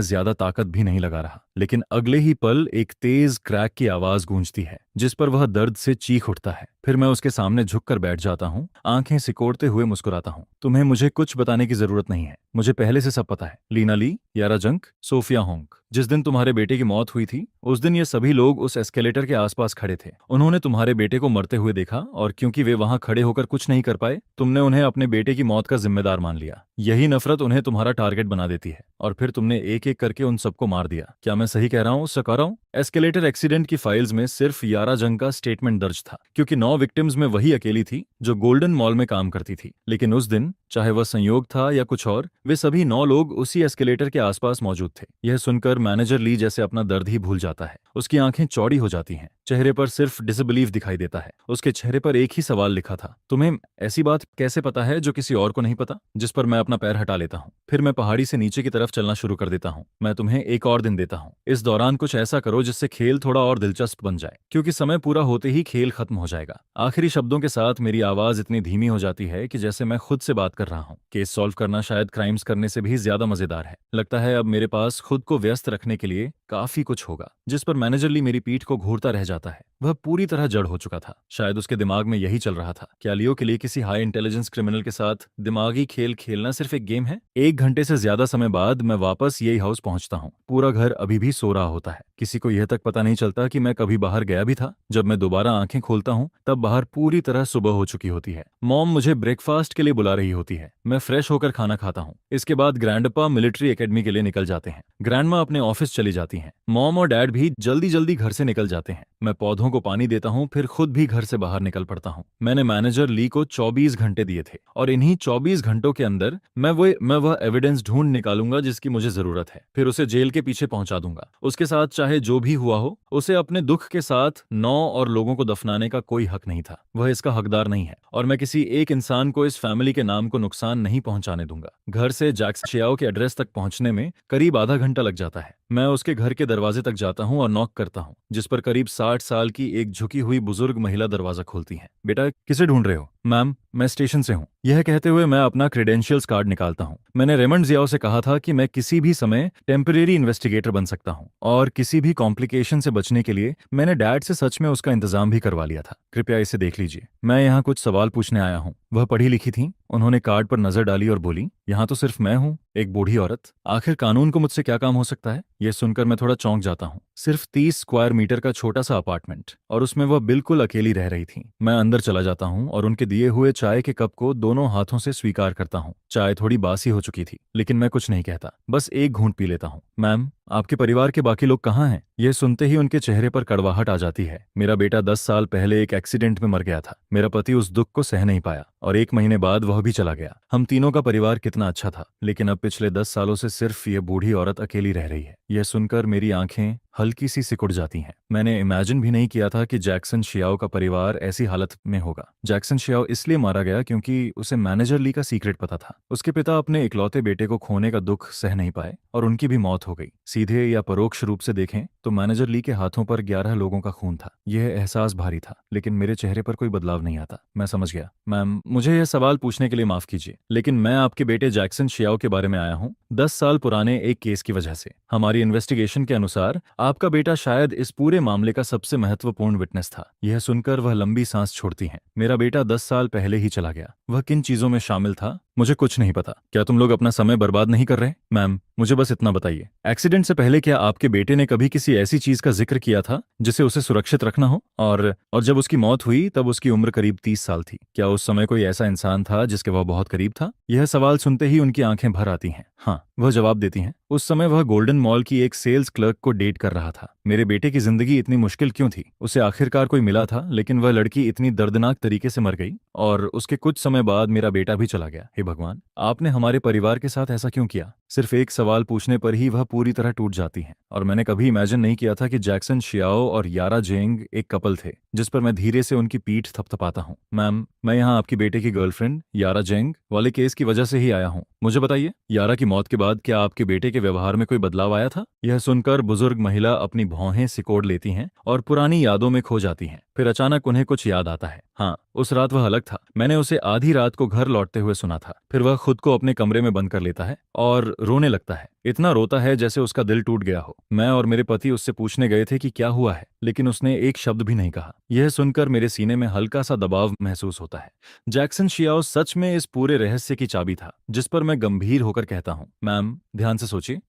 ज्यादा ताकत भी नहीं लगा रहा, लेकिन अगले ही पल एक तेज क्रैक की आवाज गूंजती है, जिस पर वह दर्द से चीख उठता है। फिर मैं उसके सामने झुककर बैठ जाता हूँ, आंखें सिकोड़ते हुए मुस्कुराता हूँ। तुम्हें मुझे कुछ बताने की जरूरत नहीं है, मुझे पहले से सब पता है। लीना ली, यारा जंक, सोफिया होंग, जिस दिन तुम्हारे बेटे की मौत हुई थी उस दिन ये सभी लोग उस एस्केलेटर के आसपास खड़े थे। उन्होंने तुम्हारे बेटे को मरते हुए देखा और क्योंकि वे वहां खड़े होकर कुछ नहीं कर पाए, तुमने उन्हें अपने बेटे की मौत का जिम्मेदार मान लिया। यही नफरत उन्हें तुम्हारा टारगेट बना देती है और फिर तुमने एक एक करके उन सबको मार दिया। क्या मैं सही कह रहा हूँ, सका रहा हूँ? एस्केलेटर एक्सीडेंट की फाइल्स में सिर्फ यारा जंग का स्टेटमेंट दर्ज था, क्योंकि 9 विक्टिम्स में वही अकेली थी जो गोल्डन मॉल में काम करती थी। लेकिन उस दिन, चाहे वह संयोग था या कुछ और, वे सभी 9 लोग उसी एस्केलेटर के आसपास मौजूद थे। यह सुनकर मैनेजर ली जैसे अपना दर्द ही भूल जाता है। उसकी आंखें चौड़ी हो जाती हैं, चेहरे पर सिर्फ डिसबिलीफ दिखाई देता है। उसके चेहरे पर एक ही सवाल लिखा था, तुम्हें ऐसी बात कैसे पता है जो किसी और को नहीं पता? जिस पर मैं अपना पैर हटा लेता हूँ। फिर मैं पहाड़ी से नीचे की तरफ चलना शुरू कर देता हूँ। मैं तुम्हें एक और दिन देता हूँ। इस दौरान कुछ ऐसा करो जिससे खेल थोड़ा और दिलचस्प बन जाए, क्योंकि समय पूरा होते ही खेल खत्म हो जाएगा। आखिरी शब्दों के साथ मेरी आवाज इतनी धीमी हो जाती है कि जैसे मैं खुद से बात कर रहा हूँ। केस सॉल्व करना शायद क्राइम्स करने से भी ज्यादा मजेदार है। लगता है अब मेरे पास खुद को व्यस्त रखने के लिए काफी कुछ होगा। जिस पर मैनेजर ली मेरी पीठ को घूरता रह जाता है। वह पूरी तरह जड़ हो चुका था। शायद उसके दिमाग में यही चल रहा था, क्या लियो के लिए किसी हाई इंटेलिजेंस क्रिमिनल के साथ दिमागी खेल खेलना सिर्फ एक गेम है? 1 घंटे से ज्यादा समय बाद मैं वापस यही हाउस पहुंचता हूँ। पूरा घर अभी भी सो रहा होता है। किसी को यह तक पता नहीं चलता कि मैं कभी बाहर गया भी था। जब मैं दोबारा आंखें खोलता हूँ तब बाहर पूरी तरह सुबह हो चुकी होती है। मॉम मुझे ब्रेकफास्ट के लिए बुला रही होती है। मैं फ्रेश होकर खाना खाता हूँ। इसके बाद ग्रैंडपा मिलिट्री एकेडमी के लिए निकल जाते हैं। ग्रैंडमा अपने ऑफिस चली जाती हैं। मॉम और डैड भी जल्दी जल्दी घर से निकल जाते हैं। मैं पौधों को पानी देता हूँ, फिर खुद भी घर से बाहर निकल पड़ता हूँ। मैंने मैनेजर ली को 24 घंटे दिए थे और इन्हीं 24 घंटों के अंदर मैं वह एविडेंस ढूंढ निकालूंगा जिसकी मुझे जरूरत है। फिर उसे जेल के पीछे पहुंचा दूंगा। उसके साथ चाहे जो भी हुआ हो, उसे अपने दुख के साथ 9 और लोगों को दफनाने का कोई हक नहीं था। वह इसका हकदार नहीं है और मैं किसी एक इंसान को इस फैमिली के नाम को नुकसान नहीं पहुंचाने दूंगा। घर से जैक्सन शियाओ के एड्रेस तक पहुंचने में करीब आधा घंटा लग जाता है। मैं उसके घर के दरवाजे तक जाता हूं और नॉक करता हूं, जिस पर करीब 60 साल की एक झुकी हुई बुजुर्ग महिला दरवाजा खोलती है। बेटा, किसे ढूंढ रहे हो? मैम, मैं स्टेशन से हूँ। यह कहते हुए मैं अपना क्रेडेंशियल्स कार्ड निकालता हूँ। मैंने रेमंड जियाओ से कहा था कि मैं किसी भी समय टेम्परेरी इन्वेस्टिगेटर बन सकता हूँ और किसी भी कॉम्प्लिकेशन से बचने के लिए मैंने डैड से सच में उसका इंतजाम भी करवा लिया था। कृपया इसे देख लीजिए। मैं यहाँ कुछ सवाल पूछने आया हूँ। वह पढ़ी लिखी थी। उन्होंने कार्ड पर नजर डाली और बोली, यहाँ तो सिर्फ मैं हूँ, एक बूढ़ी औरत। आखिर कानून को मुझसे क्या काम हो सकता है? यह सुनकर मैं थोड़ा चौंक जाता हूँ। सिर्फ 30 स्क्वायर मीटर का छोटा सा अपार्टमेंट और उसमें वह बिल्कुल अकेली रह रही थी। मैं अंदर चला जाता हूँ और उनके दिए हुए चाय के कप को दोनों हाथों से स्वीकार करता हूँ। चाय थोड़ी बासी हो चुकी थी, लेकिन मैं कुछ नहीं कहता, बस एक घूंट पी लेता हूँ। मैम, आपके परिवार के बाकी लोग कहाँ हैं? यह सुनते ही उनके चेहरे पर कड़वाहट आ जाती है। मेरा बेटा 10 साल पहले एक एक्सीडेंट में मर गया था। मेरा पति उस दुख को सह नहीं पाया और 1 महीने बाद वह भी चला गया। हम तीनों का परिवार कितना अच्छा था, लेकिन अब पिछले 10 सालों से सिर्फ ये बूढ़ी औरत अकेली रह रही है। यह सुनकर मेरी आंखें हल्की सी सिकुड़ जाती हैं। मैंने इमेजिन भी नहीं किया था कि जैक्सन शियाओ का परिवार ऐसी हालत में होगा। जैक्सन शियाओ इसलिए मारा गया क्योंकि उसे मैनेजर ली का सीक्रेट पता था। उसके पिता अपने इकलौते बेटे को खोने का दुख सह नहीं पाए और उनकी भी मौत हो गई। सीधे या परोक्ष रूप से देखें तो मैनेजर ली के हाथों पर 11 लोगों का खून था। यह एहसास भारी था, लेकिन मेरे चेहरे पर कोई बदलाव नहीं आता। मैं समझ गया। मैम, मुझे यह सवाल पूछने के लिए माफ कीजिए, लेकिन मैं आपके बेटे जैक्सन शियाओ के बारे में आया हूँ 10 साल पुराने एक केस की वजह से। हमारी इन्वेस्टिगेशन के अनुसार आपका बेटा शायद इस पूरे मामले का सबसे महत्वपूर्ण विटनेस था। यह सुनकर वह लंबी सांस छोड़ती हैं। मेरा बेटा 10 साल पहले ही चला गया। वह किन चीजों में शामिल था मुझे कुछ नहीं पता। क्या तुम लोग अपना समय बर्बाद नहीं कर रहे? मैम, मुझे बस इतना बताइए, एक्सीडेंट से पहले क्या आपके बेटे ने कभी किसी ऐसी चीज का जिक्र किया था जिसे उसे सुरक्षित रखना हो? और जब उसकी मौत हुई तब उसकी उम्र करीब 30 साल थी। क्या उस समय कोई ऐसा इंसान था जिसके वह बहुत करीब था? यह सवाल सुनते ही उनकी आंखें भर आती हैं। हाँ, वह जवाब देती हैं। उस समय वह गोल्डन मॉल की एक सेल्स क्लर्क को डेट कर रहा था। मेरे बेटे की जिंदगी इतनी मुश्किल क्यों थी? उसे आखिरकार कोई मिला था, लेकिन वह लड़की इतनी दर्दनाक तरीके से मर गई और उसके कुछ समय बाद मेरा बेटा भी चला गया। हे भगवान, आपने हमारे परिवार के साथ ऐसा क्यों किया? सिर्फ एक सवाल पूछने पर ही वह पूरी तरह टूट जाती हैं। और मैंने कभी इमेजिन नहीं किया था कि जैक्सन शियाओ और यारा जेंग एक कपल थे। जिस पर मैं धीरे से उनकी पीठ थपथपाता हूँ। मैम, मैं यहाँ आपकी बेटे की गर्लफ्रेंड यारा जेंग वाले केस की वजह से ही आया हूँ। मुझे बताइए, यारा की मौत के बाद क्या आपके बेटे के व्यवहार में कोई बदलाव आया था? यह सुनकर बुजुर्ग महिला अपनी भौहें सिकोड़ लेती हैं और पुरानी यादों में खो जाती हैं। फिर अचानक उन्हें कुछ याद आता है। हाँ, उस रात वह अलग था। मैंने उसे आधी रात को घर लौटते हुए सुना था। फिर वह खुद को अपने कमरे में बंद कर लेता है और रोने लगता है। इतना रोता है जैसे उसका दिल टूट गया हो। मैं और मेरे पति उससे पूछने गए थे कि क्या हुआ है, लेकिन उसने एक शब्द भी नहीं कहा। यह सुनकर मेरे सीने में हल्का सा दबाव महसूस होता है। जैक्सन शियाओ सच में इस पूरे रहस्य की चाबी था। जिस पर मैं गंभीर होकर कहता हूँ, मैम, ध्यान से सोचिए,